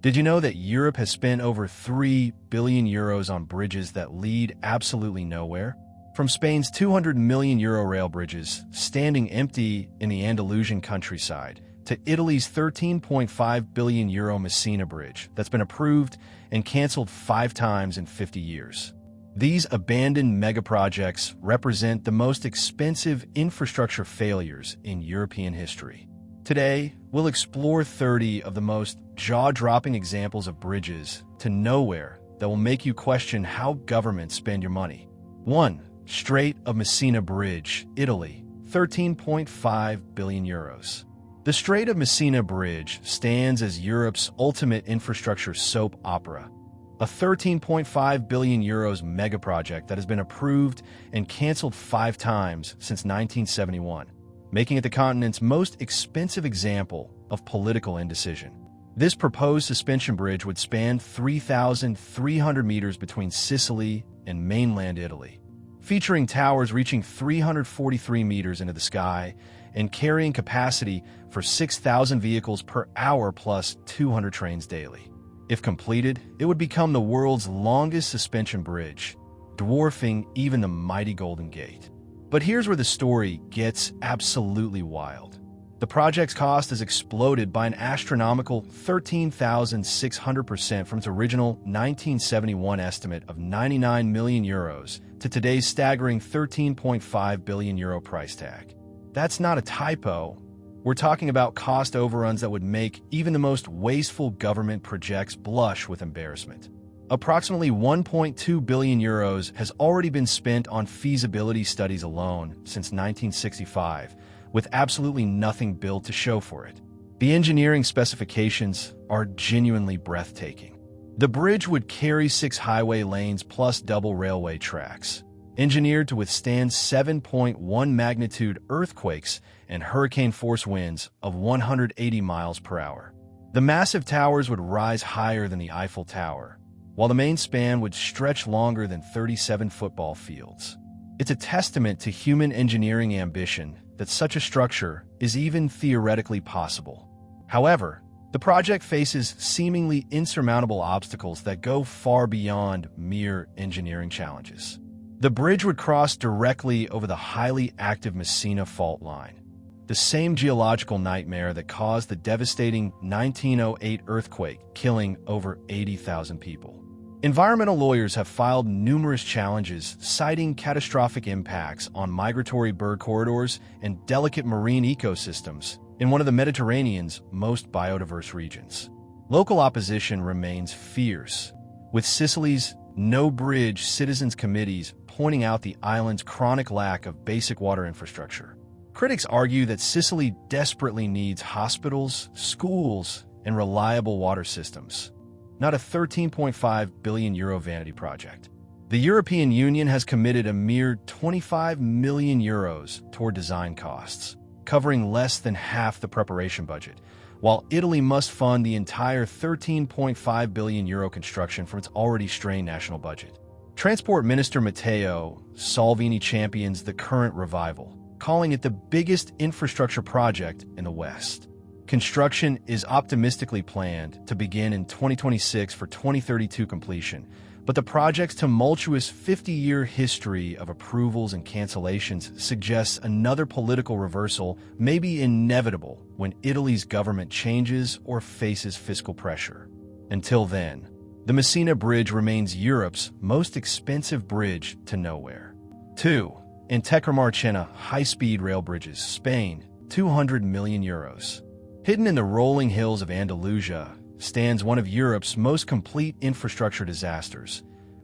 Did you know that Europe has spent over 3 billion euros on bridges that lead absolutely nowhere? From Spain's 200 million euro rail bridges standing empty in the Andalusian countryside to Italy's 13.5 billion euro Messina Bridge that's been approved and canceled 5 times in 50 years. These abandoned megaprojects represent the most expensive infrastructure failures in European history. Today, we'll explore 30 of the most jaw-dropping examples of bridges to nowhere that will make you question how governments spend your money. 1. Strait of Messina Bridge, Italy, 13.5 billion euros. The Strait of Messina Bridge stands as Europe's ultimate infrastructure soap opera, a 13.5 billion euros megaproject that has been approved and canceled 5 times since 1971, making it the continent's most expensive example of political indecision. This proposed suspension bridge would span 3,300 meters between Sicily and mainland Italy, featuring towers reaching 343 meters into the sky and carrying capacity for 6,000 vehicles per hour plus 200 trains daily. If completed, it would become the world's longest suspension bridge, dwarfing even the mighty Golden Gate. But here's where the story gets absolutely wild. The project's cost has exploded by an astronomical 13,600% from its original 1971 estimate of 99 million euros to today's staggering 13.5 billion euro price tag. That's not a typo. We're talking about cost overruns that would make even the most wasteful government projects blush with embarrassment. Approximately 1.2 billion euros has already been spent on feasibility studies alone since 1965, with absolutely nothing built to show for it. The engineering specifications are genuinely breathtaking. The bridge would carry 6 highway lanes plus double railway tracks, engineered to withstand 7.1 magnitude earthquakes and hurricane-force winds of 180 miles per hour. The massive towers would rise higher than the Eiffel Tower, while the main span would stretch longer than 37 football fields. It's a testament to human engineering ambition that such a structure is even theoretically possible. However, the project faces seemingly insurmountable obstacles that go far beyond mere engineering challenges. The bridge would cross directly over the highly active Messina fault line, the same geological nightmare that caused the devastating 1908 earthquake, killing over 80,000 people. Environmental lawyers have filed numerous challenges citing catastrophic impacts on migratory bird corridors and delicate marine ecosystems in one of the Mediterranean's most biodiverse regions. Local opposition remains fierce, with Sicily's No Bridge citizens committees pointing out the island's chronic lack of basic water infrastructure. Critics argue that Sicily desperately needs hospitals, schools, and reliable water systems, not a 13.5 billion euro vanity project. The European Union has committed a mere 25 million euros toward design costs, covering less than half the preparation budget, while Italy must fund the entire 13.5 billion euro construction from its already strained national budget. Transport Minister Matteo Salvini champions the current revival, calling it the biggest infrastructure project in the West. Construction is optimistically planned to begin in 2026 for 2032 completion, but the project's tumultuous 50-year history of approvals and cancellations suggests another political reversal may be inevitable when Italy's government changes or faces fiscal pressure. Until then, the Messina Bridge remains Europe's most expensive bridge to nowhere. 2. Antequera-Marchena high-speed rail bridges, Spain, 200 million euros. Hidden in the rolling hills of Andalusia stands one of Europe's most complete infrastructure disasters.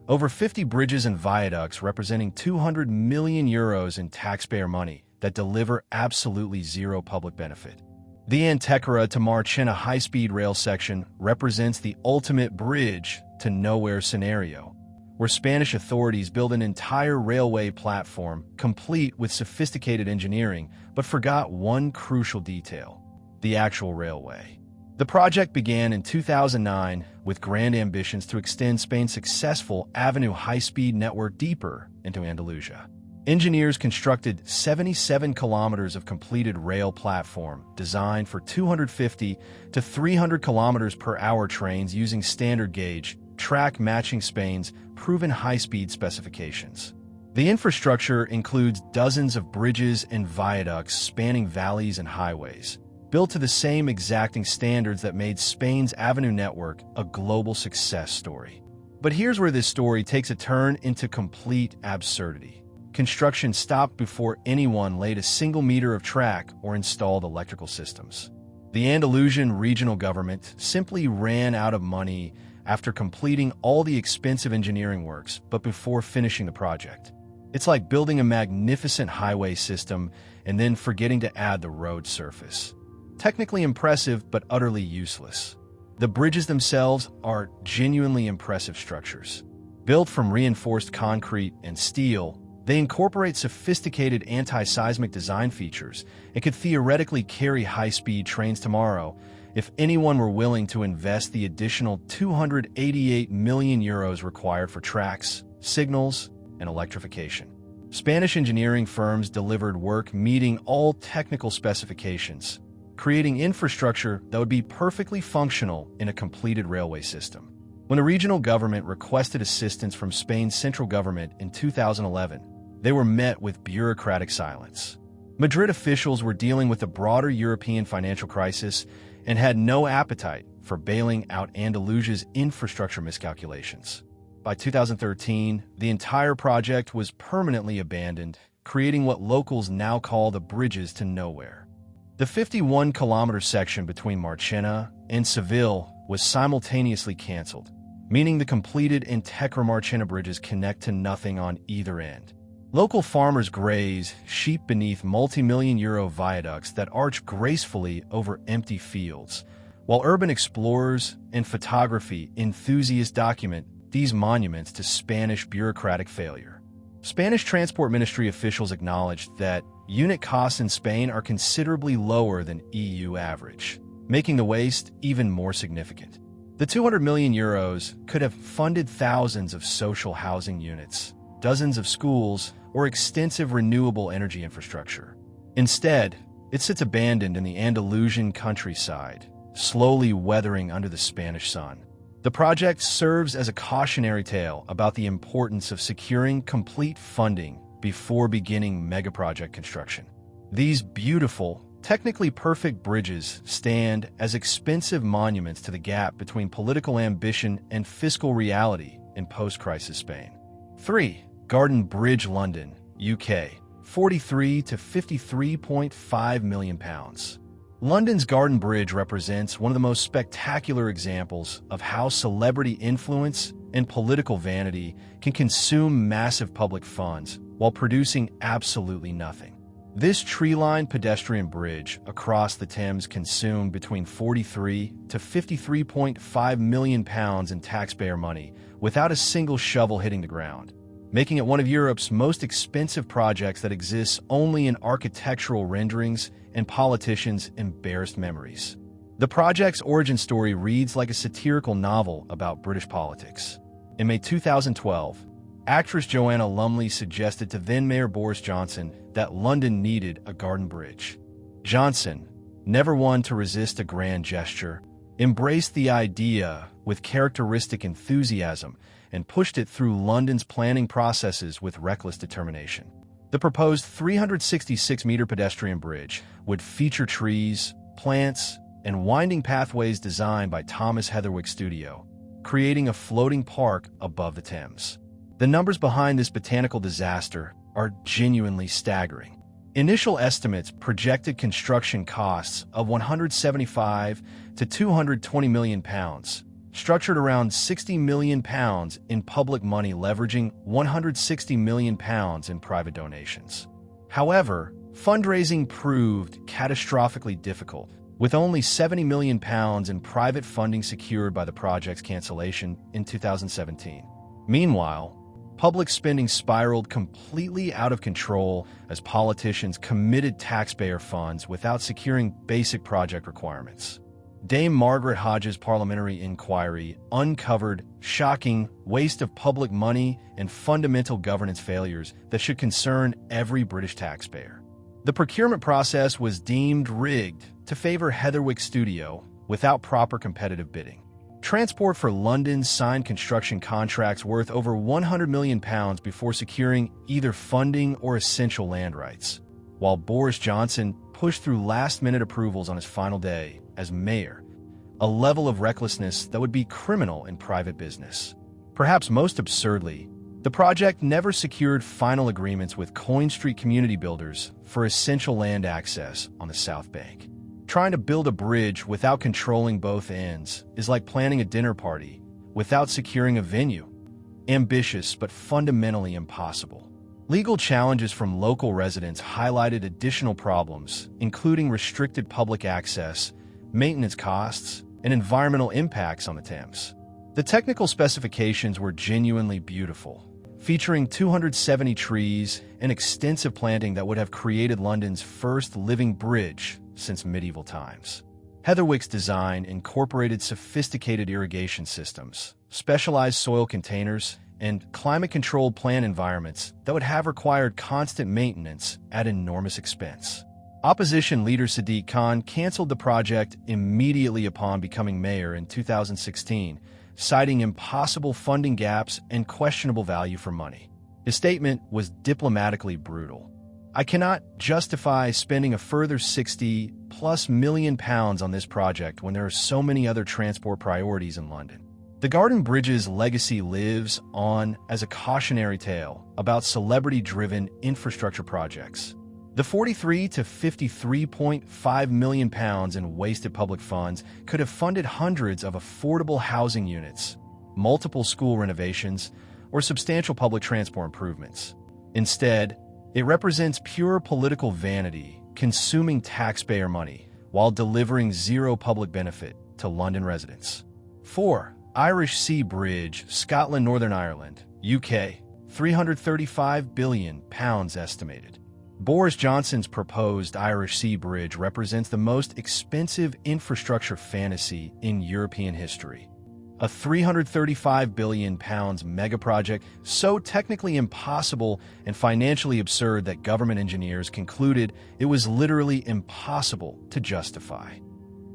Over 50 bridges and viaducts representing 200 million euros in taxpayer money that deliver absolutely zero public benefit. The Antequera to Marchena high-speed rail section represents the ultimate bridge to nowhere scenario, where Spanish authorities built an entire railway platform complete with sophisticated engineering, but forgot one crucial detail: the actual railway. The project began in 2009 with grand ambitions to extend Spain's successful Avenue high-speed network deeper into Andalusia. Engineers constructed 77 kilometers of completed rail platform designed for 250 to 300 kilometers per hour trains using standard gauge, track matching Spain's proven high-speed specifications. The infrastructure includes dozens of bridges and viaducts spanning valleys and highways, built to the same exacting standards that made Spain's Avenue network a global success story. But here's where this story takes a turn into complete absurdity. Construction stopped before anyone laid a single meter of track or installed electrical systems. The Andalusian regional government simply ran out of money after completing all the expensive engineering works, but before finishing the project. It's like building a magnificent highway system and then forgetting to add the road surface. Technically impressive, but utterly useless. The bridges themselves are genuinely impressive structures. Built from reinforced concrete and steel, they incorporate sophisticated anti-seismic design features and could theoretically carry high-speed trains tomorrow if anyone were willing to invest the additional 288 million euros required for tracks, signals, and electrification. Spanish engineering firms delivered work meeting all technical specifications, creating infrastructure that would be perfectly functional in a completed railway system. When the regional government requested assistance from Spain's central government in 2011, they were met with bureaucratic silence. Madrid officials were dealing with a broader European financial crisis and had no appetite for bailing out Andalusia's infrastructure miscalculations. By 2013, the entire project was permanently abandoned, creating what locals now call the bridges to nowhere. The 51-kilometer section between Marchena and Seville was simultaneously canceled, meaning the completed Antequera-Marchena bridges connect to nothing on either end. Local farmers graze sheep beneath multi-million-euro viaducts that arch gracefully over empty fields, while urban explorers and photography enthusiasts document these monuments to Spanish bureaucratic failure. Spanish Transport Ministry officials acknowledged that unit costs in Spain are considerably lower than EU average, making the waste even more significant. The 200 million euros could have funded thousands of social housing units, dozens of schools, or extensive renewable energy infrastructure. Instead, it sits abandoned in the Andalusian countryside, slowly weathering under the Spanish sun. The project serves as a cautionary tale about the importance of securing complete funding before beginning megaproject construction. These beautiful, technically perfect bridges stand as expensive monuments to the gap between political ambition and fiscal reality in post-crisis Spain. 3. Garden Bridge, London, UK, 43 to 53.5 million pounds. London's Garden Bridge represents one of the most spectacular examples of how celebrity influence and political vanity can consume massive public funds while producing absolutely nothing. This tree-lined pedestrian bridge across the Thames consumed between 43 to 53.5 million pounds in taxpayer money without a single shovel hitting the ground, making it one of Europe's most expensive projects that exists only in architectural renderings and politicians' embarrassed memories. The project's origin story reads like a satirical novel about British politics. In May 2012, actress Joanna Lumley suggested to then-Mayor Boris Johnson that London needed a garden bridge. Johnson, never one to resist a grand gesture, embraced the idea with characteristic enthusiasm and pushed it through London's planning processes with reckless determination. The proposed 366-meter pedestrian bridge would feature trees, plants, and winding pathways designed by Thomas Heatherwick Studio, creating a floating park above the Thames. The numbers behind this botanical disaster are genuinely staggering. Initial estimates projected construction costs of 175 to 220 million pounds, structured around 60 million pounds in public money leveraging 160 million pounds in private donations. However, fundraising proved catastrophically difficult, with only 70 million pounds in private funding secured by the project's cancellation in 2017. Meanwhile, public spending spiraled completely out of control as politicians committed taxpayer funds without securing basic project requirements. Dame Margaret Hodges' parliamentary inquiry uncovered shocking waste of public money and fundamental governance failures that should concern every British taxpayer. The procurement process was deemed rigged to favor Heatherwick Studio without proper competitive bidding. Transport for London signed construction contracts worth over £100 million before securing either funding or essential land rights, while Boris Johnson pushed through last-minute approvals on his final day as mayor, a level of recklessness that would be criminal in private business. Perhaps most absurdly, the project never secured final agreements with Coin Street community builders for essential land access on the South Bank. Trying to build a bridge without controlling both ends is like planning a dinner party without securing a venue. Ambitious but fundamentally impossible. Legal challenges from local residents highlighted additional problems, including restricted public access, maintenance costs, and environmental impacts on the Thames. The technical specifications were genuinely beautiful, featuring 270 trees and extensive planting that would have created London's first living bridge since medieval times. Heatherwick's design incorporated sophisticated irrigation systems, specialized soil containers, and climate-controlled plant environments that would have required constant maintenance at enormous expense. Opposition leader Sadiq Khan canceled the project immediately upon becoming mayor in 2016, citing impossible funding gaps and questionable value for money. His statement was diplomatically brutal. "I cannot justify spending a further £60+ million on this project when there are so many other transport priorities in London." The Garden Bridge's legacy lives on as a cautionary tale about celebrity-driven infrastructure projects. The £43 to £53.5 million in wasted public funds could have funded hundreds of affordable housing units, multiple school renovations, or substantial public transport improvements. Instead, it represents pure political vanity, consuming taxpayer money while delivering zero public benefit to London residents. 4. Irish Sea Bridge, Scotland, Northern Ireland, UK, £335 billion estimated. Boris Johnson's proposed Irish Sea Bridge represents the most expensive infrastructure fantasy in European history. A £335 billion megaproject so technically impossible and financially absurd that government engineers concluded it was literally impossible to justify.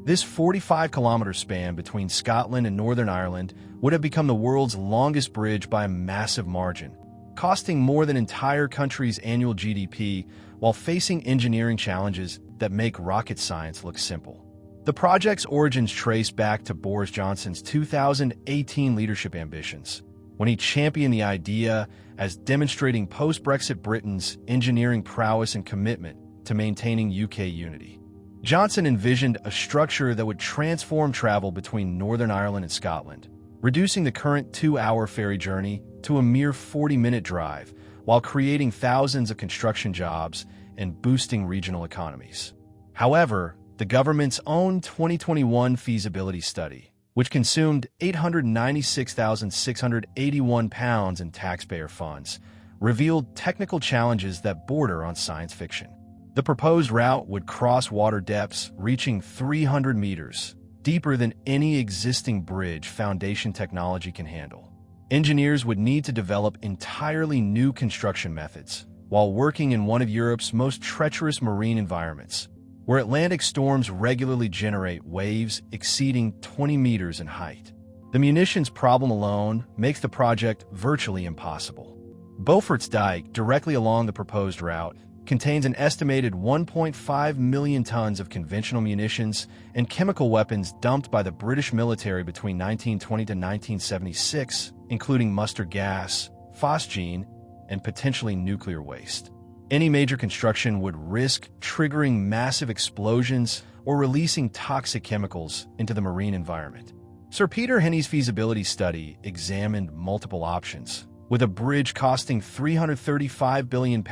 This 45-kilometer span between Scotland and Northern Ireland would have become the world's longest bridge by a massive margin, costing more than entire country's annual GDP while facing engineering challenges that make rocket science look simple. The project's origins trace back to Boris Johnson's 2018 leadership ambitions, when he championed the idea as demonstrating post-Brexit Britain's engineering prowess and commitment to maintaining UK unity. Johnson envisioned a structure that would transform travel between Northern Ireland and Scotland, reducing the current 2-hour ferry journey to a mere 40-minute drive, while creating thousands of construction jobs and boosting regional economies. However, the government's own 2021 feasibility study, which consumed £896,681 in taxpayer funds, revealed technical challenges that border on science fiction. The proposed route would cross water depths reaching 300 meters, deeper than any existing bridge foundation technology can handle. Engineers would need to develop entirely new construction methods while working in one of Europe's most treacherous marine environments, where Atlantic storms regularly generate waves exceeding 20 meters in height. The munitions problem alone makes the project virtually impossible. Beaufort's Dyke, directly along the proposed route, contains an estimated 1.5 million tons of conventional munitions and chemical weapons dumped by the British military between 1920 to 1976, including mustard gas, phosgene, and potentially nuclear waste. Any major construction would risk triggering massive explosions or releasing toxic chemicals into the marine environment. Sir Peter Henney's feasibility study examined multiple options, with a bridge costing £335 billion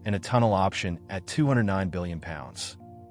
and a tunnel option at £209 billion.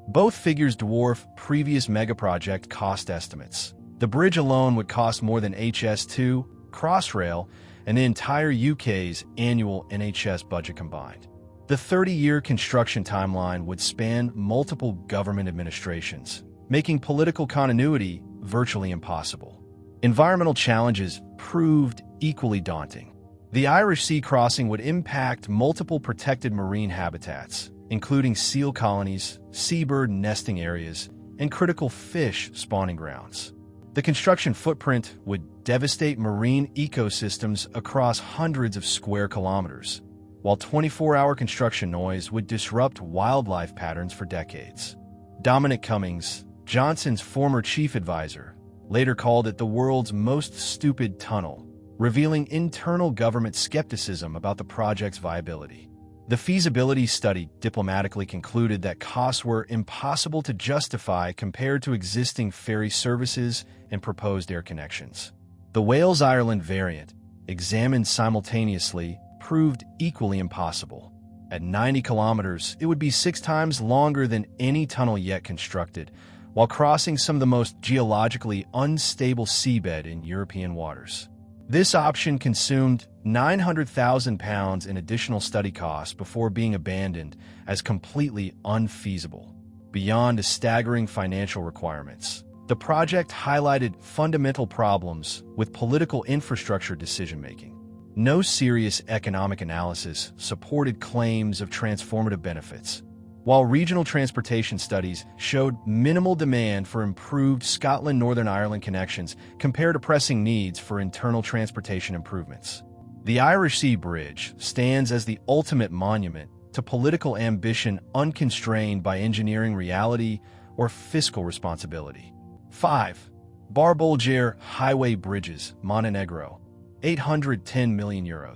Both figures dwarf previous megaproject cost estimates. The bridge alone would cost more than HS2, Crossrail, and the entire UK's annual NHS budget combined. The 30-year construction timeline would span multiple government administrations, making political continuity virtually impossible. Environmental challenges proved equally daunting. The Irish Sea crossing would impact multiple protected marine habitats, including seal colonies, seabird nesting areas, and critical fish spawning grounds. The construction footprint would devastate marine ecosystems across hundreds of square kilometers, while 24-hour construction noise would disrupt wildlife patterns for decades. Dominic Cummings, Johnson's former chief advisor, later called it the world's most stupid tunnel, revealing internal government skepticism about the project's viability. The feasibility study diplomatically concluded that costs were impossible to justify compared to existing ferry services and proposed air connections. The Wales-Ireland variant, examined simultaneously, proved equally impossible. At 90 kilometers, it would be 6 times longer than any tunnel yet constructed, while crossing some of the most geologically unstable seabed in European waters. This option consumed £900,000 in additional study costs before being abandoned as completely unfeasible. Beyond the staggering financial requirements, the project highlighted fundamental problems with political infrastructure decision-making. No serious economic analysis supported claims of transformative benefits, while regional transportation studies showed minimal demand for improved Scotland-Northern Ireland connections compared to pressing needs for internal transportation improvements. The Irish Sea Bridge stands as the ultimate monument to political ambition unconstrained by engineering reality or fiscal responsibility. 5. Bar-Bolgaire Highway Bridges, Montenegro, €810 million.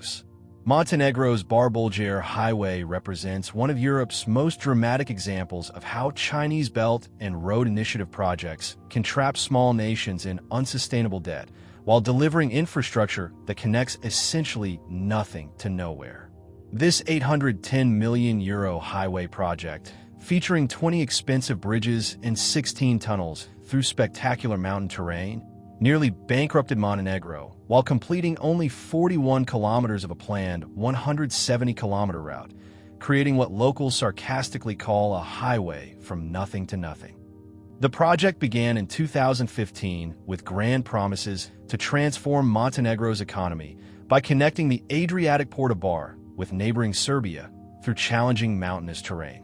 Montenegro's Bar-Bolgaire Highway represents one of Europe's most dramatic examples of how Chinese Belt and Road Initiative projects can trap small nations in unsustainable debt while delivering infrastructure that connects essentially nothing to nowhere. This €810 million highway project, featuring 20 expensive bridges and 16 tunnels through spectacular mountain terrain, nearly bankrupted Montenegro while completing only 41 kilometers of a planned 170-kilometer route, creating what locals sarcastically call a highway from nothing to nothing. The project began in 2015 with grand promises to transform Montenegro's economy by connecting the Adriatic port of Bar with neighboring Serbia through challenging mountainous terrain.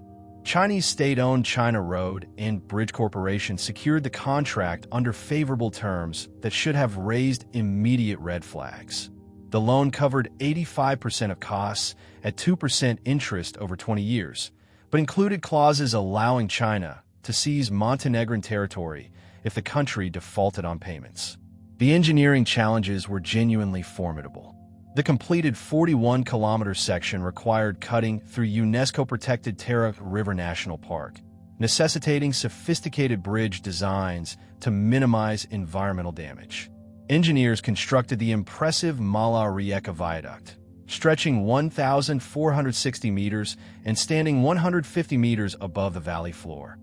Chinese state-owned China Road and Bridge Corporation secured the contract under favorable terms that should have raised immediate red flags. The loan covered 85% of costs at 2% interest over 20 years, but included clauses allowing China to seize Montenegrin territory if the country defaulted on payments. The engineering challenges were genuinely formidable. The completed 41-kilometer section required cutting through UNESCO-protected Tara River National Park, necessitating sophisticated bridge designs to minimize environmental damage. Engineers constructed the impressive Mala Rijeka Viaduct, stretching 1,460 meters and standing 150 meters above the valley floor.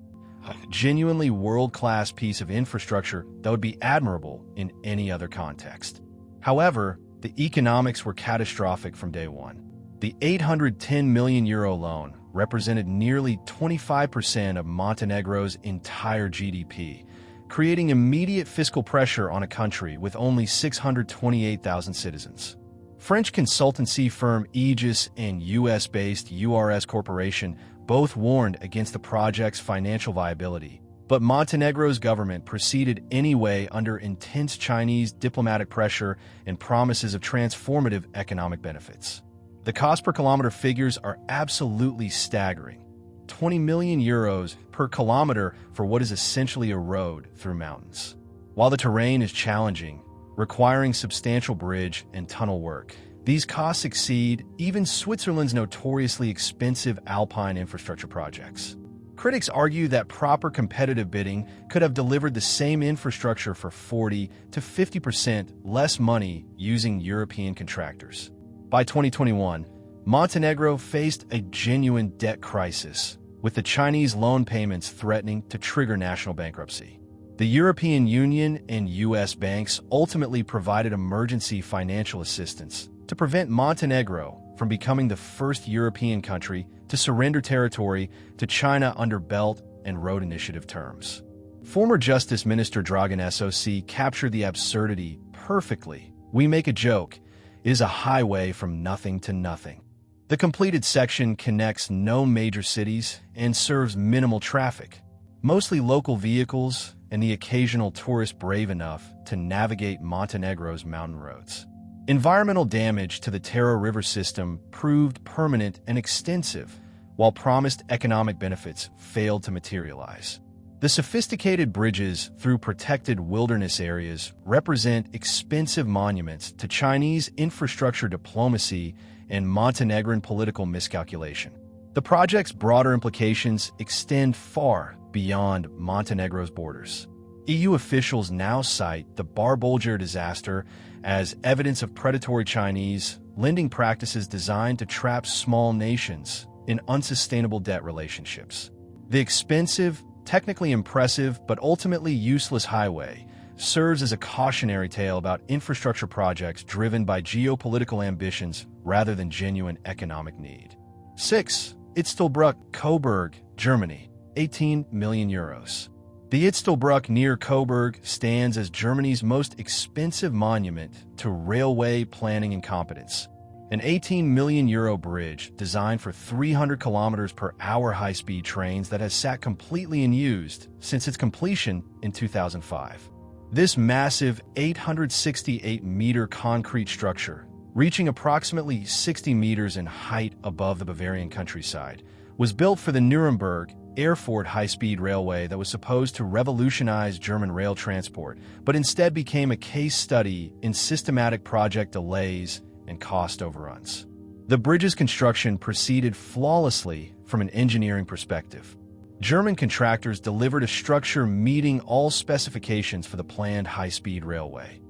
A genuinely world-class piece of infrastructure that would be admirable in any other context. However, the economics were catastrophic from day one. The €810 million loan represented nearly 25% of Montenegro's entire GDP, creating immediate fiscal pressure on a country with only 628,000 citizens. French consultancy firm Aegis and US-based URS Corporation both warned against the project's financial viability, but Montenegro's government proceeded anyway under intense Chinese diplomatic pressure and promises of transformative economic benefits. The cost per kilometer figures are absolutely staggering. €20 million per kilometer for what is essentially a road through mountains. While the terrain is challenging, requiring substantial bridge and tunnel work, these costs exceed even Switzerland's notoriously expensive alpine infrastructure projects. Critics argue that proper competitive bidding could have delivered the same infrastructure for 40 to 50% less money using European contractors. By 2021, Montenegro faced a genuine debt crisis, with the Chinese loan payments threatening to trigger national bankruptcy. The European Union and US banks ultimately provided emergency financial assistance to prevent Montenegro from becoming the first European country to surrender territory to China under Belt and Road Initiative terms. Former Justice Minister Dragan Soc captured the absurdity perfectly. We make a joke. It is a highway from nothing to nothing. The completed section connects no major cities and serves minimal traffic, mostly local vehicles and the occasional tourist brave enough to navigate Montenegro's mountain roads. Environmental damage to the Tera River system proved permanent and extensive, while promised economic benefits failed to materialize. The sophisticated bridges through protected wilderness areas represent expensive monuments to Chinese infrastructure diplomacy and Montenegrin political miscalculation. The project's broader implications extend far beyond Montenegro's borders. EU officials now cite the Bar-Bolger disaster as evidence of predatory Chinese lending practices designed to trap small nations in unsustainable debt relationships. The expensive, technically impressive, but ultimately useless highway serves as a cautionary tale about infrastructure projects driven by geopolitical ambitions rather than genuine economic need. 6. Itzelbruck-Coburg, Germany, 18 million euros. The Itzelbruck near Coburg stands as Germany's most expensive monument to railway planning incompetence. An 18 million euro bridge designed for 300 kilometers per hour high-speed trains that has sat completely unused since its completion in 2005. This massive 868-meter concrete structure, reaching approximately 60 meters in height above the Bavarian countryside, was built for the Nuremberg Erfurt high-speed railway that was supposed to revolutionize German rail transport, but instead became a case study in systematic project delays and cost overruns. The bridge's construction proceeded flawlessly from an engineering perspective. German contractors delivered a structure meeting all specifications for the planned high-speed railway.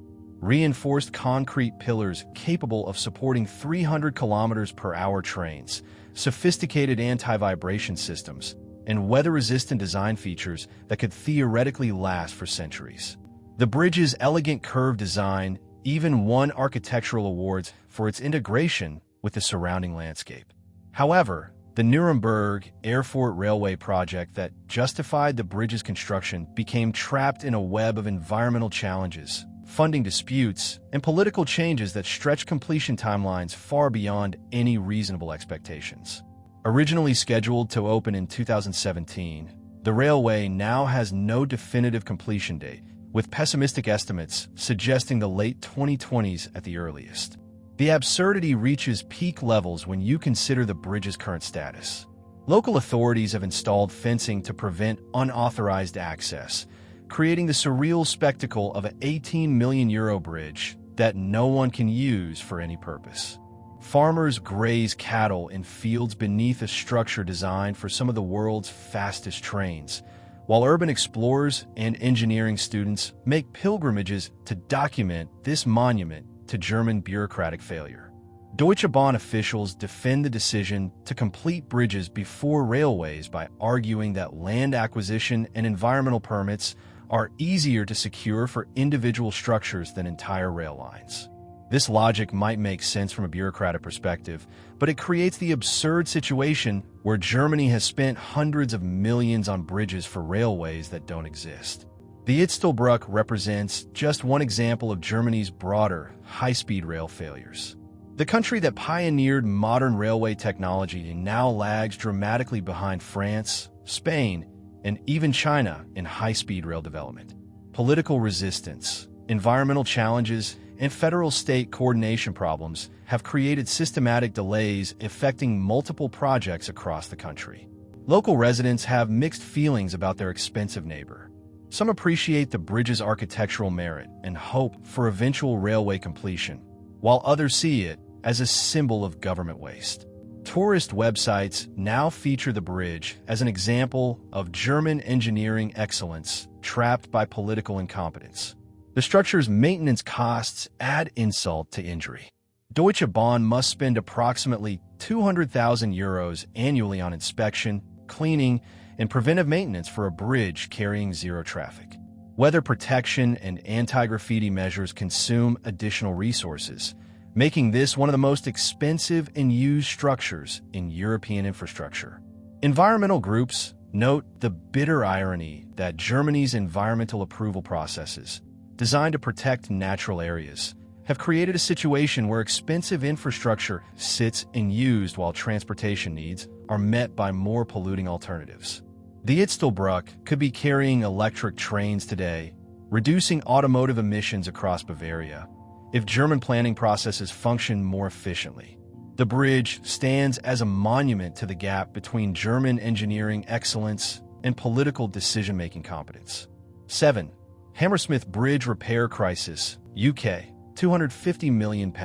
Reinforced concrete pillars capable of supporting 300 kilometers per hour trains, sophisticated anti-vibration systems, and weather-resistant design features that could theoretically last for centuries. The bridge's elegant curved design even won architectural awards for its integration with the surrounding landscape. However, the Nuremberg Erfurt railway project that justified the bridge's construction became trapped in a web of environmental challenges, funding disputes, and political changes that stretched completion timelines far beyond any reasonable expectations. Originally scheduled to open in 2017, the railway now has no definitive completion date, with pessimistic estimates suggesting the late 2020s at the earliest. The absurdity reaches peak levels when you consider the bridge's current status. Local authorities have installed fencing to prevent unauthorized access, creating the surreal spectacle of an 18 million euro bridge that no one can use for any purpose. Farmers graze cattle in fields beneath a structure designed for some of the world's fastest trains, while urban explorers and engineering students make pilgrimages to document this monument to German bureaucratic failure. Deutsche Bahn officials defend the decision to complete bridges before railways by arguing that land acquisition and environmental permits are easier to secure for individual structures than entire rail lines. This logic might make sense from a bureaucratic perspective, but it creates the absurd situation where Germany has spent hundreds of millions on bridges for railways that don't exist. The Itzelbruck represents just one example of Germany's broader, high-speed rail failures. The country that pioneered modern railway technology now lags dramatically behind France, Spain, and even China in high-speed rail development. Political resistance, environmental challenges, and federal-state coordination problems have created systematic delays affecting multiple projects across the country. Local residents have mixed feelings about their expensive neighbor. Some appreciate the bridge's architectural merit and hope for eventual railway completion, while others see it as a symbol of government waste. Tourist websites now feature the bridge as an example of German engineering excellence trapped by political incompetence. The structure's maintenance costs add insult to injury. Deutsche Bahn must spend approximately 200,000 euros annually on inspection, cleaning, and preventive maintenance for a bridge carrying zero traffic. Weather protection and anti-graffiti measures consume additional resources, making this one of the most expensive and used structures in European infrastructure. Environmental groups Note the bitter irony that Germany's environmental approval processes, designed to protect natural areas, have created a situation where expensive infrastructure sits unused while transportation needs are met by more polluting alternatives. The Itzelbruck could be carrying electric trains today, reducing automotive emissions across Bavaria, if German planning processes function more efficiently. The bridge stands as a monument to the gap between German engineering excellence and political decision-making competence. 7. Hammersmith Bridge Repair Crisis, UK, £250 million.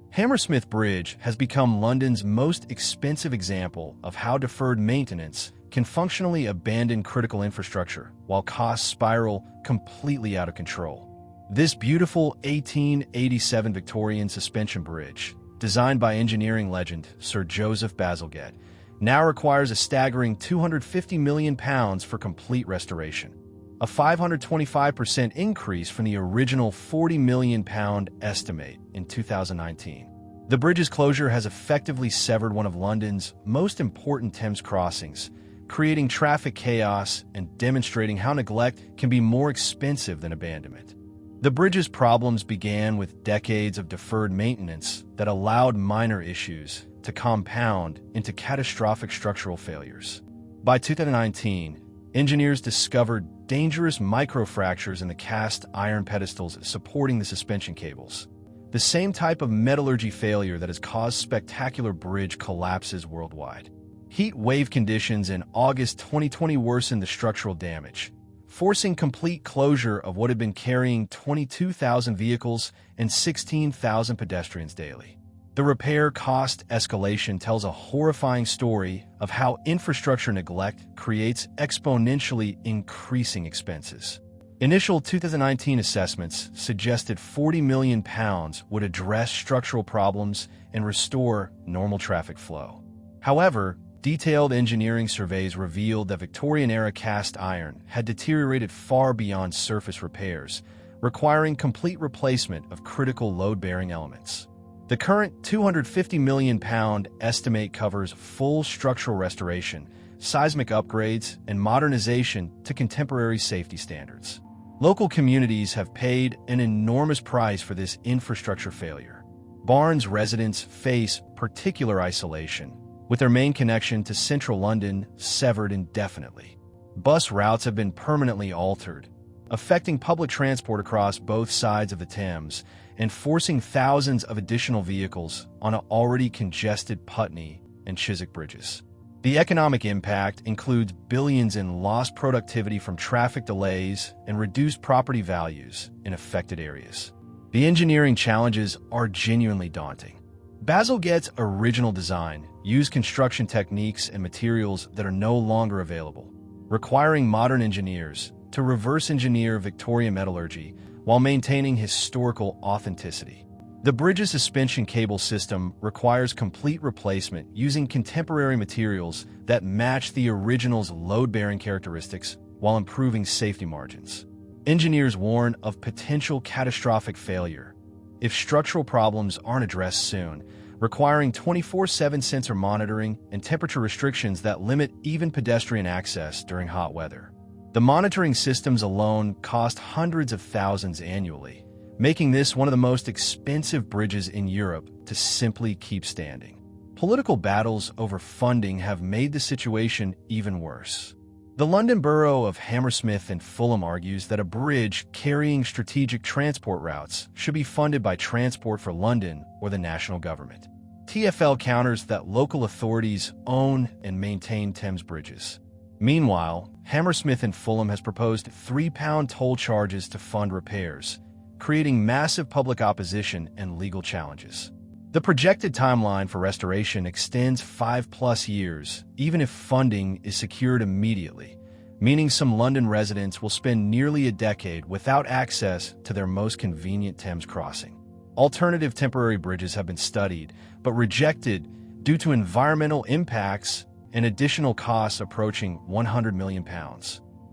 Hammersmith Bridge has become London's most expensive example of how deferred maintenance can functionally abandon critical infrastructure while costs spiral completely out of control. This beautiful 1887 Victorian suspension bridge, designed by engineering legend Sir Joseph Bazalgette, now requires a staggering £250 million for complete restoration, a 525% increase from the original £40 million estimate in 2019. The bridge's closure has effectively severed one of London's most important Thames crossings, creating traffic chaos and demonstrating how neglect can be more expensive than abandonment. The bridge's problems began with decades of deferred maintenance that allowed minor issues to compound into catastrophic structural failures. By 2019, engineers discovered dangerous microfractures in the cast iron pedestals supporting the suspension cables, the same type of metallurgy failure that has caused spectacular bridge collapses worldwide. Heat wave conditions in August 2020 worsened the structural damage, forcing complete closure of what had been carrying 22,000 vehicles and 16,000 pedestrians daily. The repair cost escalation tells a horrifying story of how infrastructure neglect creates exponentially increasing expenses. Initial 2019 assessments suggested £40 million would address structural problems and restore normal traffic flow. However, detailed engineering surveys revealed that Victorian-era cast iron had deteriorated far beyond surface repairs, requiring complete replacement of critical load-bearing elements. The current £250 million estimate covers full structural restoration, seismic upgrades, and modernization to contemporary safety standards. Local communities have paid an enormous price for this infrastructure failure. Barnes residents face particular isolation, with their main connection to central London severed indefinitely. Bus routes have been permanently altered, affecting public transport across both sides of the Thames and forcing thousands of additional vehicles on already congested Putney and Chiswick bridges. The economic impact includes billions in lost productivity from traffic delays and reduced property values in affected areas. The engineering challenges are genuinely daunting. Bazalgette's original design used construction techniques and materials that are no longer available, requiring modern engineers to reverse engineer Victorian metallurgy while maintaining historical authenticity. The bridge's suspension cable system requires complete replacement using contemporary materials that match the original's load-bearing characteristics while improving safety margins. Engineers warn of potential catastrophic failure if structural problems aren't addressed soon, requiring 24/7 sensor monitoring and temperature restrictions that limit even pedestrian access during hot weather. The monitoring systems alone cost hundreds of thousands annually, making this one of the most expensive bridges in Europe to simply keep standing. Political battles over funding have made the situation even worse. The London Borough of Hammersmith and Fulham argues that a bridge carrying strategic transport routes should be funded by Transport for London or the national government. TfL counters that local authorities own and maintain Thames bridges. Meanwhile, Hammersmith and Fulham has proposed £3 toll charges to fund repairs, creating massive public opposition and legal challenges. The projected timeline for restoration extends 5+ years, even if funding is secured immediately, meaning some London residents will spend nearly a decade without access to their most convenient Thames crossing. Alternative temporary bridges have been studied, but rejected due to environmental impacts and additional costs approaching £100 million.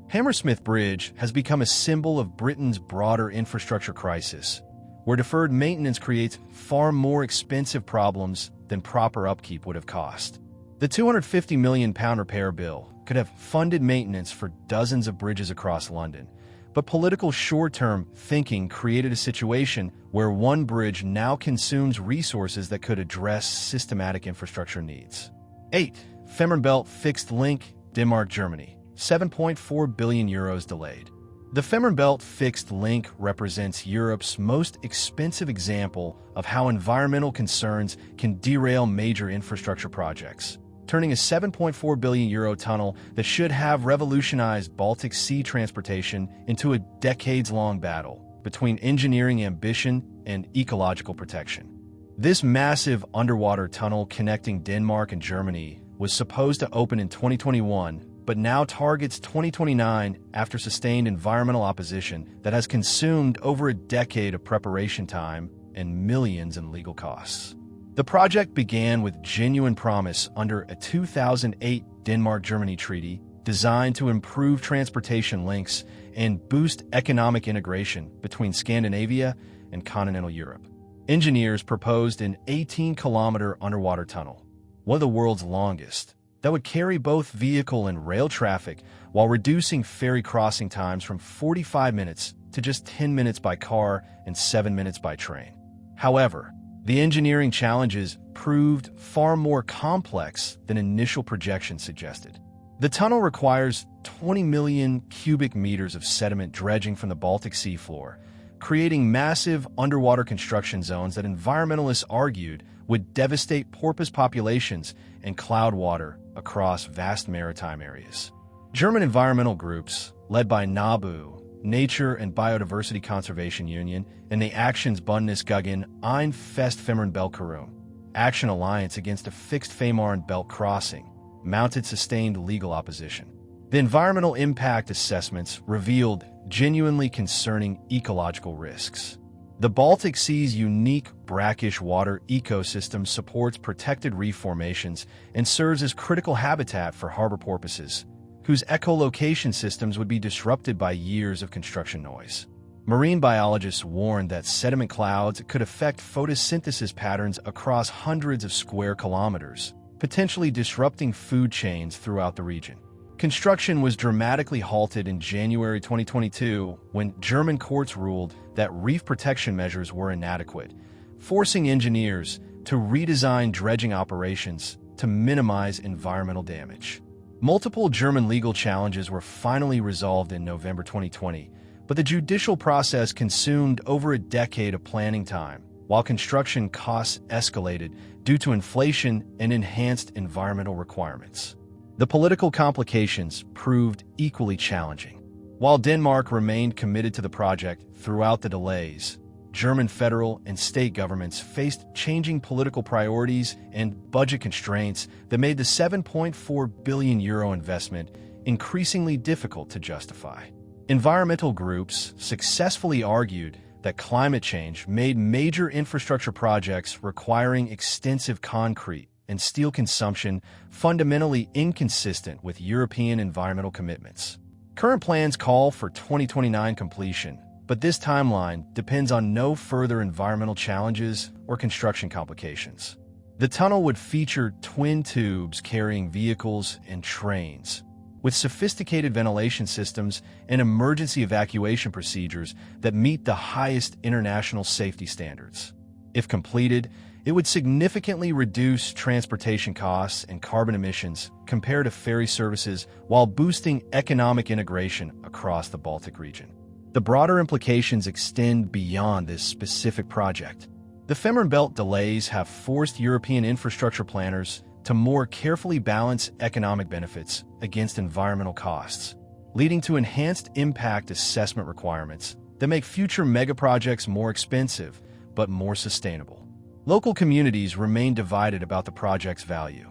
Hammersmith Bridge has become a symbol of Britain's broader infrastructure crisis, where deferred maintenance creates far more expensive problems than proper upkeep would have cost. The £250 million repair bill could have funded maintenance for dozens of bridges across London. But political short-term thinking created a situation where one bridge now consumes resources that could address systematic infrastructure needs. 8. Fehmarnbelt Fixed Link, Denmark, Germany. 7.4 billion euros delayed. The Fehmarnbelt Fixed Link represents Europe's most expensive example of how environmental concerns can derail major infrastructure projects, turning a 7.4 billion euro tunnel that should have revolutionized Baltic Sea transportation into a decades-long battle between engineering ambition and ecological protection. This massive underwater tunnel connecting Denmark and Germany was supposed to open in 2021, but now targets 2029 after sustained environmental opposition that has consumed over a decade of preparation time and millions in legal costs. The project began with genuine promise under a 2008 Denmark-Germany treaty designed to improve transportation links and boost economic integration between Scandinavia and continental Europe. Engineers proposed an 18-kilometer underwater tunnel, one of the world's longest, that would carry both vehicle and rail traffic while reducing ferry crossing times from 45 minutes to just 10 minutes by car and 7 minutes by train. However, the engineering challenges proved far more complex than initial projections suggested. The tunnel requires 20 million cubic meters of sediment dredging from the Baltic Sea floor, creating massive underwater construction zones that environmentalists argued would devastate porpoise populations and cloud water across vast maritime areas. German environmental groups, led by NABU, Nature and Biodiversity Conservation Union, and the Aktionsbündnis gegen ein Fest Fehmarnbelt Action Alliance against a fixed Fehmarnbelt crossing, mounted sustained legal opposition. The environmental impact assessments revealed genuinely concerning ecological risks. The Baltic Sea's unique brackish water ecosystem supports protected reef formations and serves as critical habitat for harbor porpoises, whose echolocation systems would be disrupted by years of construction noise. Marine biologists warned that sediment clouds could affect photosynthesis patterns across hundreds of square kilometers, potentially disrupting food chains throughout the region. Construction was dramatically halted in January 2022 when German courts ruled that reef protection measures were inadequate, forcing engineers to redesign dredging operations to minimize environmental damage. Multiple German legal challenges were finally resolved in November 2020, but the judicial process consumed over a decade of planning time, while construction costs escalated due to inflation and enhanced environmental requirements. The political complications proved equally challenging. While Denmark remained committed to the project throughout the delays, German federal and state governments faced changing political priorities and budget constraints that made the 7.4 billion euro investment increasingly difficult to justify. Environmental groups successfully argued that climate change made major infrastructure projects requiring extensive concrete and steel consumption fundamentally inconsistent with European environmental commitments. Current plans call for 2029 completion, but this timeline depends on no further environmental challenges or construction complications. The tunnel would feature twin tubes carrying vehicles and trains, with sophisticated ventilation systems and emergency evacuation procedures that meet the highest international safety standards. If completed, it would significantly reduce transportation costs and carbon emissions compared to ferry services while boosting economic integration across the Baltic region. The broader implications extend beyond this specific project. The Fehmarnbelt delays have forced European infrastructure planners to more carefully balance economic benefits against environmental costs, leading to enhanced impact assessment requirements that make future megaprojects more expensive but more sustainable. Local communities remain divided about the project's value.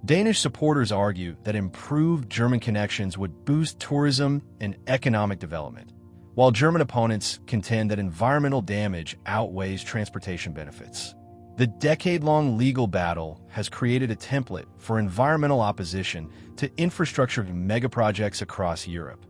Danish supporters argue that improved German connections would boost tourism and economic development, while German opponents contend that environmental damage outweighs transportation benefits. The decade-long legal battle has created a template for environmental opposition to infrastructure megaprojects across Europe.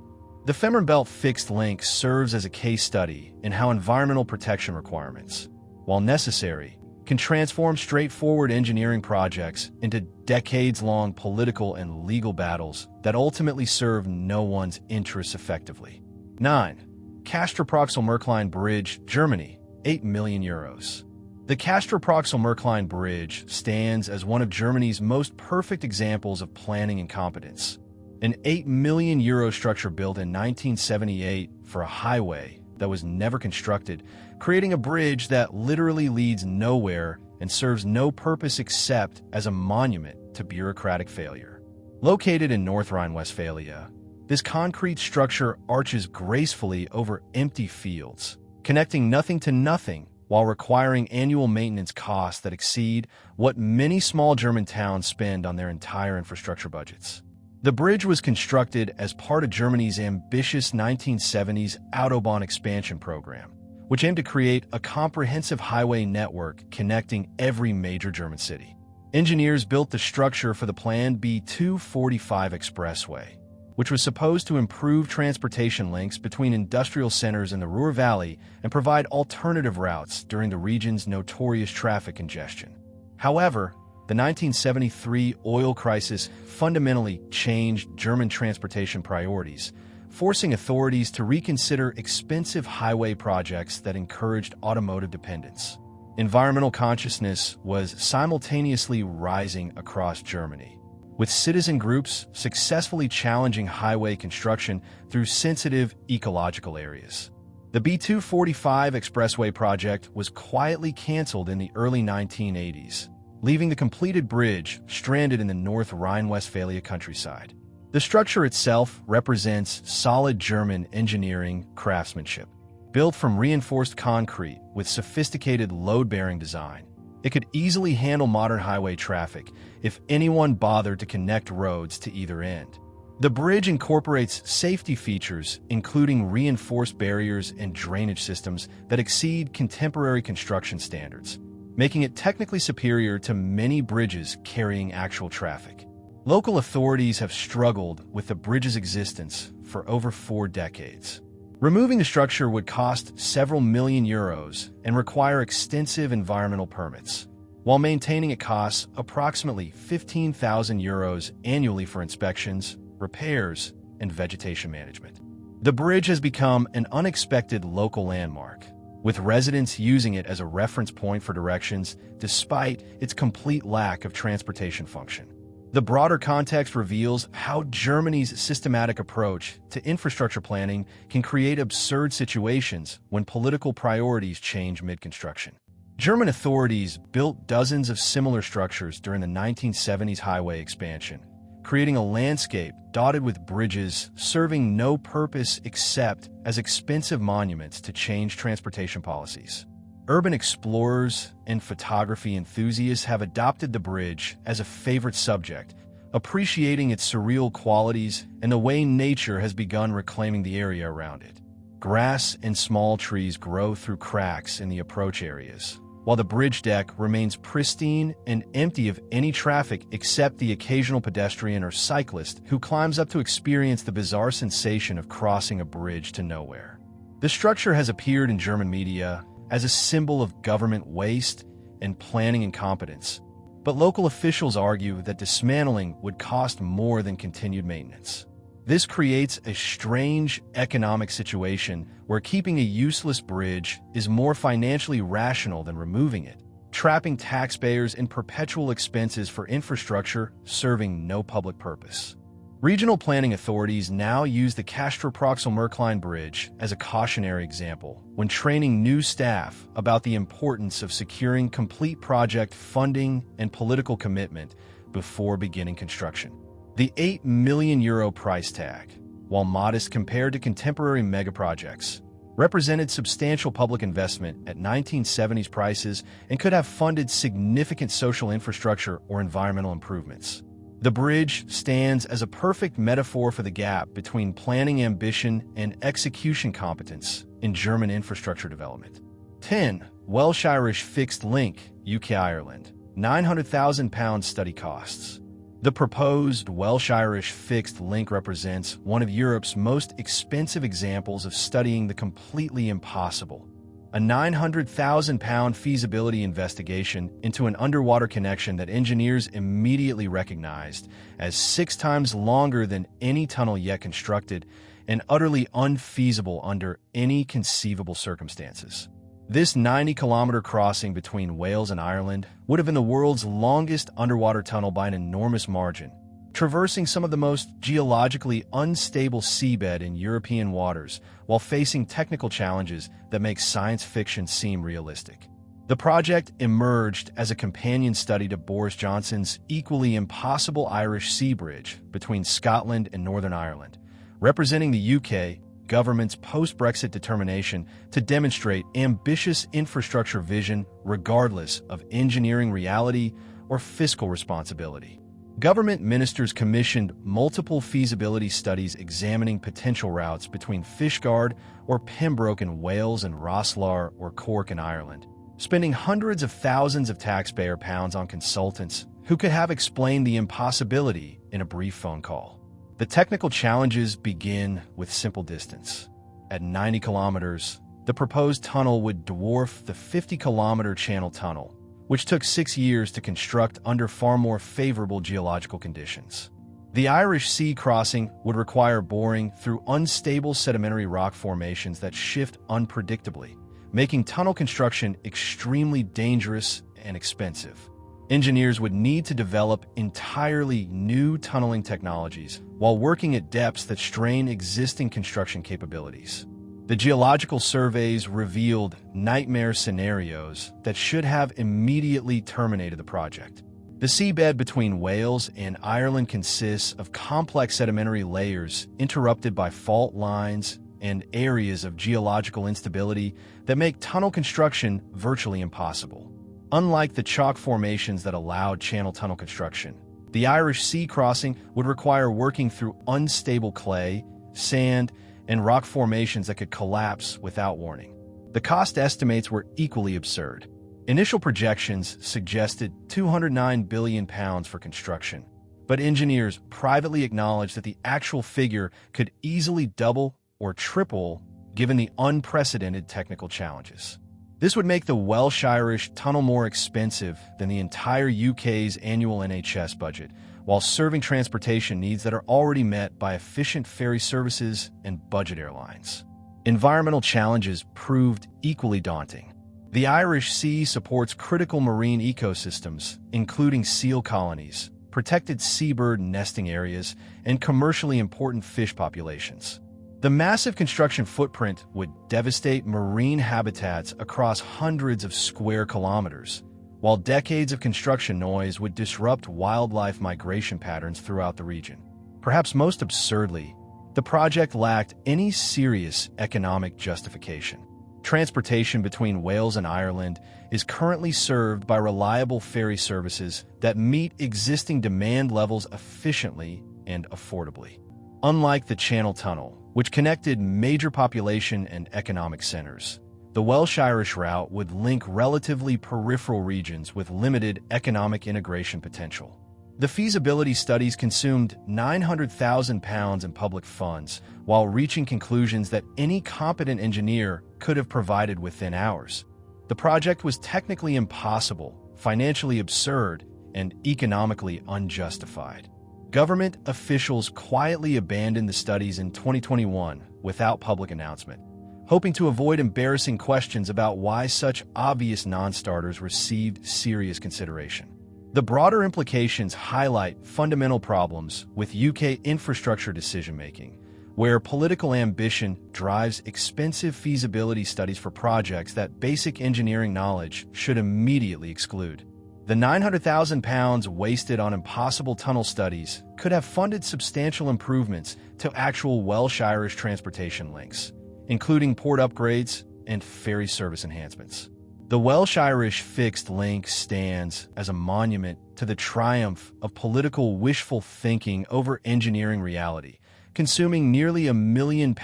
The Fehmarnbelt Fixed Link serves as a case study in how environmental protection requirements, while necessary, can transform straightforward engineering projects into decades-long political and legal battles that ultimately serve no one's interests effectively. 9. Castrop-Rauxel-Märklin Bridge, Germany, 8 million euros. The Castrop-Rauxel-Märklin Bridge stands as one of Germany's most perfect examples of planning and competence. An 8 million euro structure built in 1978 for a highway that was never constructed, creating a bridge that literally leads nowhere and serves no purpose except as a monument to bureaucratic failure. Located in North Rhine-Westphalia, this concrete structure arches gracefully over empty fields, connecting nothing to nothing while requiring annual maintenance costs that exceed what many small German towns spend on their entire infrastructure budgets. The bridge was constructed as part of Germany's ambitious 1970s Autobahn expansion program, which aimed to create a comprehensive highway network connecting every major German city. Engineers built the structure for the planned B245 expressway, which was supposed to improve transportation links between industrial centers in the Ruhr Valley and provide alternative routes during the region's notorious traffic congestion. However, the 1973 oil crisis fundamentally changed German transportation priorities, forcing authorities to reconsider expensive highway projects that encouraged automotive dependence. Environmental consciousness was simultaneously rising across Germany, with citizen groups successfully challenging highway construction through sensitive ecological areas. The B245 expressway project was quietly canceled in the early 1980s, leaving the completed bridge stranded in the North Rhine-Westphalia countryside. The structure itself represents solid German engineering craftsmanship. Built from reinforced concrete with sophisticated load-bearing design, it could easily handle modern highway traffic if anyone bothered to connect roads to either end. The bridge incorporates safety features, including reinforced barriers and drainage systems that exceed contemporary construction standards, making it technically superior to many bridges carrying actual traffic. Local authorities have struggled with the bridge's existence for over 4 decades. Removing the structure would cost several million euros and require extensive environmental permits, while maintaining it costs approximately 15,000 euros annually for inspections, repairs, and vegetation management. The bridge has become an unexpected local landmark, with residents using it as a reference point for directions despite its complete lack of transportation function. The broader context reveals how Germany's systematic approach to infrastructure planning can create absurd situations when political priorities change mid-construction. German authorities built dozens of similar structures during the 1970s highway expansion, creating a landscape dotted with bridges serving no purpose except as expensive monuments to change transportation policies. Urban explorers and photography enthusiasts have adopted the bridge as a favorite subject, appreciating its surreal qualities and the way nature has begun reclaiming the area around it. Grass and small trees grow through cracks in the approach areas, while the bridge deck remains pristine and empty of any traffic except the occasional pedestrian or cyclist who climbs up to experience the bizarre sensation of crossing a bridge to nowhere. The structure has appeared in German media as a symbol of government waste and planning incompetence, but local officials argue that dismantling would cost more than continued maintenance. This creates a strange economic situation where keeping a useless bridge is more financially rational than removing it, trapping taxpayers in perpetual expenses for infrastructure serving no public purpose. Regional planning authorities now use the Castrop-Rauxel-Märklin Bridge as a cautionary example when training new staff about the importance of securing complete project funding and political commitment before beginning construction. The 8 million euro price tag, while modest compared to contemporary megaprojects, represented substantial public investment at 1970s prices and could have funded significant social infrastructure or environmental improvements. The bridge stands as a perfect metaphor for the gap between planning ambition and execution competence in German infrastructure development. 10. Welsh-Irish Fixed Link, UK-Ireland, £900,000 study costs. The proposed Welsh-Irish Fixed Link represents one of Europe's most expensive examples of studying the completely impossible, a 900,000-pound feasibility investigation into an underwater connection that engineers immediately recognized as 6 times longer than any tunnel yet constructed and utterly unfeasible under any conceivable circumstances. This 90-kilometer crossing between Wales and Ireland would have been the world's longest underwater tunnel by an enormous margin, traversing some of the most geologically unstable seabed in European waters while facing technical challenges that make science fiction seem realistic. The project emerged as a companion study to Boris Johnson's equally impossible Irish Sea Bridge between Scotland and Northern Ireland, representing the UK government's post-Brexit determination to demonstrate ambitious infrastructure vision regardless of engineering reality or fiscal responsibility. Government ministers commissioned multiple feasibility studies examining potential routes between Fishguard or Pembroke in Wales and Rosslare or Cork in Ireland, spending hundreds of thousands of taxpayer pounds on consultants who could have explained the impossibility in a brief phone call. The technical challenges begin with simple distance. At 90 kilometers, the proposed tunnel would dwarf the 50-kilometer Channel Tunnel, which took 6 years to construct under far more favorable geological conditions. The Irish Sea crossing would require boring through unstable sedimentary rock formations that shift unpredictably, making tunnel construction extremely dangerous and expensive. Engineers would need to develop entirely new tunneling technologies while working at depths that strain existing construction capabilities. The geological surveys revealed nightmare scenarios that should have immediately terminated the project. The seabed between Wales and Ireland consists of complex sedimentary layers interrupted by fault lines and areas of geological instability that make tunnel construction virtually impossible. Unlike the chalk formations that allowed Channel Tunnel construction, the Irish Sea crossing would require working through unstable clay, sand, and rock formations that could collapse without warning. The cost estimates were equally absurd. Initial projections suggested £209 billion for construction, but engineers privately acknowledged that the actual figure could easily double or triple given the unprecedented technical challenges. This would make the Welsh-Irish tunnel more expensive than the entire UK's annual NHS budget, while serving transportation needs that are already met by efficient ferry services and budget airlines. Environmental challenges proved equally daunting. The Irish Sea supports critical marine ecosystems, including seal colonies, protected seabird nesting areas, and commercially important fish populations. The massive construction footprint would devastate marine habitats across hundreds of square kilometers, while decades of construction noise would disrupt wildlife migration patterns throughout the region. Perhaps most absurdly, the project lacked any serious economic justification. Transportation between Wales and Ireland is currently served by reliable ferry services that meet existing demand levels efficiently and affordably. Unlike the Channel Tunnel, which connected major population and economic centers, the Welsh-Irish route would link relatively peripheral regions with limited economic integration potential. The feasibility studies consumed £900,000 in public funds, while reaching conclusions that any competent engineer could have provided within hours. The project was technically impossible, financially absurd, and economically unjustified. Government officials quietly abandoned the studies in 2021 without public announcement, hoping to avoid embarrassing questions about why such obvious non-starters received serious consideration. The broader implications highlight fundamental problems with UK infrastructure decision-making, where political ambition drives expensive feasibility studies for projects that basic engineering knowledge should immediately exclude. The £900,000 wasted on impossible tunnel studies could have funded substantial improvements to actual Welsh-Irish transportation links, including port upgrades and ferry service enhancements. The Welsh-Irish fixed link stands as a monument to the triumph of political wishful thinking over engineering reality, consuming nearly £1 million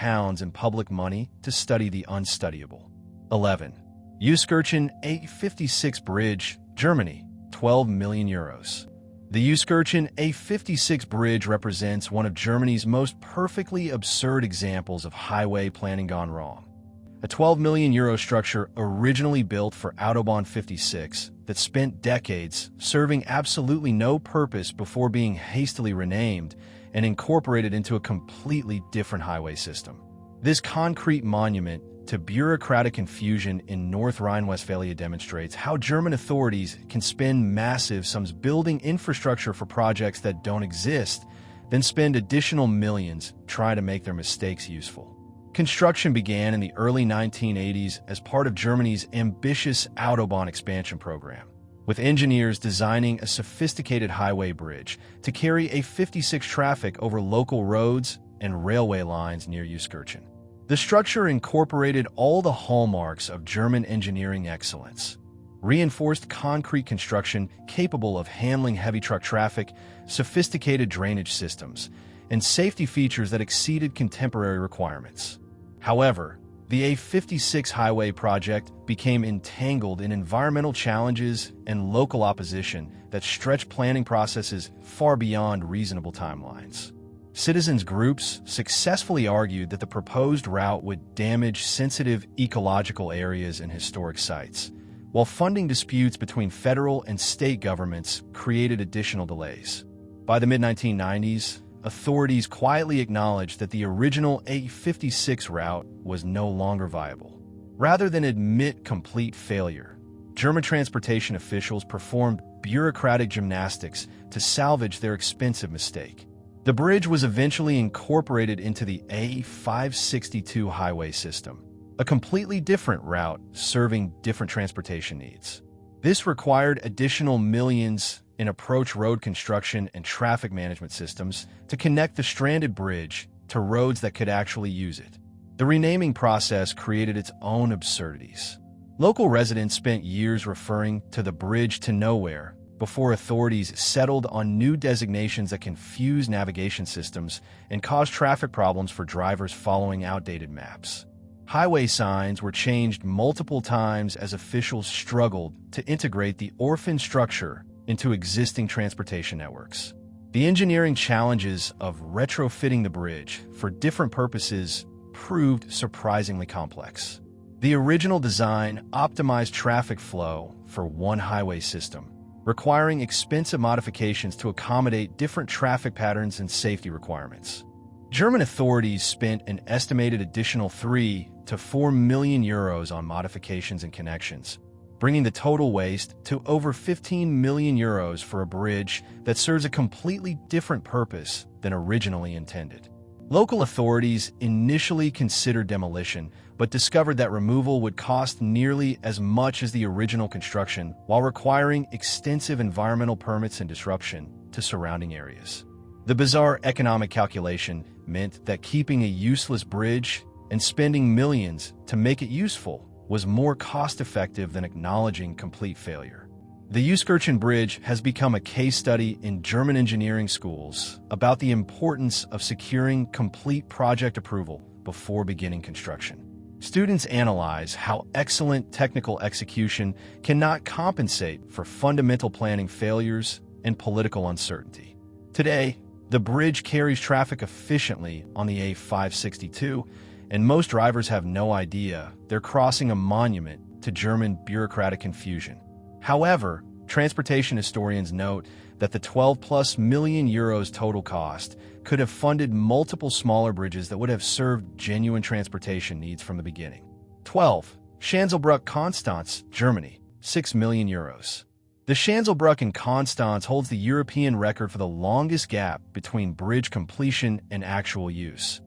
in public money to study the unstudyable. 11. Euskirchen A56 Bridge, Germany, €12 million. The Euskirchen A56 bridge represents one of Germany's most perfectly absurd examples of highway planning gone wrong. a 12 million euro structure originally built for Autobahn 56 that spent decades serving absolutely no purpose before being hastily renamed and incorporated into a completely different highway system. This concrete monument to bureaucratic confusion in North Rhine-Westphalia demonstrates how German authorities can spend massive sums building infrastructure for projects that don't exist, then spend additional millions trying to make their mistakes useful. Construction began in the early 1980s as part of Germany's ambitious Autobahn expansion program, with engineers designing a sophisticated highway bridge to carry A56 traffic over local roads and railway lines near Euskirchen. The structure incorporated all the hallmarks of German engineering excellence: reinforced concrete construction capable of handling heavy truck traffic, sophisticated drainage systems, and safety features that exceeded contemporary requirements. However, the A56 highway project became entangled in environmental challenges and local opposition that stretched planning processes far beyond reasonable timelines. Citizens groups successfully argued that the proposed route would damage sensitive ecological areas and historic sites, while funding disputes between federal and state governments created additional delays. By the mid-1990s, authorities quietly acknowledged that the original A56 route was no longer viable. Rather than admit complete failure, German transportation officials performed bureaucratic gymnastics to salvage their expensive mistake. The bridge was eventually incorporated into the A562 highway system, a completely different route serving different transportation needs. This required additional millions in approach road construction and traffic management systems to connect the stranded bridge to roads that could actually use it. The renaming process created its own absurdities. Local residents spent years referring to the bridge to nowhere before authorities settled on new designations that confused navigation systems and caused traffic problems for drivers following outdated maps. Highway signs were changed multiple times as officials struggled to integrate the orphan structure into existing transportation networks. The engineering challenges of retrofitting the bridge for different purposes proved surprisingly complex. The original design optimized traffic flow for one highway system, requiring expensive modifications to accommodate different traffic patterns and safety requirements. German authorities spent an estimated additional 3 to 4 million euros on modifications and connections, bringing the total waste to over 15 million euros for a bridge that serves a completely different purpose than originally intended. Local authorities initially considered demolition, but discovered that removal would cost nearly as much as the original construction, while requiring extensive environmental permits and disruption to surrounding areas. The bizarre economic calculation meant that keeping a useless bridge and spending millions to make it useful was more cost-effective than acknowledging complete failure. The Euskirchen Bridge has become a case study in German engineering schools about the importance of securing complete project approval before beginning construction. Students analyze how excellent technical execution cannot compensate for fundamental planning failures and political uncertainty. Today, the bridge carries traffic efficiently on the A562, and most drivers have no idea they're crossing a monument to German bureaucratic confusion. However, transportation historians note that the 12+ million euros total cost could have funded multiple smaller bridges that would have served genuine transportation needs from the beginning. 12. Schanzelbrück-Konstanz, Germany, 6 million euros. The Schanzelbrück in Konstanz holds the European record for the longest gap between bridge completion and actual use.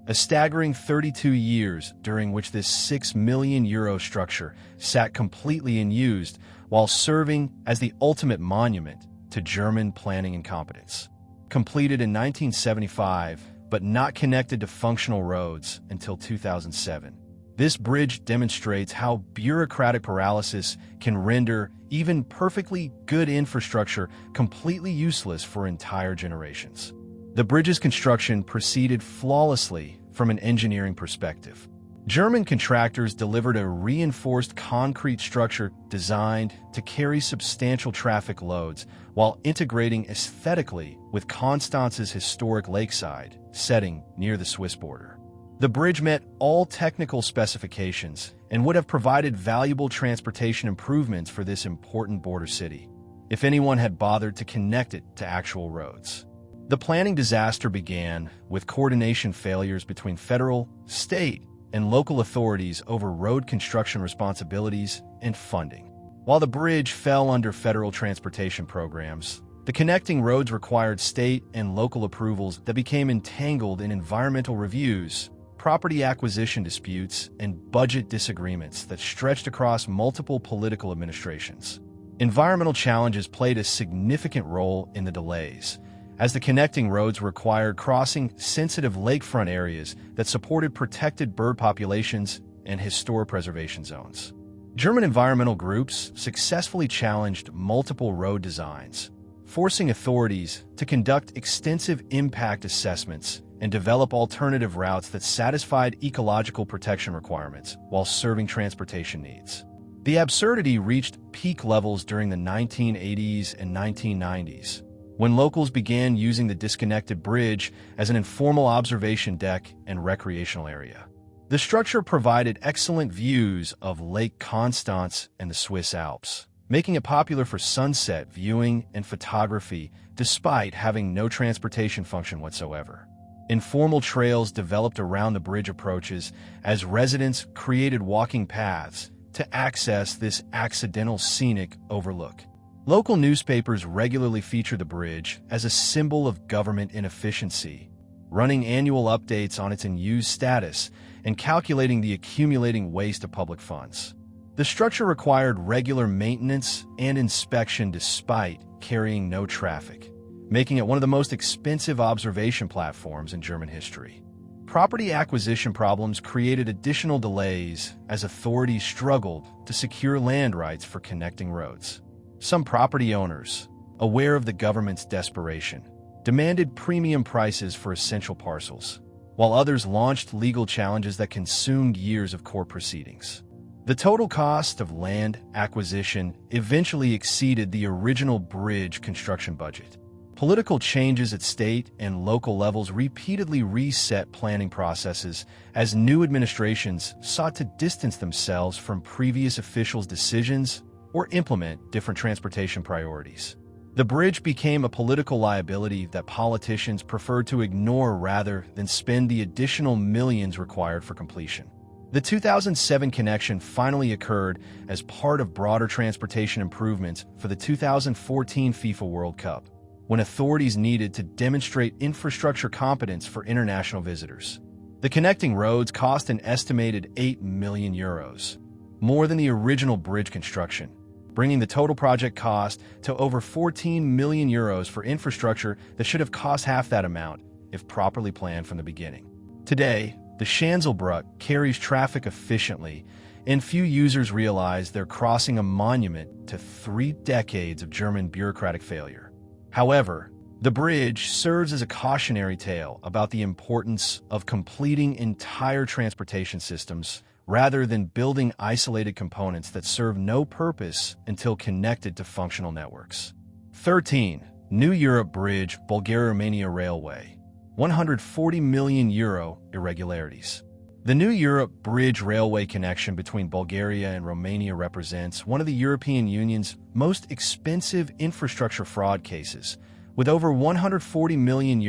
A staggering 32 years during which this 6 million euro structure sat completely unused while serving as the ultimate monument to German planning incompetence. Completed in 1975, but not connected to functional roads until 2007. This bridge demonstrates how bureaucratic paralysis can render even perfectly good infrastructure completely useless for entire generations. The bridge's construction proceeded flawlessly from an engineering perspective. German contractors delivered a reinforced concrete structure designed to carry substantial traffic loads while integrating aesthetically with Konstanz's historic lakeside setting near the Swiss border. The bridge met all technical specifications and would have provided valuable transportation improvements for this important border city, if anyone had bothered to connect it to actual roads. The planning disaster began with coordination failures between federal, state, and local authorities over road construction responsibilities and funding. While the bridge fell under federal transportation programs, the connecting roads required state and local approvals that became entangled in environmental reviews, property acquisition disputes, and budget disagreements that stretched across multiple political administrations. Environmental challenges played a significant role in the delays, as the connecting roads required crossing sensitive lakefront areas that supported protected bird populations and historic preservation zones. German environmental groups successfully challenged multiple road designs, forcing authorities to conduct extensive impact assessments and develop alternative routes that satisfied ecological protection requirements while serving transportation needs. The absurdity reached peak levels during the 1980s and 1990s, when locals began using the disconnected bridge as an informal observation deck and recreational area. The structure provided excellent views of Lake Constance and the Swiss Alps, making it popular for sunset viewing and photography despite having no transportation function whatsoever. Informal trails developed around the bridge approaches as residents created walking paths to access this accidental scenic overlook. Local newspapers regularly feature the bridge as a symbol of government inefficiency, running annual updates on its in-use status and calculating the accumulating waste of public funds. The structure required regular maintenance and inspection despite carrying no traffic, making it one of the most expensive observation platforms in German history. Property acquisition problems created additional delays as authorities struggled to secure land rights for connecting roads. Some property owners, aware of the government's desperation, demanded premium prices for essential parcels, while others launched legal challenges that consumed years of court proceedings. The total cost of land acquisition eventually exceeded the original bridge construction budget. Political changes at state and local levels repeatedly reset planning processes as new administrations sought to distance themselves from previous officials' decisions or implement different transportation priorities. The bridge became a political liability that politicians preferred to ignore rather than spend the additional millions required for completion. The 2007 connection finally occurred as part of broader transportation improvements for the 2014 FIFA World Cup, when authorities needed to demonstrate infrastructure competence for international visitors. The connecting roads cost an estimated €8 million, more than the original bridge construction, bringing the total project cost to over €14 million for infrastructure that should have cost half that amount if properly planned from the beginning. Today, the Schanzelbrücke carries traffic efficiently, and few users realize they're crossing a monument to 3 decades of German bureaucratic failure. However, the bridge serves as a cautionary tale about the importance of completing entire transportation systems rather than building isolated components that serve no purpose until connected to functional networks. 13. New Europe Bridge Bulgaria-Romania Railway. €140 million irregularities. The New Europe Bridge railway connection between Bulgaria and Romania represents one of the European Union's most expensive infrastructure fraud cases, with over €140 million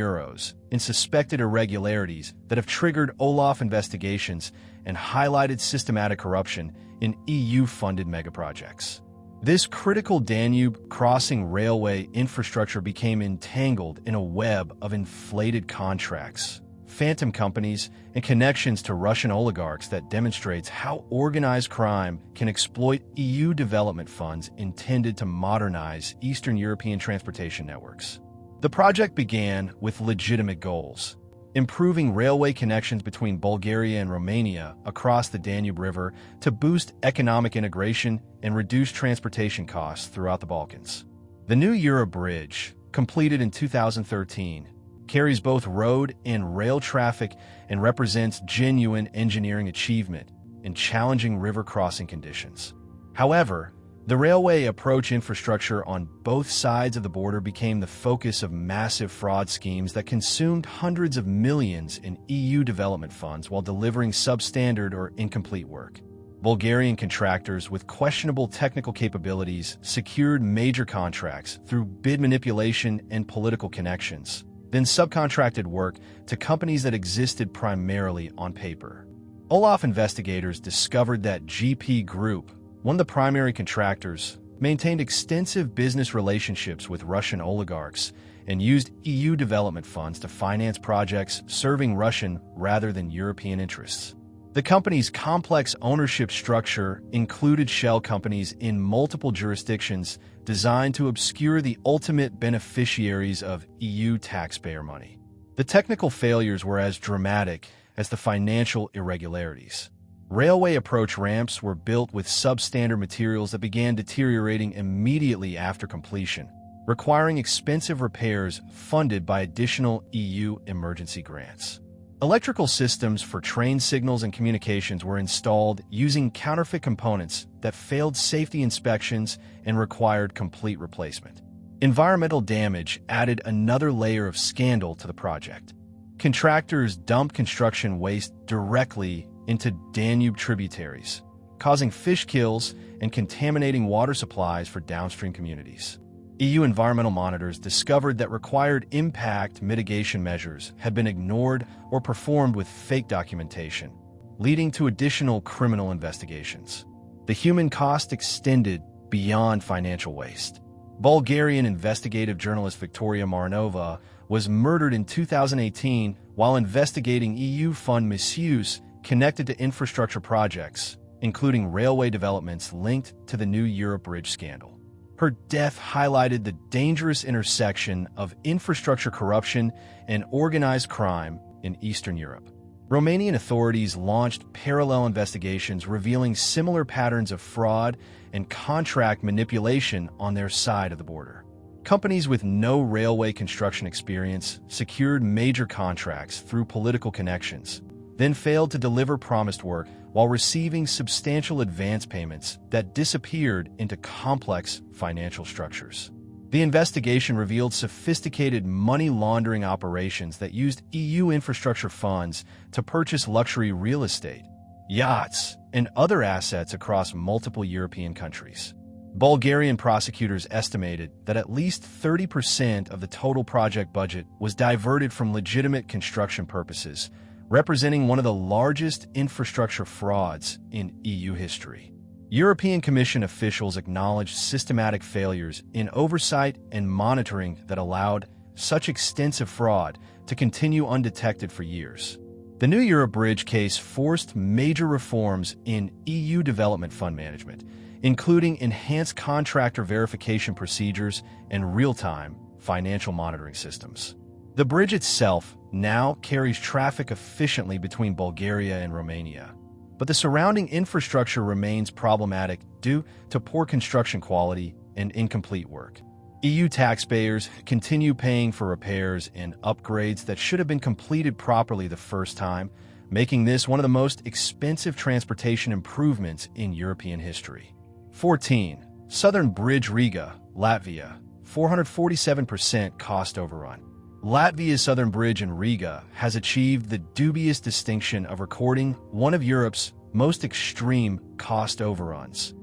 in suspected irregularities that have triggered OLAF investigations and highlighted systematic corruption in EU-funded megaprojects. This critical Danube crossing railway infrastructure became entangled in a web of inflated contracts, phantom companies, and connections to Russian oligarchs that demonstrates how organized crime can exploit EU development funds intended to modernize Eastern European transportation networks. The project began with legitimate goals: improving railway connections between Bulgaria and Romania across the Danube River to boost economic integration and reduce transportation costs throughout the Balkans. The New Europe Bridge, completed in 2013, carries both road and rail traffic and represents genuine engineering achievement in challenging river crossing conditions. However, The railway approach infrastructure on both sides of the border became the focus of massive fraud schemes that consumed hundreds of millions in EU development funds while delivering substandard or incomplete work. Bulgarian contractors with questionable technical capabilities secured major contracts through bid manipulation and political connections, then subcontracted work to companies that existed primarily on paper. Olaf investigators discovered that GP Group, one of the primary contractors, maintained extensive business relationships with Russian oligarchs and used EU development funds to finance projects serving Russian rather than European interests. The company's complex ownership structure included shell companies in multiple jurisdictions designed to obscure the ultimate beneficiaries of EU taxpayer money. The technical failures were as dramatic as the financial irregularities. Railway approach ramps were built with substandard materials that began deteriorating immediately after completion, requiring expensive repairs funded by additional EU emergency grants. Electrical systems for train signals and communications were installed using counterfeit components that failed safety inspections and required complete replacement. Environmental damage added another layer of scandal to the project. Contractors dumped construction waste directly into Danube tributaries, causing fish kills and contaminating water supplies for downstream communities. EU environmental monitors discovered that required impact mitigation measures had been ignored or performed with fake documentation, leading to additional criminal investigations. The human cost extended beyond financial waste. Bulgarian investigative journalist Victoria Marinova was murdered in 2018 while investigating EU fund misuse connected to infrastructure projects, including railway developments linked to the New Europe Bridge scandal. Her death highlighted the dangerous intersection of infrastructure corruption and organized crime in Eastern Europe. Romanian authorities launched parallel investigations revealing similar patterns of fraud and contract manipulation on their side of the border. Companies with no railway construction experience secured major contracts through political connections, then failed to deliver promised work while receiving substantial advance payments that disappeared into complex financial structures. The investigation revealed sophisticated money laundering operations that used EU infrastructure funds to purchase luxury real estate, yachts, and other assets across multiple European countries. Bulgarian prosecutors estimated that at least 30% of the total project budget was diverted from legitimate construction purposes, representing one of the largest infrastructure frauds in EU history. European Commission officials acknowledged systematic failures in oversight and monitoring that allowed such extensive fraud to continue undetected for years. The New Europe Bridge case forced major reforms in EU development fund management, including enhanced contractor verification procedures and real-time financial monitoring systems. The bridge itself now carries traffic efficiently between Bulgaria and Romania, but the surrounding infrastructure remains problematic due to poor construction quality and incomplete work. EU taxpayers continue paying for repairs and upgrades that should have been completed properly the first time, making this one of the most expensive transportation improvements in European history. 14. Southern Bridge Riga, Latvia, 447% cost overrun. Latvia's Southern Bridge in Riga has achieved the dubious distinction of recording one of Europe's most extreme cost overruns,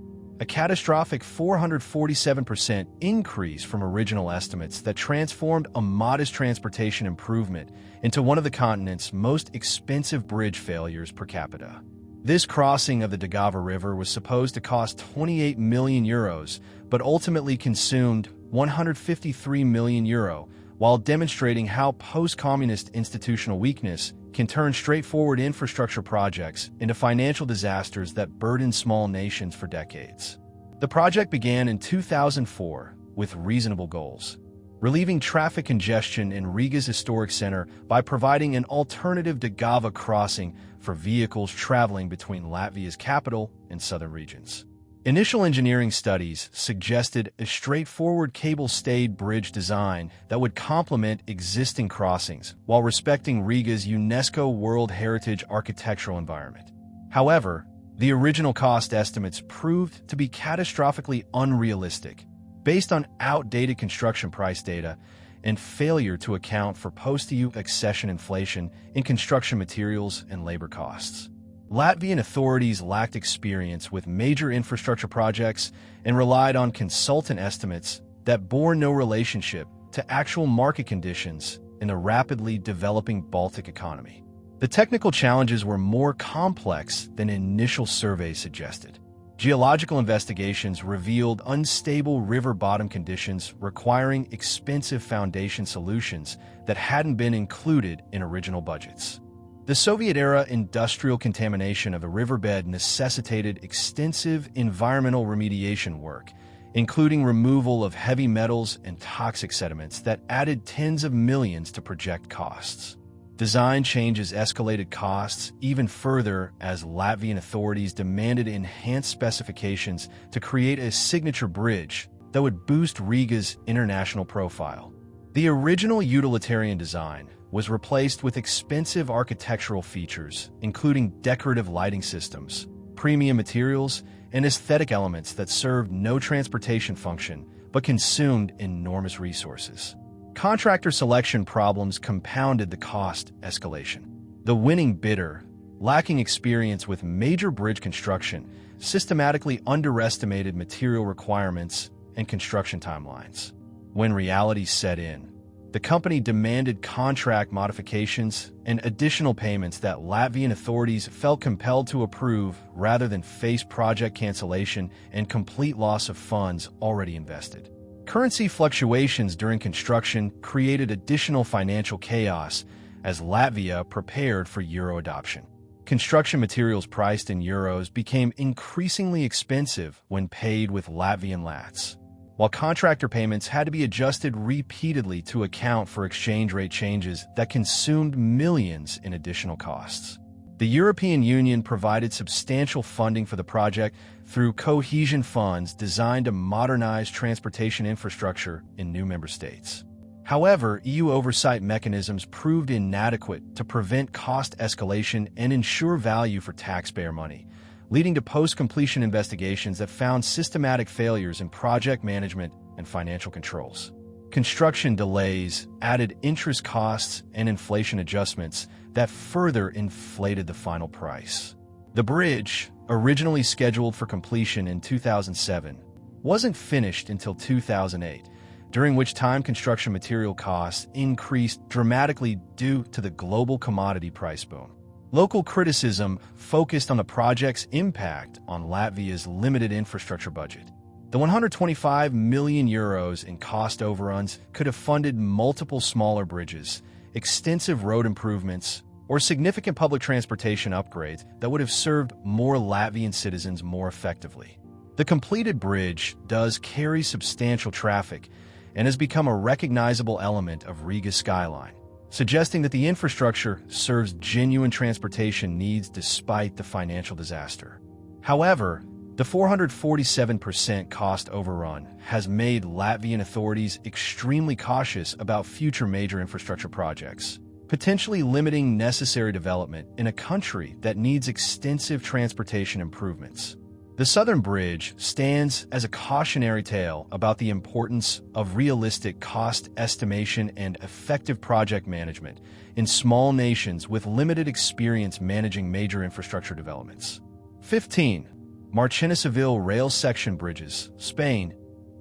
a catastrophic 447% increase from original estimates that transformed a modest transportation improvement into one of the continent's most expensive bridge failures per capita. This crossing of the Daugava River was supposed to cost 28 million euros, but ultimately consumed 153 million euro, while demonstrating how post-communist institutional weakness can turn straightforward infrastructure projects into financial disasters that burden small nations for decades. The project began in 2004 with reasonable goals, relieving traffic congestion in Riga's historic center by providing an alternative Daugava crossing for vehicles traveling between Latvia's capital and southern regions. Initial engineering studies suggested a straightforward cable-stayed bridge design that would complement existing crossings while respecting Riga's UNESCO World Heritage architectural environment. However, The original cost estimates proved to be catastrophically unrealistic, based on outdated construction price data and failure to account for post-EU accession inflation in construction materials and labor costs. Latvian authorities lacked experience with major infrastructure projects and relied on consultant estimates that bore no relationship to actual market conditions in the rapidly developing Baltic economy. The technical challenges were more complex than initial surveys suggested. Geological investigations revealed unstable river bottom conditions requiring expensive foundation solutions that hadn't been included in original budgets. The Soviet-era industrial contamination of the riverbed necessitated extensive environmental remediation work, including removal of heavy metals and toxic sediments that added tens of millions to project costs. Design changes escalated costs even further as Latvian authorities demanded enhanced specifications to create a signature bridge that would boost Riga's international profile. The original utilitarian design was replaced with expensive architectural features, including decorative lighting systems, premium materials, and aesthetic elements that served no transportation function but consumed enormous resources. Contractor selection problems compounded the cost escalation. The winning bidder, lacking experience with major bridge construction, systematically underestimated material requirements and construction timelines. When reality set in, the company demanded contract modifications and additional payments that Latvian authorities felt compelled to approve rather than face project cancellation and complete loss of funds already invested. Currency fluctuations during construction created additional financial chaos as Latvia prepared for euro adoption. Construction materials priced in euros became increasingly expensive when paid with Latvian lats, while contractor payments had to be adjusted repeatedly to account for exchange rate changes that consumed millions in additional costs. The European Union provided substantial funding for the project through cohesion funds designed to modernize transportation infrastructure in new member states. However, EU oversight mechanisms proved inadequate to prevent cost escalation and ensure value for taxpayer money, leading to post-completion investigations that found systematic failures in project management and financial controls. Construction delays added interest costs and inflation adjustments that further inflated the final price. The bridge, originally scheduled for completion in 2007, wasn't finished until 2008, during which time construction material costs increased dramatically due to the global commodity price boom. Local criticism focused on the project's impact on Latvia's limited infrastructure budget. The 125 million euros in cost overruns could have funded multiple smaller bridges, extensive road improvements, or significant public transportation upgrades that would have served more Latvian citizens more effectively. The completed bridge does carry substantial traffic and has become a recognizable element of Riga's skyline, suggesting that the infrastructure serves genuine transportation needs despite the financial disaster. However, the 447% cost overrun has made Latvian authorities extremely cautious about future major infrastructure projects, potentially limiting necessary development in a country that needs extensive transportation improvements. The Southern Bridge stands as a cautionary tale about the importance of realistic cost estimation and effective project management in small nations with limited experience managing major infrastructure developments. 15. Marchena-Seville rail section bridges, Spain,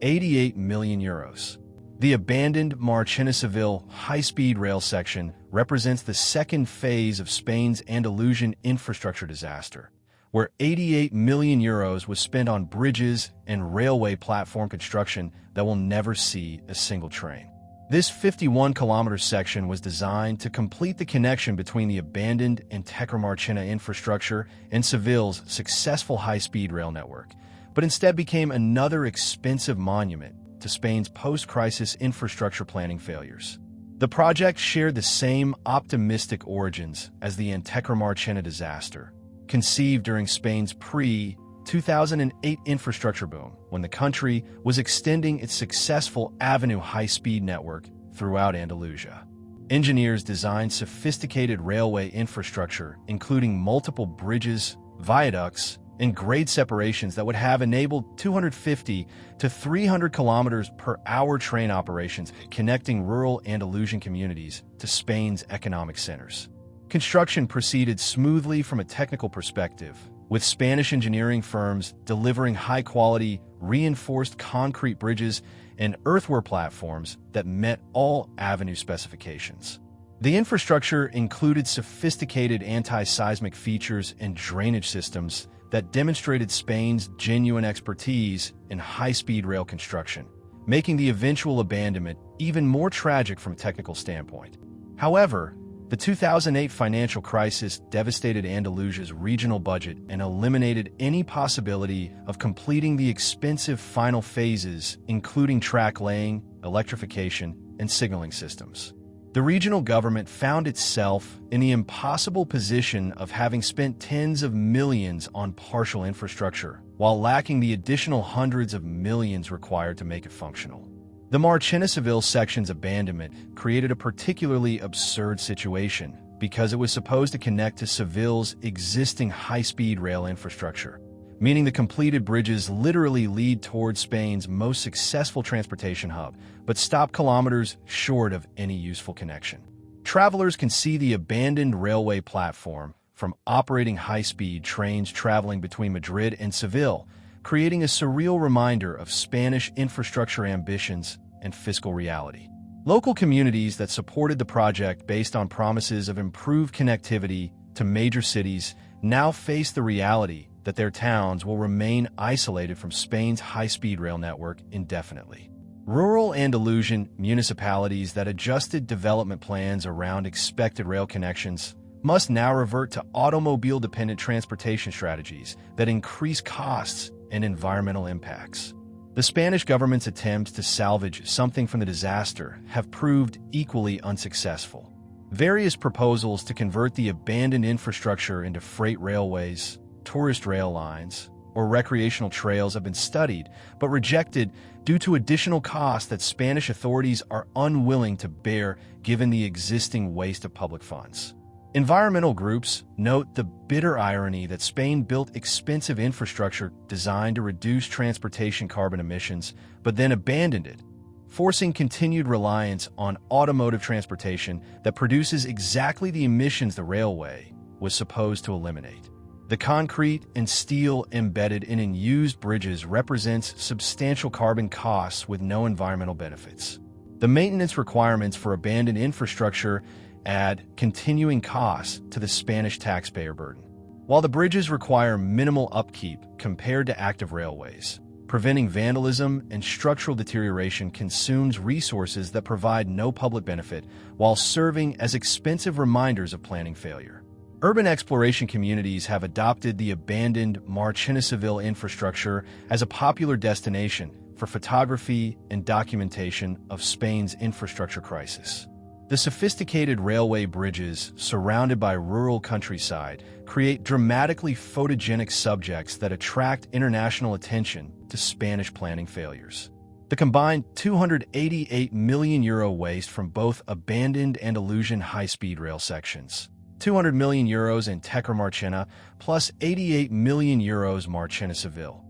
88 million euros. The abandoned Marchena-Seville high-speed rail section represents the second phase of Spain's Andalusian infrastructure disaster, where 88 million euros was spent on bridges and railway platform construction that will never see a single train. This 51-kilometer section was designed to complete the connection between the abandoned Antequera-Marchena infrastructure and Seville's successful high-speed rail network, but instead became another expensive monument to Spain's post-crisis infrastructure planning failures. The project shared the same optimistic origins as the Antequera-Marchena disaster, conceived during Spain's pre-2008 infrastructure boom, when the country was extending its successful Avenue high-speed network throughout Andalusia. Engineers designed sophisticated railway infrastructure, including multiple bridges, viaducts, and grade separations that would have enabled 250 to 300 kilometers per hour train operations connecting rural Andalusian communities to Spain's economic centers. Construction proceeded smoothly from a technical perspective, with Spanish engineering firms delivering high-quality, reinforced concrete bridges and earthwork platforms that met all avenue specifications. The infrastructure included sophisticated anti-seismic features and drainage systems that demonstrated Spain's genuine expertise in high-speed rail construction, making the eventual abandonment even more tragic from a technical standpoint. However, the 2008 financial crisis devastated Andalusia's regional budget and eliminated any possibility of completing the expensive final phases, including track laying, electrification, and signaling systems. The regional government found itself in the impossible position of having spent tens of millions on partial infrastructure, while lacking the additional hundreds of millions required to make it functional. The Marchena-Seville section's abandonment created a particularly absurd situation because it was supposed to connect to Seville's existing high-speed rail infrastructure, meaning the completed bridges literally lead towards Spain's most successful transportation hub, but stop kilometers short of any useful connection. Travelers can see the abandoned railway platform from operating high-speed trains traveling between Madrid and Seville, creating a surreal reminder of Spanish infrastructure ambitions and fiscal reality. Local communities that supported the project based on promises of improved connectivity to major cities now face the reality that their towns will remain isolated from Spain's high-speed rail network indefinitely. Rural Andalusian municipalities that adjusted development plans around expected rail connections must now revert to automobile-dependent transportation strategies that increase costs and environmental impacts. The Spanish government's attempts to salvage something from the disaster have proved equally unsuccessful. Various proposals to convert the abandoned infrastructure into freight railways, tourist rail lines, or recreational trails have been studied, but rejected due to additional costs that Spanish authorities are unwilling to bear given the existing waste of public funds. Environmental groups note the bitter irony that Spain built expensive infrastructure designed to reduce transportation carbon emissions, but then abandoned it, forcing continued reliance on automotive transportation that produces exactly the emissions the railway was supposed to eliminate. The concrete and steel embedded in unused bridges represents substantial carbon costs with no environmental benefits. The maintenance requirements for abandoned infrastructure add continuing costs to the Spanish taxpayer burden. While the bridges require minimal upkeep compared to active railways, preventing vandalism and structural deterioration consumes resources that provide no public benefit while serving as expensive reminders of planning failure. Urban exploration communities have adopted the abandoned Marchena-Seville infrastructure as a popular destination for photography and documentation of Spain's infrastructure crisis. The sophisticated railway bridges surrounded by rural countryside create dramatically photogenic subjects that attract international attention to Spanish planning failures. The combined €288 million waste from both abandoned Andalusian high-speed rail sections, €200 million in Tecra Marchena, plus €88 million Marchena-Seville,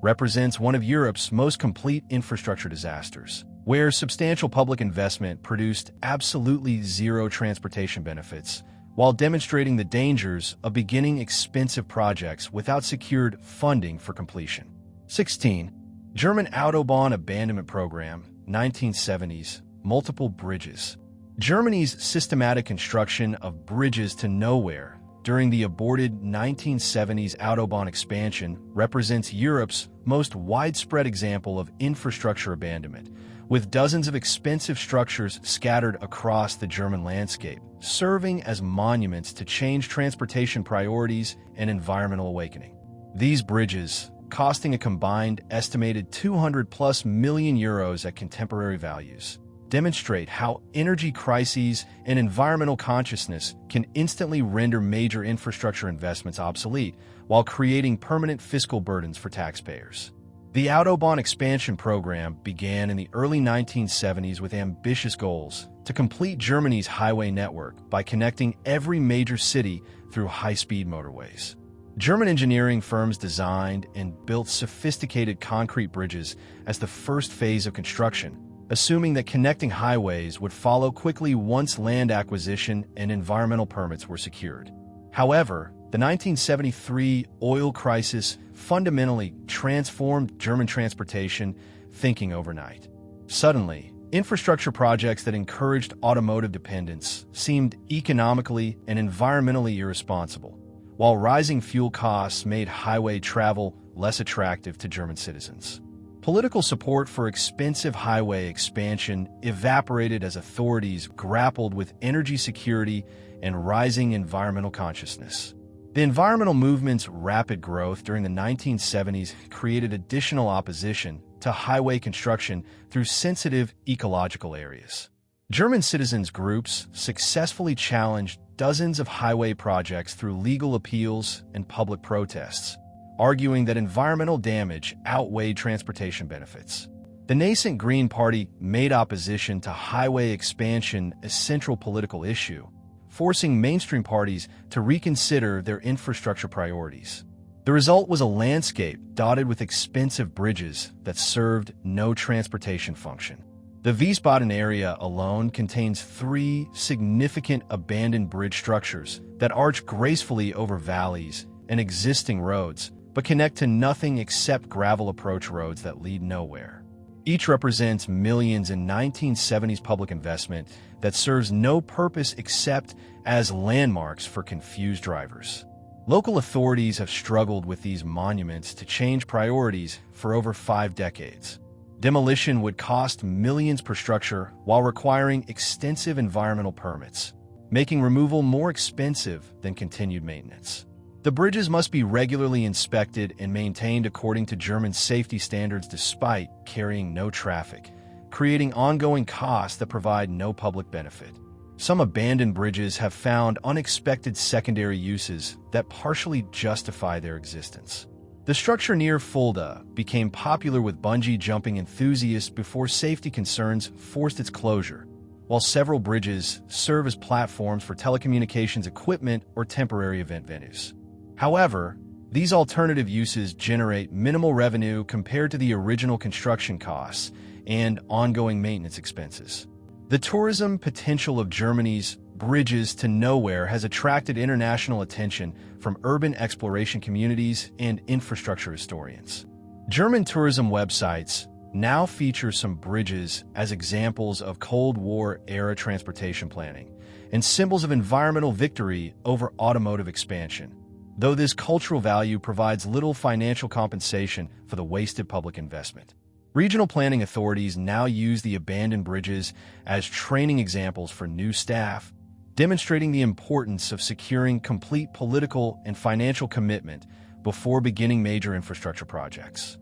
represents one of Europe's most complete infrastructure disasters, where substantial public investment produced absolutely zero transportation benefits, while demonstrating the dangers of beginning expensive projects without secured funding for completion. 16. German Autobahn Abandonment Program, 1970s, multiple bridges. Germany's systematic construction of bridges to nowhere during the aborted 1970s Autobahn expansion represents Europe's most widespread example of infrastructure abandonment, with dozens of expensive structures scattered across the German landscape, serving as monuments to change transportation priorities and environmental awakening. These bridges, costing a combined estimated €200+ million at contemporary values, demonstrate how energy crises and environmental consciousness can instantly render major infrastructure investments obsolete while creating permanent fiscal burdens for taxpayers. The Autobahn expansion program began in the early 1970s with ambitious goals to complete Germany's highway network by connecting every major city through high-speed motorways. German engineering firms designed and built sophisticated concrete bridges as the first phase of construction, assuming that connecting highways would follow quickly once land acquisition and environmental permits were secured. However, the 1973 oil crisis fundamentally transformed German transportation thinking overnight. Suddenly, infrastructure projects that encouraged automotive dependence seemed economically and environmentally irresponsible, while rising fuel costs made highway travel less attractive to German citizens. Political support for expensive highway expansion evaporated as authorities grappled with energy security and rising environmental consciousness. The environmental movement's rapid growth during the 1970s created additional opposition to highway construction through sensitive ecological areas. German citizens groups successfully challenged dozens of highway projects through legal appeals and public protests, arguing that environmental damage outweighed transportation benefits. The nascent Green Party made opposition to highway expansion a central political issue, forcing mainstream parties to reconsider their infrastructure priorities. The result was a landscape dotted with expensive bridges that served no transportation function. The Wiesbaden area alone contains 3 significant abandoned bridge structures that arch gracefully over valleys and existing roads, but connect to nothing except gravel approach roads that lead nowhere. Each represents millions in 1970s public investment that serves no purpose except as landmarks for confused drivers. Local authorities have struggled with these monuments to change priorities for over 5 decades. Demolition would cost millions per structure while requiring extensive environmental permits, making removal more expensive than continued maintenance. The bridges must be regularly inspected and maintained according to German safety standards despite carrying no traffic, creating ongoing costs that provide no public benefit. Some abandoned bridges have found unexpected secondary uses that partially justify their existence. The structure near Fulda became popular with bungee jumping enthusiasts before safety concerns forced its closure, while several bridges serve as platforms for telecommunications equipment or temporary event venues. However, these alternative uses generate minimal revenue compared to the original construction costs and ongoing maintenance expenses. The tourism potential of Germany's bridges to nowhere has attracted international attention from urban exploration communities and infrastructure historians. German tourism websites now feature some bridges as examples of Cold War-era transportation planning and symbols of environmental victory over automotive expansion, though this cultural value provides little financial compensation for the wasted public investment. Regional planning authorities now use the abandoned bridges as training examples for new staff, demonstrating the importance of securing complete political and financial commitment before beginning major infrastructure projects.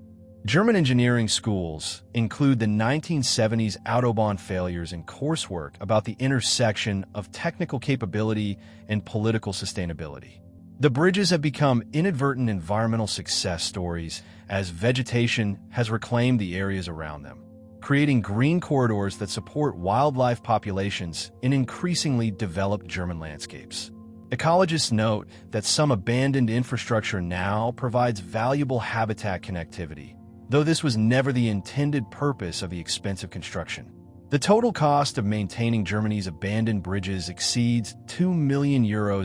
German engineering schools include the 1970s Autobahn failures in coursework about the intersection of technical capability and political sustainability. The bridges have become inadvertent environmental success stories as vegetation has reclaimed the areas around them, creating green corridors that support wildlife populations in increasingly developed German landscapes. Ecologists note that some abandoned infrastructure now provides valuable habitat connectivity, though this was never the intended purpose of the expensive construction. The total cost of maintaining Germany's abandoned bridges exceeds €2 million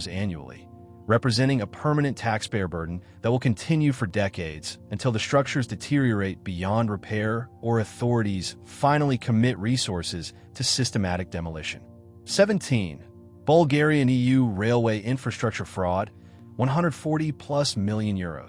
annually, representing a permanent taxpayer burden that will continue for decades until the structures deteriorate beyond repair or authorities finally commit resources to systematic demolition. 17. Bulgarian EU railway infrastructure fraud, €140+ million.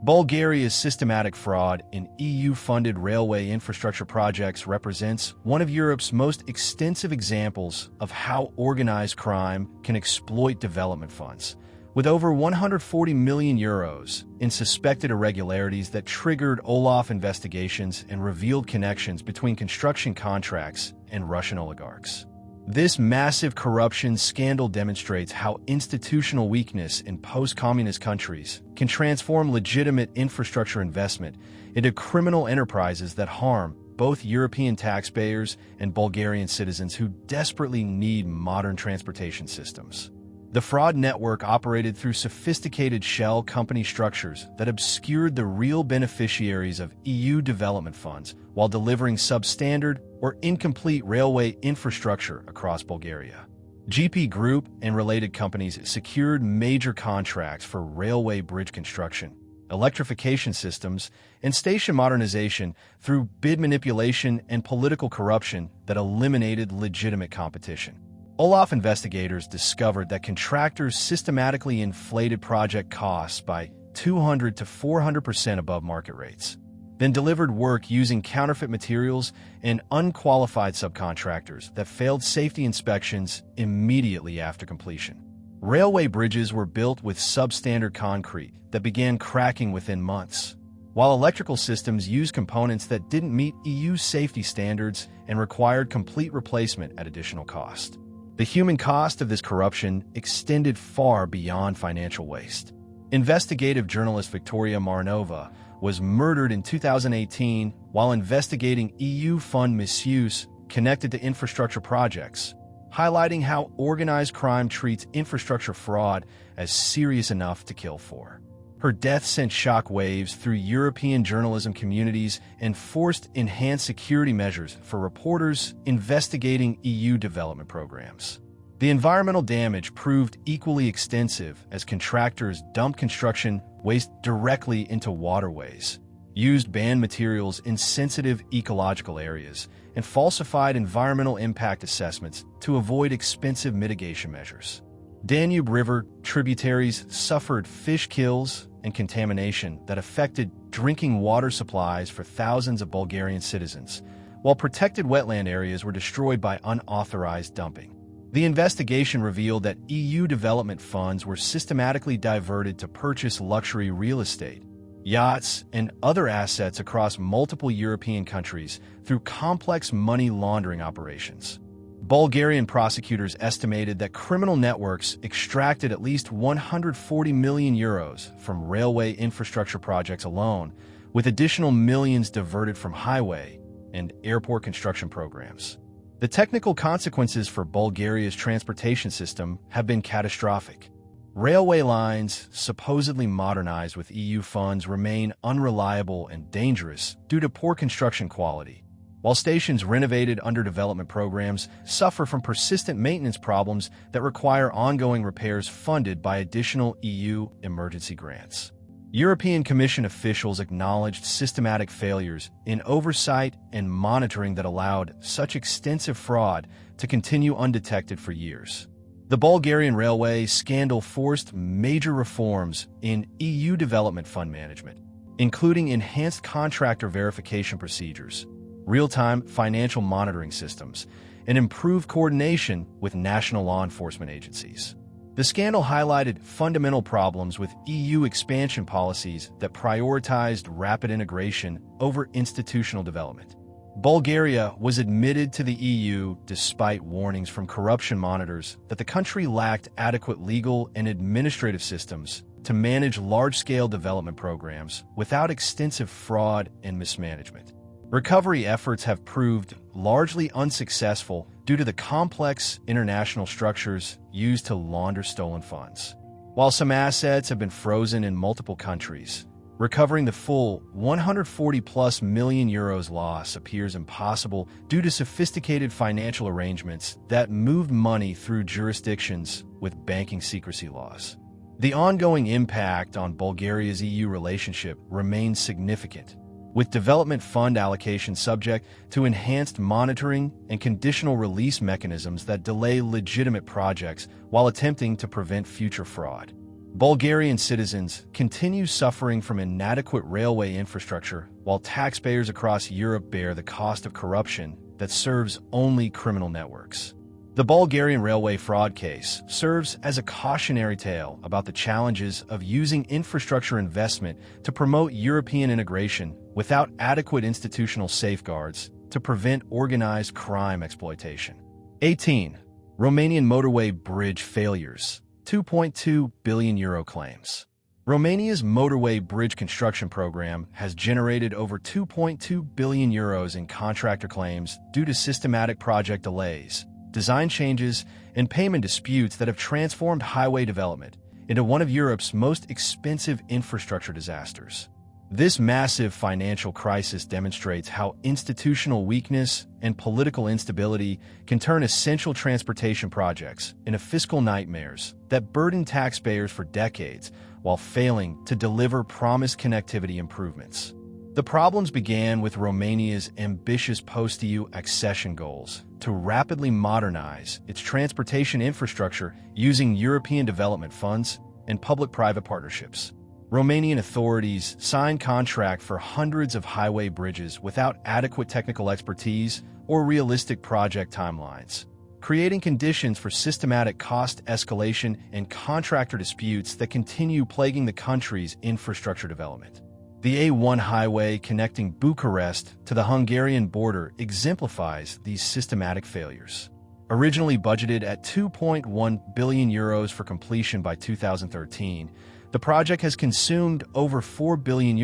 Bulgaria's systematic fraud in EU-funded railway infrastructure projects represents one of Europe's most extensive examples of how organized crime can exploit development funds, with over €140 million in suspected irregularities that triggered Olaf investigations and revealed connections between construction contracts and Russian oligarchs. This massive corruption scandal demonstrates how institutional weakness in post-communist countries can transform legitimate infrastructure investment into criminal enterprises that harm both European taxpayers and Bulgarian citizens who desperately need modern transportation systems. The fraud network operated through sophisticated shell company structures that obscured the real beneficiaries of EU development funds while delivering substandard or incomplete railway infrastructure across Bulgaria. GP Group and related companies secured major contracts for railway bridge construction, electrification systems, and station modernization through bid manipulation and political corruption that eliminated legitimate competition. Olaf investigators discovered that contractors systematically inflated project costs by 200 to 400% above market rates, then delivered work using counterfeit materials and unqualified subcontractors that failed safety inspections immediately after completion. Railway bridges were built with substandard concrete that began cracking within months, while electrical systems used components that didn't meet EU safety standards and required complete replacement at additional cost. The human cost of this corruption extended far beyond financial waste. Investigative journalist Victoria Marinova was murdered in 2018 while investigating EU fund misuse connected to infrastructure projects, highlighting how organized crime treats infrastructure fraud as serious enough to kill for. Her death sent shock waves through European journalism communities and forced enhanced security measures for reporters investigating EU development programs. The environmental damage proved equally extensive as contractors dumped construction waste directly into waterways, used banned materials in sensitive ecological areas, and falsified environmental impact assessments to avoid expensive mitigation measures. Danube River tributaries suffered fish kills and contamination that affected drinking water supplies for thousands of Bulgarian citizens, while protected wetland areas were destroyed by unauthorized dumping. The investigation revealed that EU development funds were systematically diverted to purchase luxury real estate, yachts, and other assets across multiple European countries through complex money laundering operations. Bulgarian prosecutors estimated that criminal networks extracted at least 140 million euros from railway infrastructure projects alone, with additional millions diverted from highway and airport construction programs. The technical consequences for Bulgaria's transportation system have been catastrophic. Railway lines, supposedly modernized with EU funds, remain unreliable and dangerous due to poor construction quality, while stations renovated under development programs suffer from persistent maintenance problems that require ongoing repairs funded by additional EU emergency grants. European Commission officials acknowledged systematic failures in oversight and monitoring that allowed such extensive fraud to continue undetected for years. The Bulgarian railway scandal forced major reforms in EU development fund management, including enhanced contractor verification procedures, real-time financial monitoring systems, and improved coordination with national law enforcement agencies. The scandal highlighted fundamental problems with EU expansion policies that prioritized rapid integration over institutional development. Bulgaria was admitted to the EU despite warnings from corruption monitors that the country lacked adequate legal and administrative systems to manage large-scale development programs without extensive fraud and mismanagement. Recovery efforts have proved largely unsuccessful due to the complex international structures used to launder stolen funds. While some assets have been frozen in multiple countries, recovering the full 140+ million euros loss appears impossible due to sophisticated financial arrangements that moved money through jurisdictions with banking secrecy laws. The ongoing impact on Bulgaria's EU relationship remains significant, with development fund allocation subject to enhanced monitoring and conditional release mechanisms that delay legitimate projects while attempting to prevent future fraud. Bulgarian citizens continue suffering from inadequate railway infrastructure, while taxpayers across Europe bear the cost of corruption that serves only criminal networks. The Bulgarian railway fraud case serves as a cautionary tale about the challenges of using infrastructure investment to promote European integration without adequate institutional safeguards to prevent organized crime exploitation. 18. Romanian motorway bridge failures. 2.2 billion euro claims. Romania's motorway bridge construction program has generated over 2.2 billion euros in contractor claims due to systematic project delays, design changes, and payment disputes that have transformed highway development into one of Europe's most expensive infrastructure disasters. This massive financial crisis demonstrates how institutional weakness and political instability can turn essential transportation projects into fiscal nightmares that burden taxpayers for decades while failing to deliver promised connectivity improvements. The problems began with Romania's ambitious post-EU accession goals to rapidly modernize its transportation infrastructure using European development funds and public-private partnerships. Romanian authorities signed contracts for hundreds of highway bridges without adequate technical expertise or realistic project timelines, creating conditions for systematic cost escalation and contractor disputes that continue plaguing the country's infrastructure development. The A1 highway connecting Bucharest to the Hungarian border exemplifies these systematic failures. Originally budgeted at €2.1 billion for completion by 2013, the project has consumed over €4 billion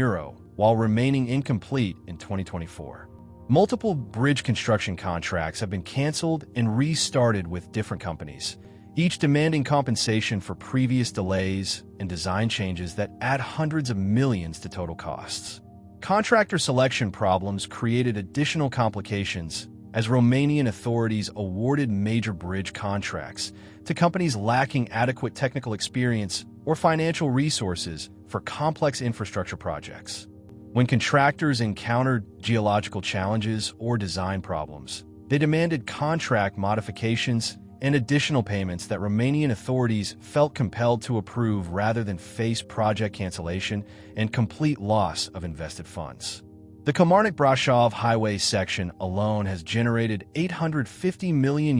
while remaining incomplete in 2024. Multiple bridge construction contracts have been canceled and restarted with different companies, each demanding compensation for previous delays and design changes that add hundreds of millions to total costs. Contractor selection problems created additional complications as Romanian authorities awarded major bridge contracts to companies lacking adequate technical experience or financial resources for complex infrastructure projects. When contractors encountered geological challenges or design problems, they demanded contract modifications and additional payments that Romanian authorities felt compelled to approve rather than face project cancellation and complete loss of invested funds. The Kilmarnock-Brașov highway section alone has generated €850 million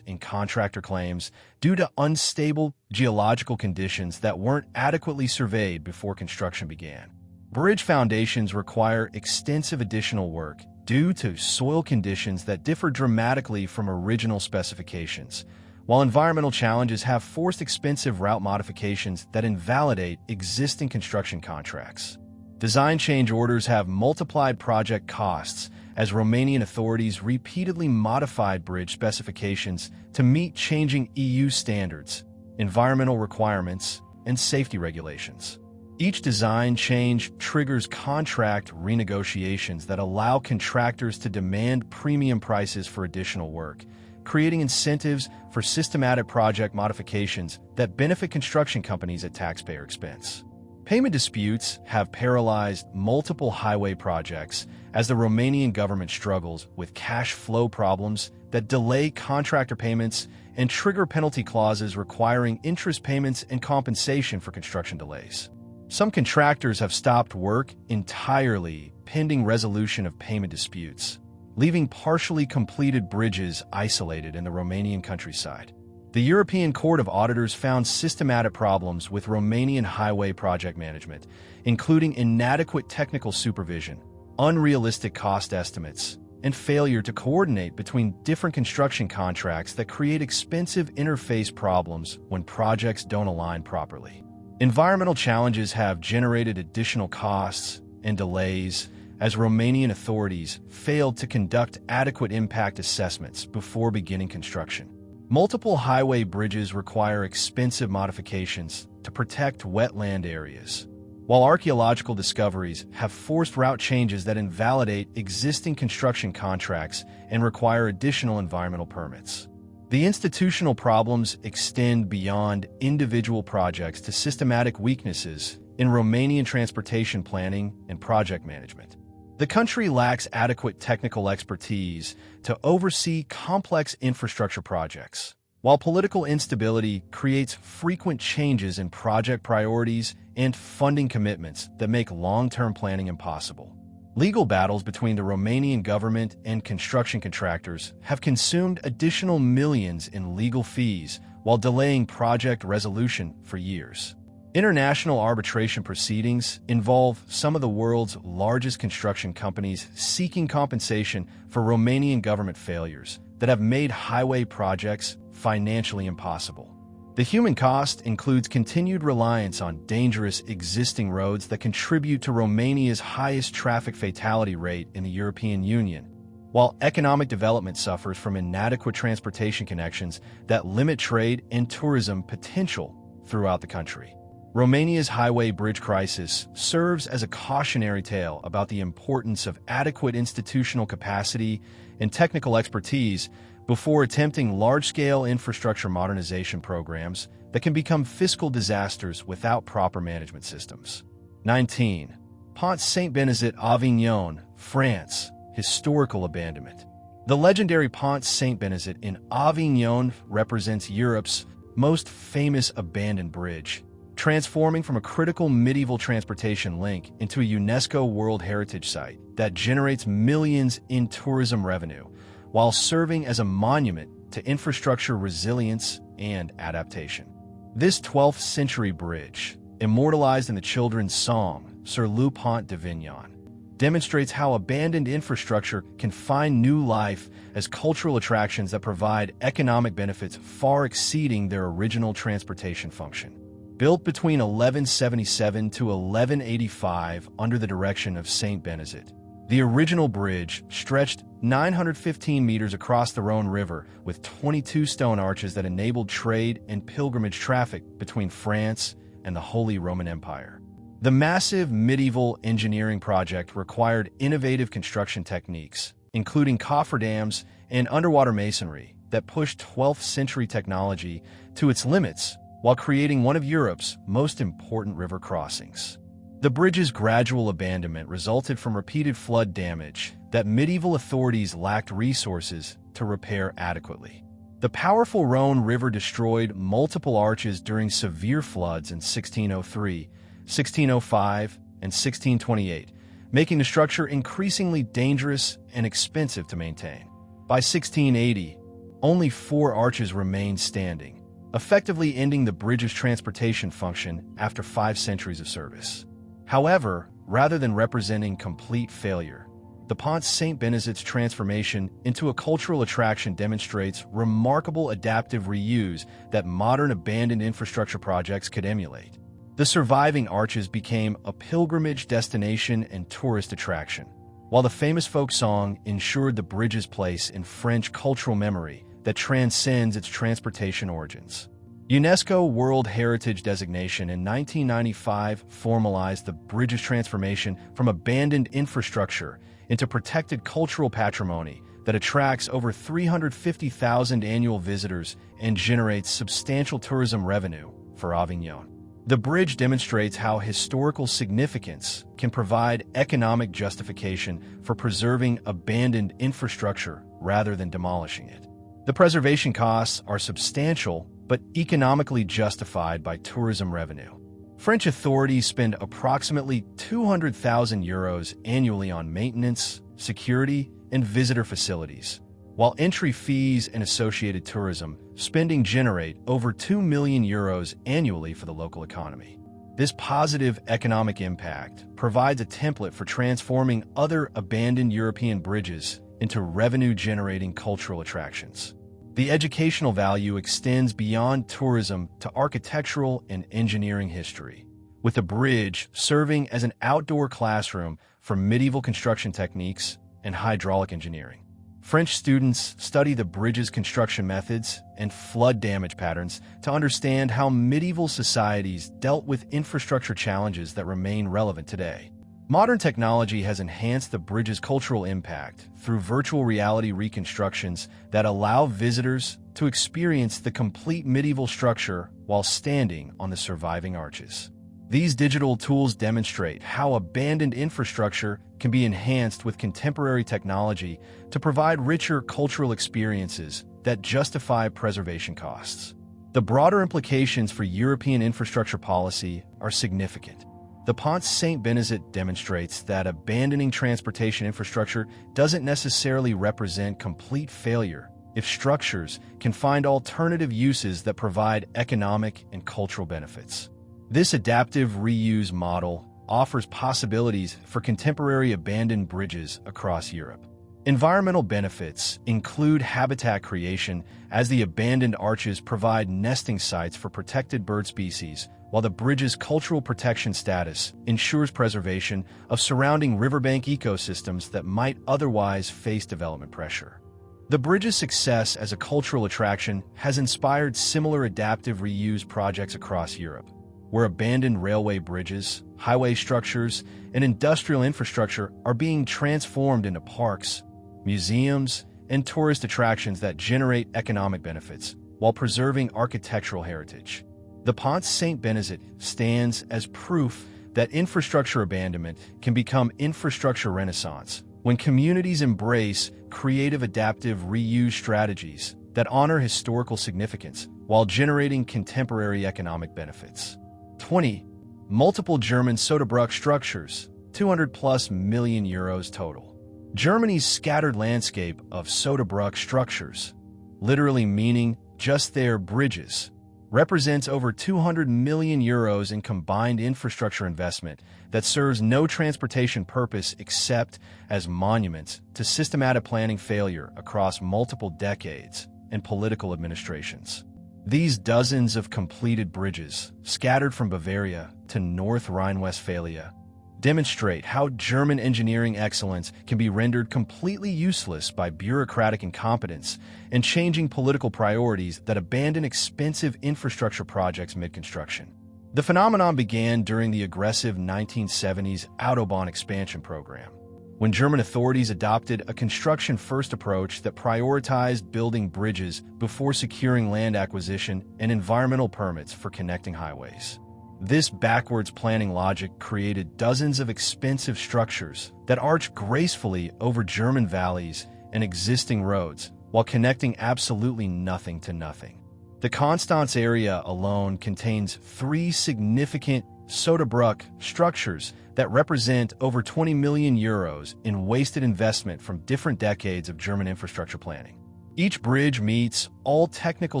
in contractor claims due to unstable geological conditions that weren't adequately surveyed before construction began. Bridge foundations require extensive additional work due to soil conditions that differ dramatically from original specifications, while environmental challenges have forced expensive route modifications that invalidate existing construction contracts. Design change orders have multiplied project costs as Romanian authorities repeatedly modified bridge specifications to meet changing EU standards, environmental requirements, and safety regulations. Each design change triggers contract renegotiations that allow contractors to demand premium prices for additional work, creating incentives for systematic project modifications that benefit construction companies at taxpayer expense. Payment disputes have paralyzed multiple highway projects as the Romanian government struggles with cash flow problems that delay contractor payments and trigger penalty clauses requiring interest payments and compensation for construction delays. Some contractors have stopped work entirely pending resolution of payment disputes, leaving partially completed bridges isolated in the Romanian countryside. The European Court of Auditors found systematic problems with Romanian highway project management, including inadequate technical supervision, unrealistic cost estimates, and failure to coordinate between different construction contracts that create expensive interface problems when projects don't align properly. Environmental challenges have generated additional costs and delays as Romanian authorities failed to conduct adequate impact assessments before beginning construction. Multiple highway bridges require expensive modifications to protect wetland areas, while archaeological discoveries have forced route changes that invalidate existing construction contracts and require additional environmental permits. The institutional problems extend beyond individual projects to systematic weaknesses in Romanian transportation planning and project management. The country lacks adequate technical expertise to oversee complex infrastructure projects, while political instability creates frequent changes in project priorities and funding commitments that make long-term planning impossible. Legal battles between the Romanian government and construction contractors have consumed additional millions in legal fees while delaying project resolution for years. International arbitration proceedings involve some of the world's largest construction companies seeking compensation for Romanian government failures that have made highway projects financially impossible. The human cost includes continued reliance on dangerous existing roads that contribute to Romania's highest traffic fatality rate in the European Union, while economic development suffers from inadequate transportation connections that limit trade and tourism potential throughout the country. Romania's highway bridge crisis serves as a cautionary tale about the importance of adequate institutional capacity and technical expertise before attempting large-scale infrastructure modernization programs that can become fiscal disasters without proper management systems. 19. Pont Saint-Benazet, Avignon, France. Historical abandonment. The legendary Pont Saint-Benazet in Avignon represents Europe's most famous abandoned bridge, transforming from a critical medieval transportation link into a UNESCO World Heritage Site that generates millions in tourism revenue, while serving as a monument to infrastructure resilience and adaptation. This 12th century bridge, immortalized in the children's song Sur le Pont d'Avignon, demonstrates how abandoned infrastructure can find new life as cultural attractions that provide economic benefits far exceeding their original transportation function. Built between 1177 to 1185 under the direction of Saint Benazet, the original bridge stretched 915 meters across the Rhone River with 22 stone arches that enabled trade and pilgrimage traffic between France and the Holy Roman Empire. The massive medieval engineering project required innovative construction techniques, including cofferdams and underwater masonry, that pushed 12th century technology to its limits while creating one of Europe's most important river crossings. The bridge's gradual abandonment resulted from repeated flood damage that medieval authorities lacked resources to repair adequately. The powerful Rhone River destroyed multiple arches during severe floods in 1603, 1605, and 1628, making the structure increasingly dangerous and expensive to maintain. By 1680, only 4 arches remained standing, effectively ending the bridge's transportation function after 5 centuries of service. However, rather than representing complete failure, the Pont Saint-Benazet's transformation into a cultural attraction demonstrates remarkable adaptive reuse that modern abandoned infrastructure projects could emulate. The surviving arches became a pilgrimage destination and tourist attraction, while the famous folk song ensured the bridge's place in French cultural memory that transcends its transportation origins. UNESCO World Heritage designation in 1995 formalized the bridge's transformation from abandoned infrastructure into protected cultural patrimony that attracts over 350,000 annual visitors and generates substantial tourism revenue for Avignon. The bridge demonstrates how historical significance can provide economic justification for preserving abandoned infrastructure rather than demolishing it. The preservation costs are substantial but economically justified by tourism revenue. French authorities spend approximately 200,000 euros annually on maintenance, security, and visitor facilities, while entry fees and associated tourism spending generate over 2 million euros annually for the local economy. This positive economic impact provides a template for transforming other abandoned European bridges into revenue-generating cultural attractions. The educational value extends beyond tourism to architectural and engineering history, with the bridge serving as an outdoor classroom for medieval construction techniques and hydraulic engineering. French students study the bridge's construction methods and flood damage patterns to understand how medieval societies dealt with infrastructure challenges that remain relevant today. Modern technology has enhanced the bridge's cultural impact through virtual reality reconstructions that allow visitors to experience the complete medieval structure while standing on the surviving arches. These digital tools demonstrate how abandoned infrastructure can be enhanced with contemporary technology to provide richer cultural experiences that justify preservation costs. The broader implications for European infrastructure policy are significant. The Pont Saint-Benazet demonstrates that abandoning transportation infrastructure doesn't necessarily represent complete failure if structures can find alternative uses that provide economic and cultural benefits. This adaptive reuse model offers possibilities for contemporary abandoned bridges across Europe. Environmental benefits include habitat creation, as the abandoned arches provide nesting sites for protected bird species, while the bridge's cultural protection status ensures preservation of surrounding riverbank ecosystems that might otherwise face development pressure. The bridge's success as a cultural attraction has inspired similar adaptive reuse projects across Europe, where abandoned railway bridges, highway structures, and industrial infrastructure are being transformed into parks, museums, and tourist attractions that generate economic benefits while preserving architectural heritage. The Pont Saint-Benazet stands as proof that infrastructure abandonment can become infrastructure renaissance when communities embrace creative adaptive reuse strategies that honor historical significance while generating contemporary economic benefits. 20. Multiple German Soderbruch structures, 200+ million euros total. Germany's scattered landscape of Soderbruch structures, literally meaning just their bridges, represents over 200 million euros in combined infrastructure investment that serves no transportation purpose except as monuments to systematic planning failure across multiple decades and political administrations. These dozens of completed bridges, scattered from Bavaria to North Rhine-Westphalia, demonstrate how German engineering excellence can be rendered completely useless by bureaucratic incompetence and changing political priorities that abandon expensive infrastructure projects mid-construction. The phenomenon began during the aggressive 1970s Autobahn expansion program, when German authorities adopted a construction-first approach that prioritized building bridges before securing land acquisition and environmental permits for connecting highways. This backwards planning logic created dozens of expensive structures that arched gracefully over German valleys and existing roads while connecting absolutely nothing to nothing. The Constance area alone contains 3 significant Soderbruch structures that represent over 20 million euros in wasted investment from different decades of German infrastructure planning. Each bridge meets all technical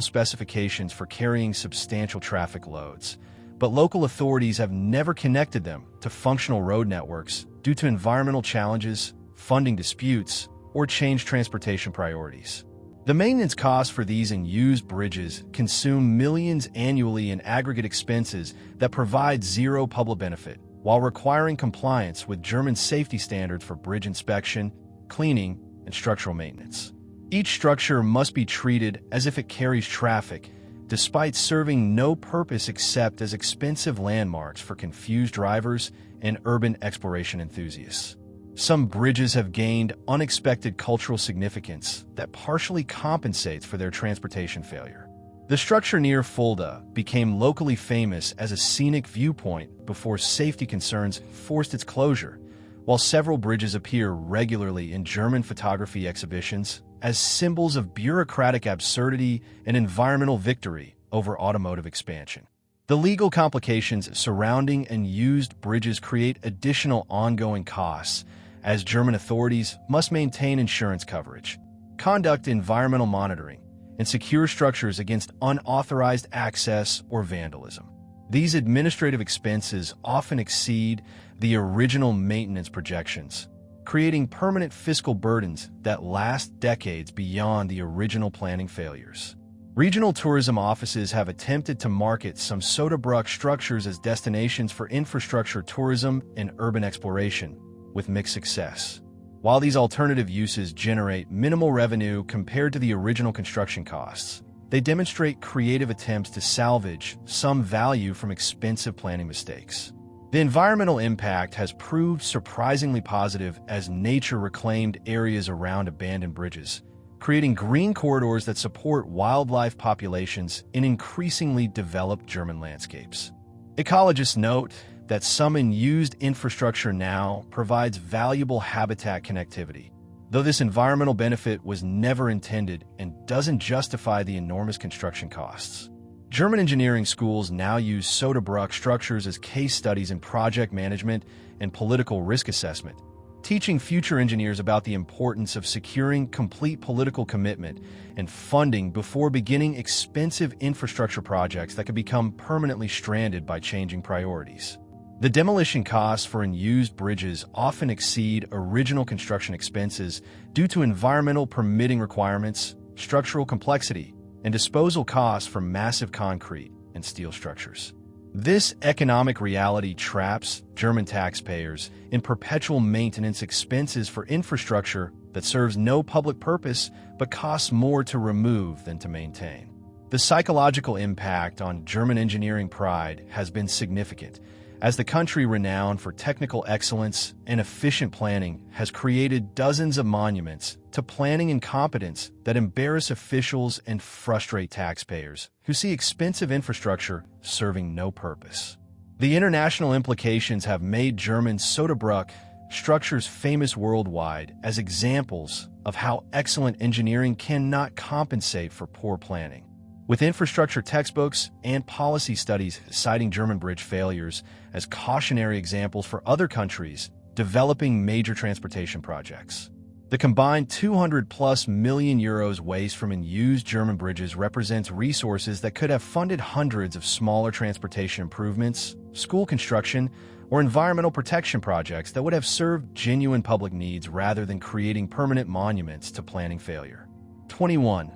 specifications for carrying substantial traffic loads, but local authorities have never connected them to functional road networks due to environmental challenges, funding disputes, or changed transportation priorities. The maintenance costs for these unused bridges consume millions annually in aggregate expenses that provide zero public benefit, while requiring compliance with German safety standards for bridge inspection, cleaning, and structural maintenance. Each structure must be treated as if it carries traffic, despite serving no purpose except as expensive landmarks for confused drivers and urban exploration enthusiasts. Some bridges have gained unexpected cultural significance that partially compensates for their transportation failure. The structure near Fulda became locally famous as a scenic viewpoint before safety concerns forced its closure, while several bridges appear regularly in German photography exhibitions as symbols of bureaucratic absurdity and environmental victory over automotive expansion. The legal complications surrounding unused bridges create additional ongoing costs, as German authorities must maintain insurance coverage, conduct environmental monitoring, and secure structures against unauthorized access or vandalism. These administrative expenses often exceed the original maintenance projections, creating permanent fiscal burdens that last decades beyond the original planning failures. Regional tourism offices have attempted to market some Soderbruch structures as destinations for infrastructure tourism and urban exploration, with mixed success. While these alternative uses generate minimal revenue compared to the original construction costs, they demonstrate creative attempts to salvage some value from expensive planning mistakes. The environmental impact has proved surprisingly positive as nature reclaimed areas around abandoned bridges, creating green corridors that support wildlife populations in increasingly developed German landscapes. Ecologists note that some unused infrastructure now provides valuable habitat connectivity, though this environmental benefit was never intended and doesn't justify the enormous construction costs. German engineering schools now use Soderbruch structures as case studies in project management and political risk assessment, teaching future engineers about the importance of securing complete political commitment and funding before beginning expensive infrastructure projects that could become permanently stranded by changing priorities. The demolition costs for unused bridges often exceed original construction expenses due to environmental permitting requirements, structural complexity, and disposal costs for massive concrete and steel structures. This economic reality traps German taxpayers in perpetual maintenance expenses for infrastructure that serves no public purpose but costs more to remove than to maintain. The psychological impact on German engineering pride has been significant, as the country renowned for technical excellence and efficient planning has created dozens of monuments to planning incompetence that embarrass officials and frustrate taxpayers who see expensive infrastructure serving no purpose. The international implications have made German Soderbrück structures famous worldwide as examples of how excellent engineering cannot compensate for poor planning, with infrastructure textbooks and policy studies citing German bridge failures as cautionary examples for other countries developing major transportation projects. The combined 200+ million euros waste from unused German bridges represents resources that could have funded hundreds of smaller transportation improvements, school construction, or environmental protection projects that would have served genuine public needs rather than creating permanent monuments to planning failure. 21.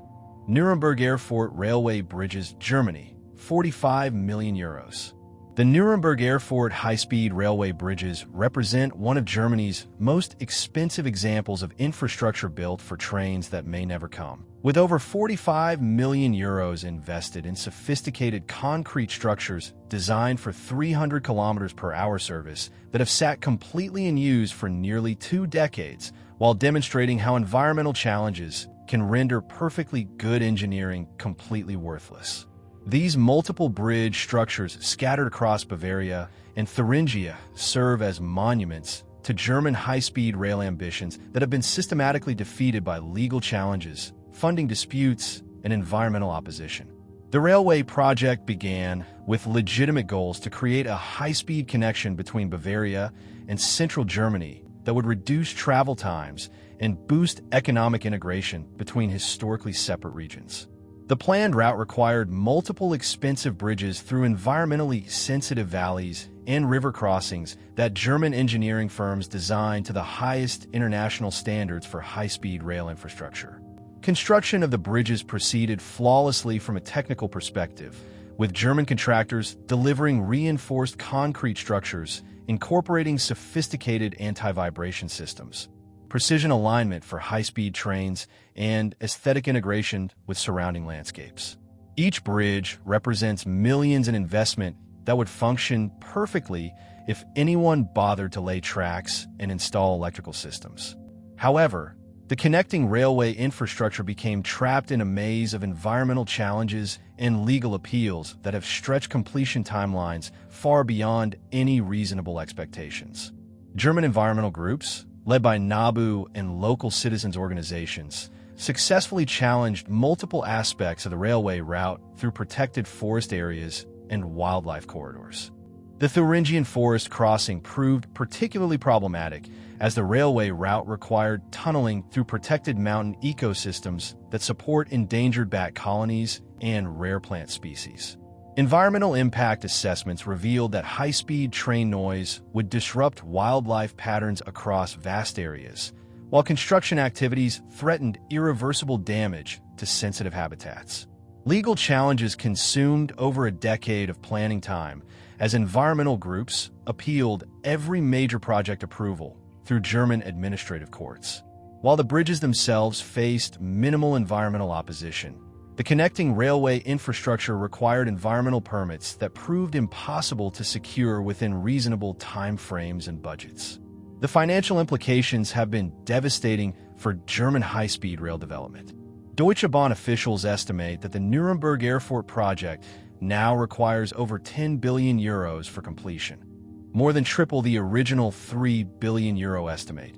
Nuremberg Airport Railway Bridges, Germany, 45 million euros. The Nuremberg Airport high-speed railway bridges represent one of Germany's most expensive examples of infrastructure built for trains that may never come. With over 45 million euros invested in sophisticated concrete structures designed for 300 km/h service that have sat completely unused for nearly 2 decades, while demonstrating how environmental challenges can render perfectly good engineering completely worthless. These multiple bridge structures scattered across Bavaria and Thuringia serve as monuments to German high-speed rail ambitions that have been systematically defeated by legal challenges, funding disputes, and environmental opposition. The railway project began with legitimate goals to create a high-speed connection between Bavaria and central Germany that would reduce travel times and boost economic integration between historically separate regions. The planned route required multiple expensive bridges through environmentally sensitive valleys and river crossings that German engineering firms designed to the highest international standards for high-speed rail infrastructure. Construction of the bridges proceeded flawlessly from a technical perspective, with German contractors delivering reinforced concrete structures incorporating sophisticated anti-vibration systems, precision alignment for high-speed trains, and aesthetic integration with surrounding landscapes. Each bridge represents millions in investment that would function perfectly if anyone bothered to lay tracks and install electrical systems. However, the connecting railway infrastructure became trapped in a maze of environmental challenges and legal appeals that have stretched completion timelines far beyond any reasonable expectations. German environmental groups, led by NABU and local citizens' organizations, successfully challenged multiple aspects of the railway route through protected forest areas and wildlife corridors. The Thuringian Forest crossing proved particularly problematic as the railway route required tunneling through protected mountain ecosystems that support endangered bat colonies and rare plant species. Environmental impact assessments revealed that high-speed train noise would disrupt wildlife patterns across vast areas, while construction activities threatened irreversible damage to sensitive habitats. Legal challenges consumed over a decade of planning time as environmental groups appealed every major project approval through German administrative courts. While the bridges themselves faced minimal environmental opposition, the connecting railway infrastructure required environmental permits that proved impossible to secure within reasonable time frames and budgets. The financial implications have been devastating for German high-speed rail development. Deutsche Bahn officials estimate that the Nuremberg Airport project now requires over 10 billion euros for completion, more than triple the original 3 billion euro estimate,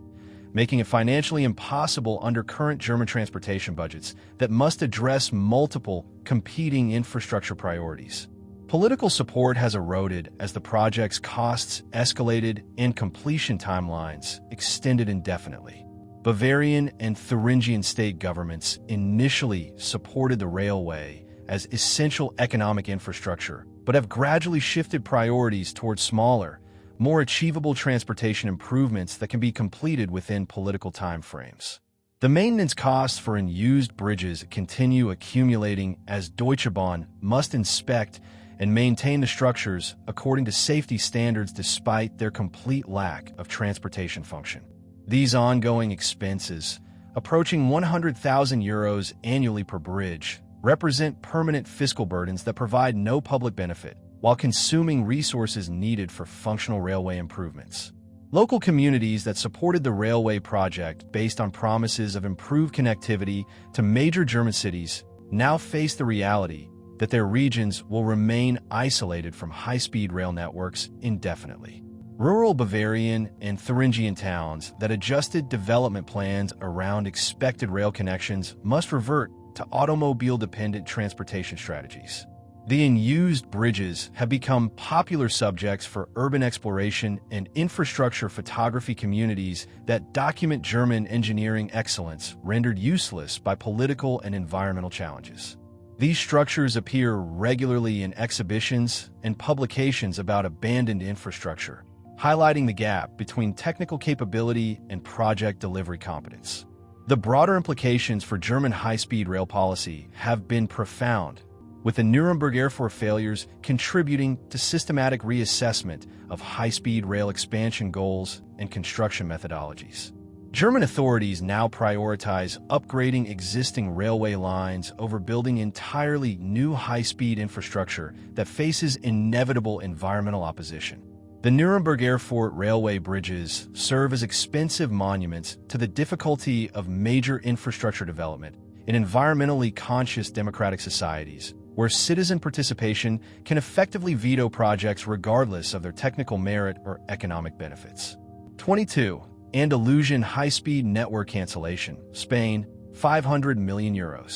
making it financially impossible under current German transportation budgets that must address multiple competing infrastructure priorities. Political support has eroded as the project's costs escalated and completion timelines extended indefinitely. Bavarian and Thuringian state governments initially supported the railway as essential economic infrastructure, but have gradually shifted priorities towards smaller, more achievable transportation improvements that can be completed within political timeframes. The maintenance costs for unused bridges continue accumulating as Deutsche Bahn must inspect and maintain the structures according to safety standards despite their complete lack of transportation function. These ongoing expenses, approaching €100,000 annually per bridge, represent permanent fiscal burdens that provide no public benefit, while consuming resources needed for functional railway improvements. Local communities that supported the railway project based on promises of improved connectivity to major German cities now face the reality that their regions will remain isolated from high-speed rail networks indefinitely. Rural Bavarian and Thuringian towns that adjusted development plans around expected rail connections must revert to automobile-dependent transportation strategies. The unused bridges have become popular subjects for urban exploration and infrastructure photography communities that document German engineering excellence rendered useless by political and environmental challenges. These structures appear regularly in exhibitions and publications about abandoned infrastructure, highlighting the gap between technical capability and project delivery competence. The broader implications for German high-speed rail policy have been profound, with the Nuremberg Airport failures contributing to systematic reassessment of high-speed rail expansion goals and construction methodologies. German authorities now prioritize upgrading existing railway lines over building entirely new high-speed infrastructure that faces inevitable environmental opposition. The Nuremberg Airport railway bridges serve as expensive monuments to the difficulty of major infrastructure development in environmentally conscious democratic societies, where citizen participation can effectively veto projects regardless of their technical merit or economic benefits. 22. Andalusian high-speed network cancellation. Spain, €500 million.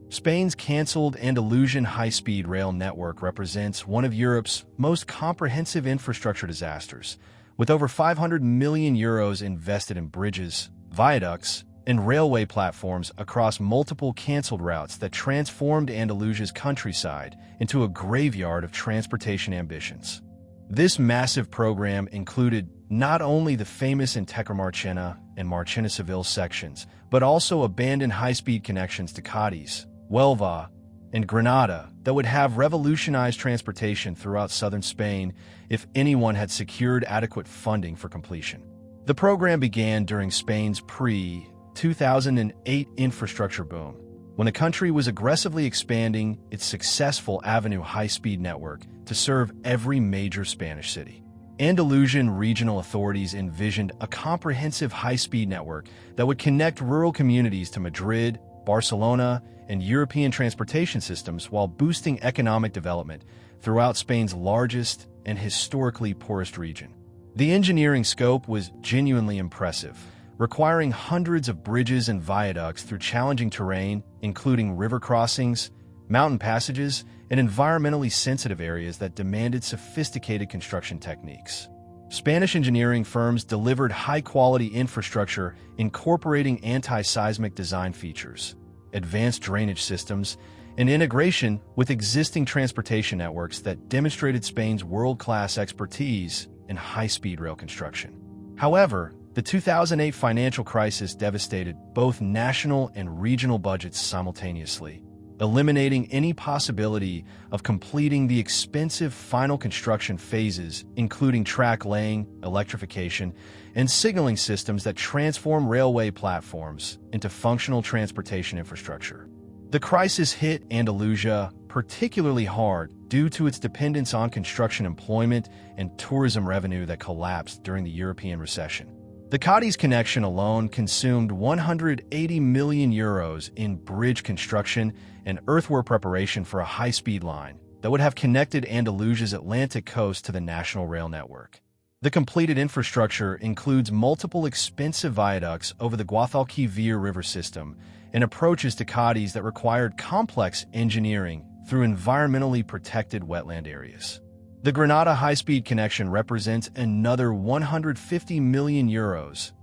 Spain's cancelled Andalusian high-speed rail network represents one of Europe's most comprehensive infrastructure disasters, with over €500 million invested in bridges, viaducts, and railway platforms across multiple cancelled routes that transformed Andalusia's countryside into a graveyard of transportation ambitions. This massive program included not only the famous Integramarchena and Marchena Seville sections, but also abandoned high-speed connections to Cadiz, Huelva, and Granada that would have revolutionized transportation throughout southern Spain if anyone had secured adequate funding for completion. The program began during Spain's pre-2008 infrastructure boom, when the country was aggressively expanding its successful Avenue high-speed network to serve every major Spanish city. Andalusian regional authorities envisioned a comprehensive high-speed network that would connect rural communities to Madrid, Barcelona, and European transportation systems while boosting economic development throughout Spain's largest and historically poorest region. The engineering scope was genuinely impressive, requiring hundreds of bridges and viaducts through challenging terrain, including river crossings, mountain passages, and environmentally sensitive areas that demanded sophisticated construction techniques. Spanish engineering firms delivered high-quality infrastructure incorporating anti-seismic design features, advanced drainage systems, and integration with existing transportation networks that demonstrated Spain's world-class expertise in high-speed rail construction. However, the 2008 financial crisis devastated both national and regional budgets simultaneously, eliminating any possibility of completing the expensive final construction phases, including track laying, electrification, and signaling systems that transform railway platforms into functional transportation infrastructure. The crisis hit Andalusia particularly hard due to its dependence on construction employment and tourism revenue that collapsed during the European recession. The Cadiz connection alone consumed €180 million in bridge construction and earthwork preparation for a high-speed line that would have connected Andalusia's Atlantic coast to the national rail network. The completed infrastructure includes multiple expensive viaducts over the Guadalquivir River system and approaches to Cadiz that required complex engineering through environmentally protected wetland areas. The Granada high-speed connection represents another €150 million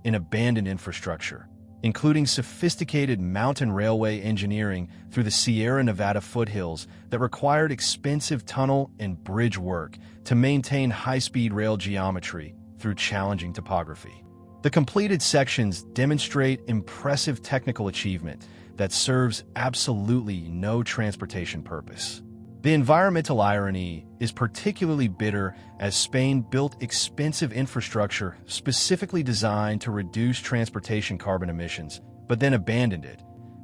in abandoned infrastructure, including sophisticated mountain railway engineering through the Sierra Nevada foothills that required expensive tunnel and bridge work to maintain high-speed rail geometry through challenging topography. The completed sections demonstrate impressive technical achievement that serves absolutely no transportation purpose. The environmental irony is particularly bitter as Spain built expensive infrastructure specifically designed to reduce transportation carbon emissions, but then abandoned it,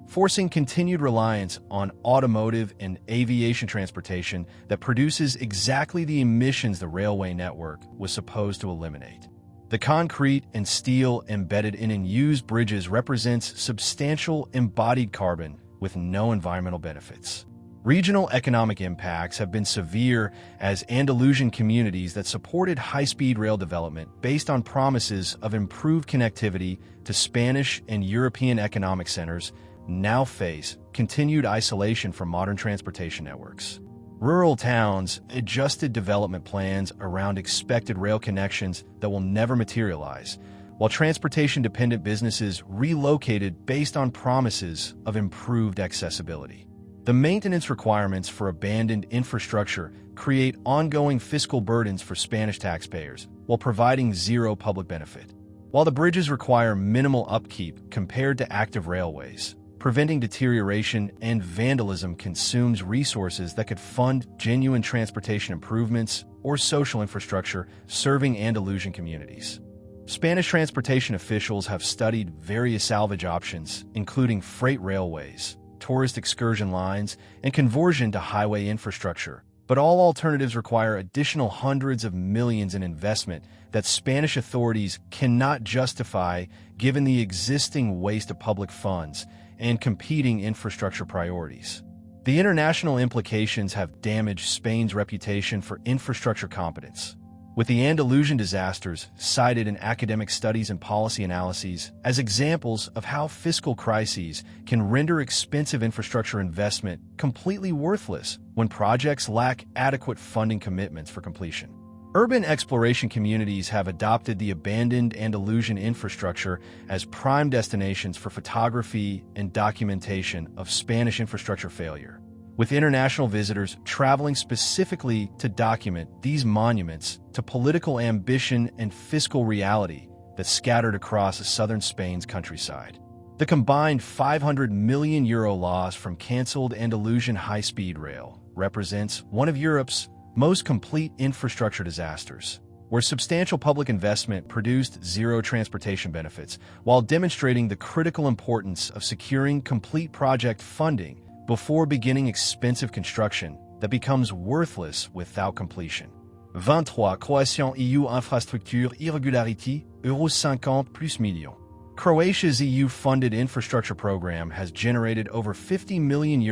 forcing continued reliance on automotive and aviation transportation that produces exactly the emissions the railway network was supposed to eliminate. The concrete and steel embedded in used bridges represents substantial embodied carbon with no environmental benefits. Regional economic impacts have been severe as Andalusian communities that supported high-speed rail development based on promises of improved connectivity to Spanish and European economic centers now face continued isolation from modern transportation networks. Rural towns adjusted development plans around expected rail connections that will never materialize, while transportation-dependent businesses relocated based on promises of improved accessibility. The maintenance requirements for abandoned infrastructure create ongoing fiscal burdens for Spanish taxpayers while providing zero public benefit. While the bridges require minimal upkeep compared to active railways, preventing deterioration and vandalism consumes resources that could fund genuine transportation improvements or social infrastructure serving Andalusian communities. Spanish transportation officials have studied various salvage options, including freight railways, tourist excursion lines, and conversion to highway infrastructure, but all alternatives require additional hundreds of millions in investment that Spanish authorities cannot justify given the existing waste of public funds and competing infrastructure priorities. The international implications have damaged Spain's reputation for infrastructure competence, with the Andalusian disasters cited in academic studies and policy analyses as examples of how fiscal crises can render expensive infrastructure investment completely worthless when projects lack adequate funding commitments for completion. Urban exploration communities have adopted the abandoned Andalusian infrastructure as prime destinations for photography and documentation of Spanish infrastructure failure, with international visitors traveling specifically to document these monuments to political ambition and fiscal reality that scattered across southern Spain's countryside. The combined €500 million loss from cancelled Andalusian high-speed rail represents one of Europe's most complete infrastructure disasters, where substantial public investment produced zero transportation benefits while demonstrating the critical importance of securing complete project funding before beginning expensive construction that becomes worthless without completion. 23. Croatian EU infrastructure irregularity, Euro 50 plus millions. Croatia's EU-funded infrastructure program has generated over €50 million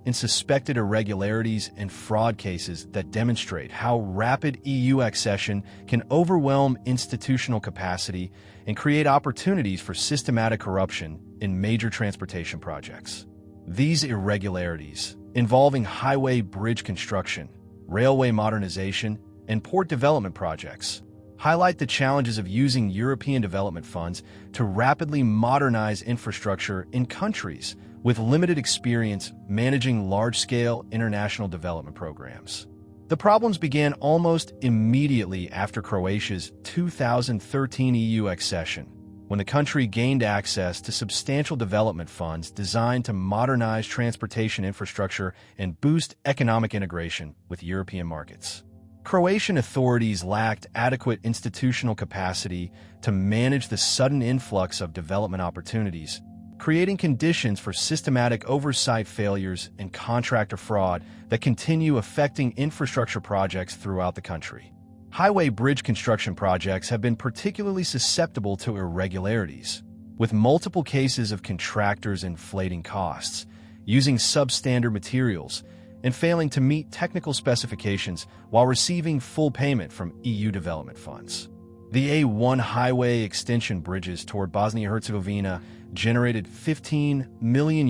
in suspected irregularities and fraud cases that demonstrate how rapid EU accession can overwhelm institutional capacity and create opportunities for systematic corruption in major transportation projects. These irregularities, involving highway bridge construction, railway modernization, and port development projects, highlight the challenges of using European development funds to rapidly modernize infrastructure in countries with limited experience managing large-scale international development programs. The problems began almost immediately after Croatia's 2013 EU accession, when the country gained access to substantial development funds designed to modernize transportation infrastructure and boost economic integration with European markets. Croatian authorities lacked adequate institutional capacity to manage the sudden influx of development opportunities, creating conditions for systematic oversight failures and contractor fraud that continue affecting infrastructure projects throughout the country. Highway bridge construction projects have been particularly susceptible to irregularities, with multiple cases of contractors inflating costs, using substandard materials, and failing to meet technical specifications while receiving full payment from EU development funds. The A1 highway extension bridges toward Bosnia-Herzegovina generated €15 million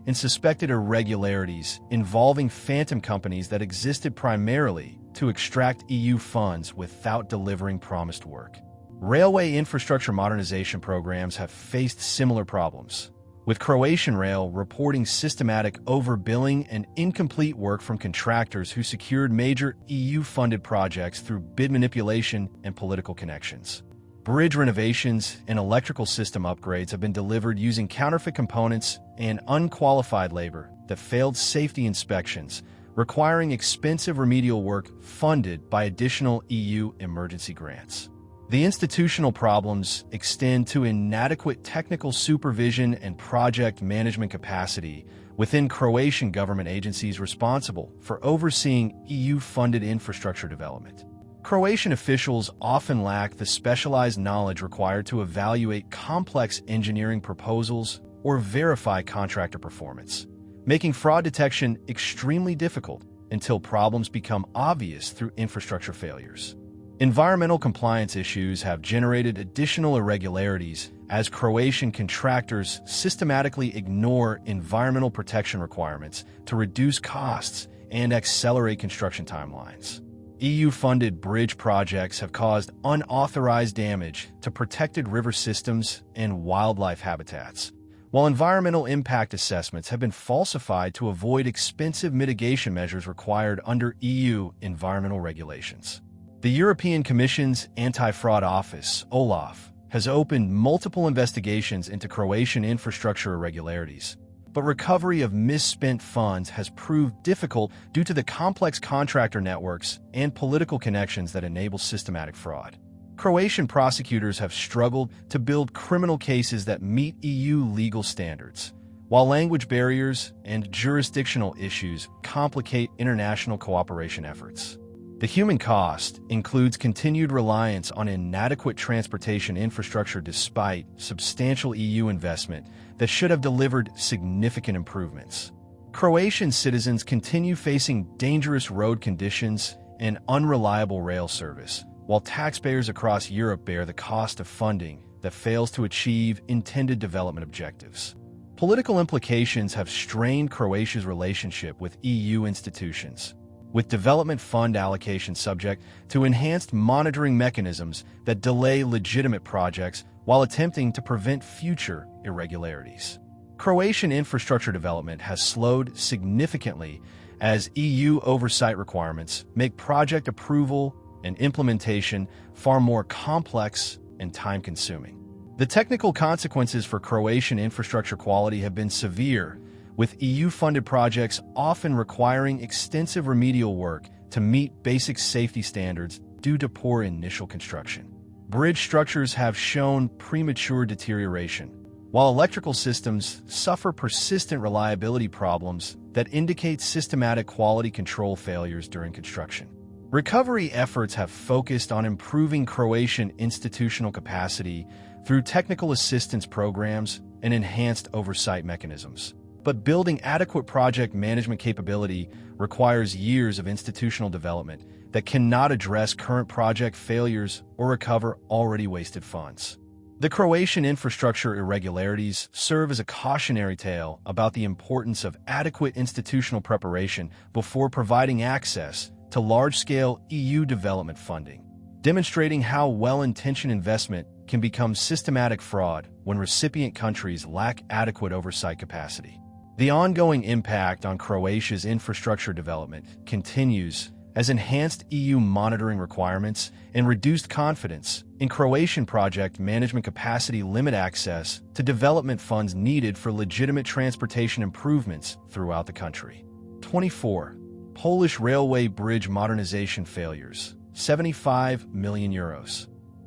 in suspected irregularities involving phantom companies that existed primarily to extract EU funds without delivering promised work. Railway infrastructure modernization programs have faced similar problems, with Croatian Rail reporting systematic overbilling and incomplete work from contractors who secured major EU-funded projects through bid manipulation and political connections. Bridge renovations and electrical system upgrades have been delivered using counterfeit components and unqualified labor that failed safety inspections, requiring expensive remedial work funded by additional EU emergency grants. The institutional problems extend to inadequate technical supervision and project management capacity within Croatian government agencies responsible for overseeing EU-funded infrastructure development. Croatian officials often lack the specialized knowledge required to evaluate complex engineering proposals or verify contractor performance, making fraud detection extremely difficult until problems become obvious through infrastructure failures. Environmental compliance issues have generated additional irregularities as Croatian contractors systematically ignore environmental protection requirements to reduce costs and accelerate construction timelines. EU-funded bridge projects have caused unauthorized damage to protected river systems and wildlife habitats, while environmental impact assessments have been falsified to avoid expensive mitigation measures required under EU environmental regulations. The European Commission's Anti-Fraud Office, OLAF, has opened multiple investigations into Croatian infrastructure irregularities, but recovery of misspent funds has proved difficult due to the complex contractor networks and political connections that enable systematic fraud. Croatian prosecutors have struggled to build criminal cases that meet EU legal standards, while language barriers and jurisdictional issues complicate international cooperation efforts. The human cost includes continued reliance on inadequate transportation infrastructure despite substantial EU investment that should have delivered significant improvements. Croatian citizens continue facing dangerous road conditions and unreliable rail service, while taxpayers across Europe bear the cost of funding that fails to achieve intended development objectives. Political implications have strained Croatia's relationship with EU institutions, with development fund allocation subject to enhanced monitoring mechanisms that delay legitimate projects while attempting to prevent future irregularities. Croatian infrastructure development has slowed significantly as EU oversight requirements make project approval and implementation far more complex and time-consuming. The technical consequences for Croatian infrastructure quality have been severe, with EU-funded projects often requiring extensive remedial work to meet basic safety standards due to poor initial construction. Bridge structures have shown premature deterioration, while electrical systems suffer persistent reliability problems that indicate systematic quality control failures during construction. Recovery efforts have focused on improving Croatian institutional capacity through technical assistance programs and enhanced oversight mechanisms. But building adequate project management capability requires years of institutional development that cannot address current project failures or recover already wasted funds. The Croatian infrastructure irregularities serve as a cautionary tale about the importance of adequate institutional preparation before providing access to large-scale EU development funding, demonstrating how well-intentioned investment can become systematic fraud when recipient countries lack adequate oversight capacity. The ongoing impact on Croatia's infrastructure development continues as enhanced EU monitoring requirements and reduced confidence in Croatian project management capacity limit access to development funds needed for legitimate transportation improvements throughout the country. 24. Polish railway bridge modernization failures, €75 million.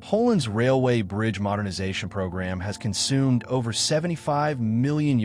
Poland's railway bridge modernization program has consumed over €75 million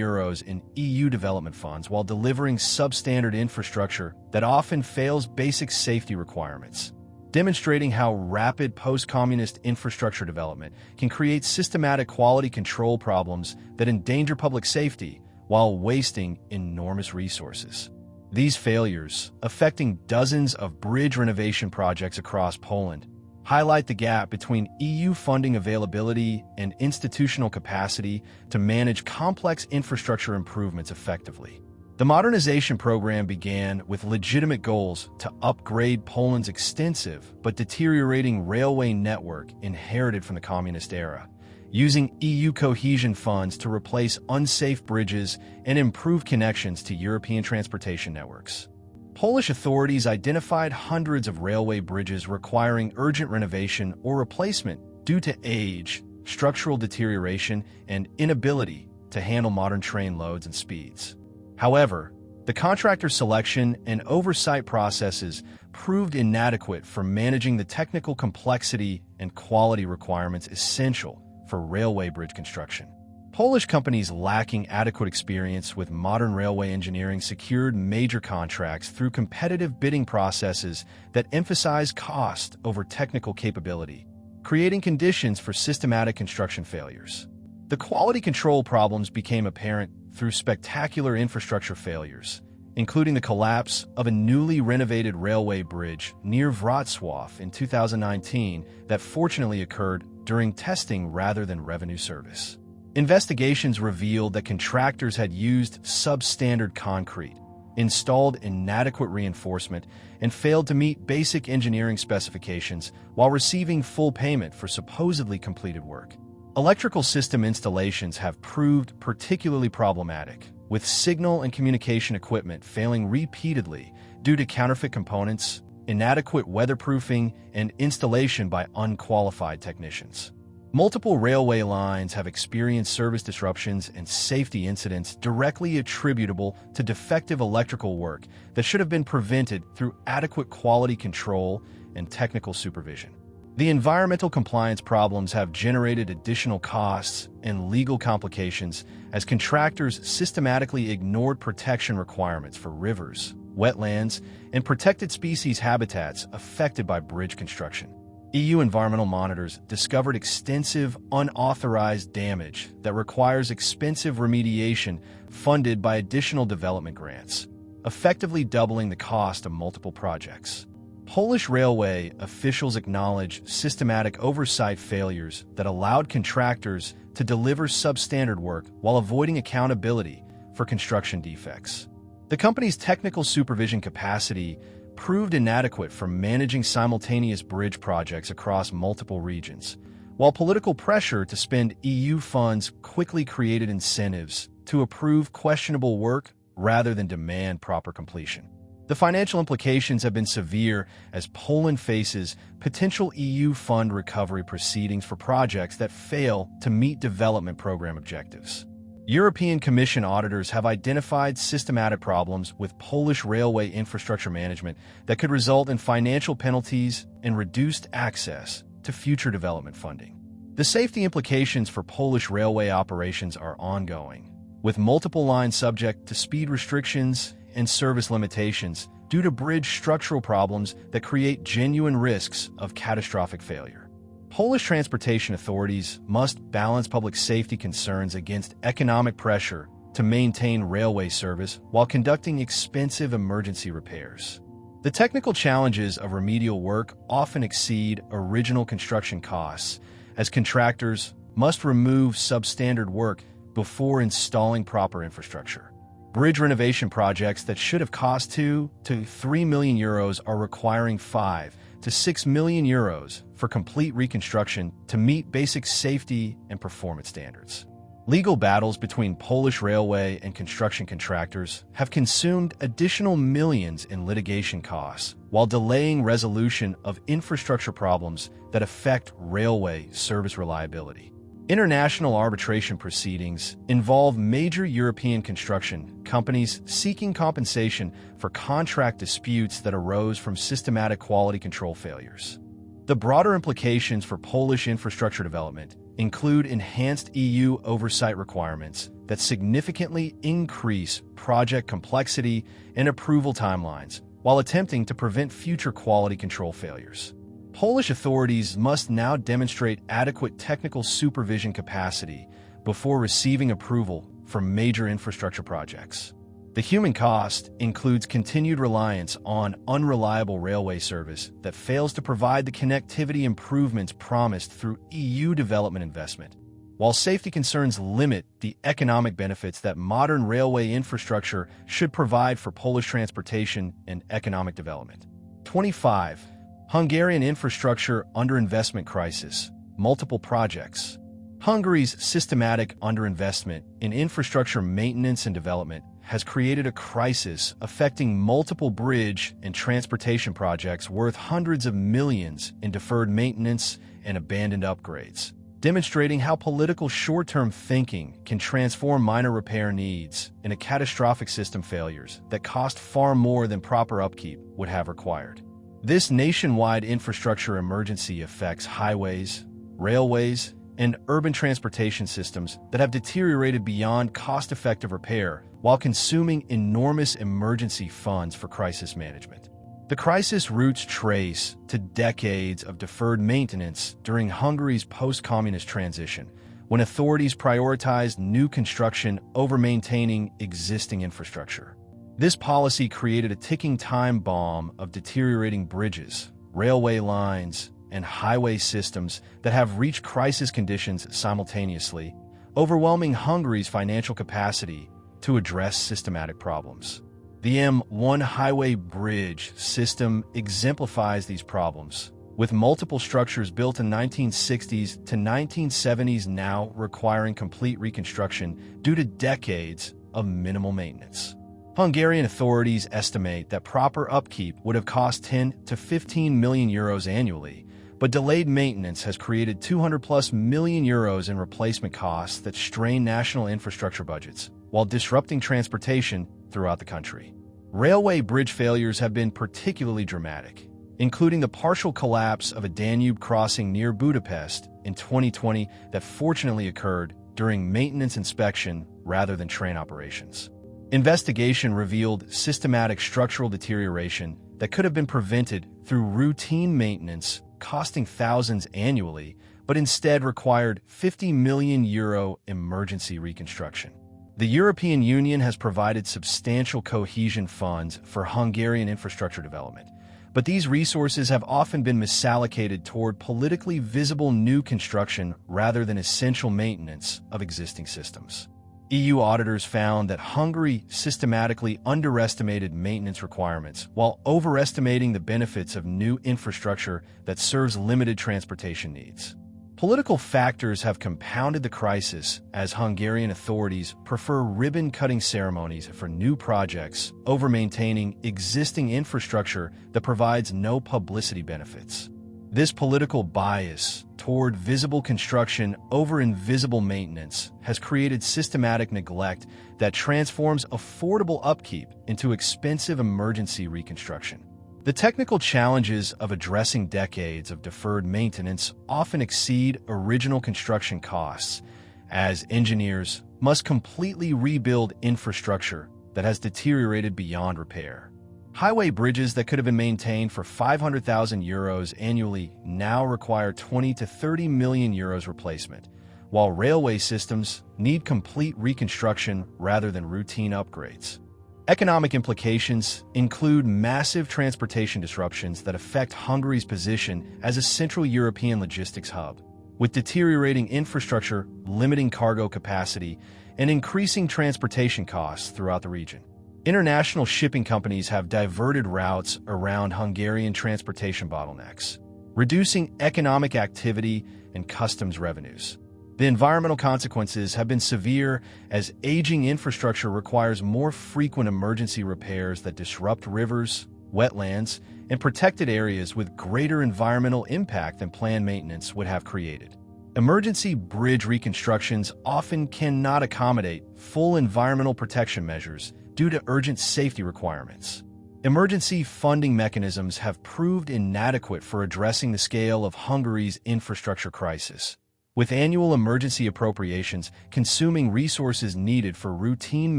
in EU development funds while delivering substandard infrastructure that often fails basic safety requirements, demonstrating how rapid post-communist infrastructure development can create systematic quality control problems that endanger public safety while wasting enormous resources. These failures, affecting dozens of bridge renovation projects across Poland, highlight the gap between EU funding availability and institutional capacity to manage complex infrastructure improvements effectively. The modernization program began with legitimate goals to upgrade Poland's extensive but deteriorating railway network inherited from the communist era, using EU cohesion funds to replace unsafe bridges and improve connections to European transportation networks. Polish authorities identified hundreds of railway bridges requiring urgent renovation or replacement due to age, structural deterioration, and inability to handle modern train loads and speeds. However, The contractor selection and oversight processes proved inadequate for managing the technical complexity and quality requirements essential for railway bridge construction. Polish companies lacking adequate experience with modern railway engineering secured major contracts through competitive bidding processes that emphasize cost over technical capability, creating conditions for systematic construction failures. The quality control problems became apparent through spectacular infrastructure failures, including the collapse of a newly renovated railway bridge near Wrocław in 2019 that fortunately occurred during testing rather than revenue service. Investigations revealed that contractors had used substandard concrete, installed inadequate reinforcement, and failed to meet basic engineering specifications while receiving full payment for supposedly completed work. Electrical system installations have proved particularly problematic, with signal and communication equipment failing repeatedly due to counterfeit components, inadequate weatherproofing, and installation by unqualified technicians. Multiple railway lines have experienced service disruptions and safety incidents directly attributable to defective electrical work that should have been prevented through adequate quality control and technical supervision. The environmental compliance problems have generated additional costs and legal complications as contractors systematically ignored protection requirements for rivers, wetlands, and protected species habitats affected by bridge construction. EU environmental monitors discovered extensive, unauthorized damage that requires expensive remediation funded by additional development grants, effectively doubling the cost of multiple projects. Polish railway officials acknowledged systematic oversight failures that allowed contractors to deliver substandard work while avoiding accountability for construction defects. The company's technical supervision capacity proved inadequate for managing simultaneous bridge projects across multiple regions, while political pressure to spend EU funds quickly created incentives to approve questionable work rather than demand proper completion. The financial implications have been severe as Poland faces potential EU fund recovery proceedings for projects that fail to meet development program objectives. European Commission auditors have identified systematic problems with Polish railway infrastructure management that could result in financial penalties and reduced access to future development funding. The safety implications for Polish railway operations are ongoing, with multiple lines subject to speed restrictions and service limitations due to bridge structural problems that create genuine risks of catastrophic failure. Polish transportation authorities must balance public safety concerns against economic pressure to maintain railway service while conducting expensive emergency repairs. The technical challenges of remedial work often exceed original construction costs, as contractors must remove substandard work before installing proper infrastructure. Bridge renovation projects that should have cost 2 to 3 million euros are requiring 5 to 6 million euros for complete reconstruction to meet basic safety and performance standards. Legal battles between Polish railway and construction contractors have consumed additional millions in litigation costs while delaying resolution of infrastructure problems that affect railway service reliability. International arbitration proceedings involve major European construction companies seeking compensation for contract disputes that arose from systematic quality control failures. The broader implications for Polish infrastructure development include enhanced EU oversight requirements that significantly increase project complexity and approval timelines while attempting to prevent future quality control failures. Polish authorities must now demonstrate adequate technical supervision capacity before receiving approval for major infrastructure projects. The human cost includes continued reliance on unreliable railway service that fails to provide the connectivity improvements promised through EU development investment, while safety concerns limit the economic benefits that modern railway infrastructure should provide for Polish transportation and economic development. 25. Hungarian infrastructure underinvestment crisis, multiple projects. Hungary's systematic underinvestment in infrastructure maintenance and development has created a crisis affecting multiple bridge and transportation projects worth hundreds of millions in deferred maintenance and abandoned upgrades. demonstrating how political short-term thinking can transform minor repair needs into catastrophic system failures that cost far more than proper upkeep would have required. This nationwide infrastructure emergency affects highways, railways, and urban transportation systems that have deteriorated beyond cost-effective repair while consuming enormous emergency funds for crisis management. The crisis roots trace to decades of deferred maintenance during Hungary's post-communist transition, when authorities prioritized new construction over maintaining existing infrastructure. This policy created a ticking time bomb of deteriorating bridges, railway lines, and highway systems that have reached crisis conditions simultaneously, overwhelming Hungary's financial capacity to address systematic problems. The M1 highway bridge system exemplifies these problems, with multiple structures built in 1960s to 1970s now requiring complete reconstruction due to decades of minimal maintenance. Hungarian authorities estimate that proper upkeep would have cost 10 to 15 million euros annually, but delayed maintenance has created 200+ million euros in replacement costs that strain national infrastructure budgets, while disrupting transportation throughout the country. Railway bridge failures have been particularly dramatic, including the partial collapse of a Danube crossing near Budapest in 2020 that fortunately occurred during maintenance inspection rather than train operations. Investigation revealed systematic structural deterioration that could have been prevented through routine maintenance, costing thousands annually, but instead required 50 million euro emergency reconstruction. The European Union has provided substantial cohesion funds for Hungarian infrastructure development, but these resources have often been misallocated toward politically visible new construction rather than essential maintenance of existing systems. EU auditors found that Hungary systematically underestimated maintenance requirements while overestimating the benefits of new infrastructure that serves limited transportation needs. Political factors have compounded the crisis as Hungarian authorities prefer ribbon-cutting ceremonies for new projects over maintaining existing infrastructure that provides no publicity benefits. This political bias toward visible construction over invisible maintenance has created systematic neglect that transforms affordable upkeep into expensive emergency reconstruction. The technical challenges of addressing decades of deferred maintenance often exceed original construction costs, as engineers must completely rebuild infrastructure that has deteriorated beyond repair. Highway bridges that could have been maintained for 500,000 euros annually now require 20 to 30 million euros replacement, while railway systems need complete reconstruction rather than routine upgrades. Economic implications include massive transportation disruptions that affect Hungary's position as a Central European logistics hub, with deteriorating infrastructure limiting cargo capacity and increasing transportation costs throughout the region. International shipping companies have diverted routes around Hungarian transportation bottlenecks, reducing economic activity and customs revenues. The environmental consequences have been severe as aging infrastructure requires more frequent emergency repairs that disrupt rivers, wetlands, and protected areas with greater environmental impact than planned maintenance would have created. Emergency bridge reconstructions often cannot accommodate full environmental protection measures due to urgent safety requirements. Emergency funding mechanisms have proved inadequate for addressing the scale of Hungary's infrastructure crisis, with annual emergency appropriations consuming resources needed for routine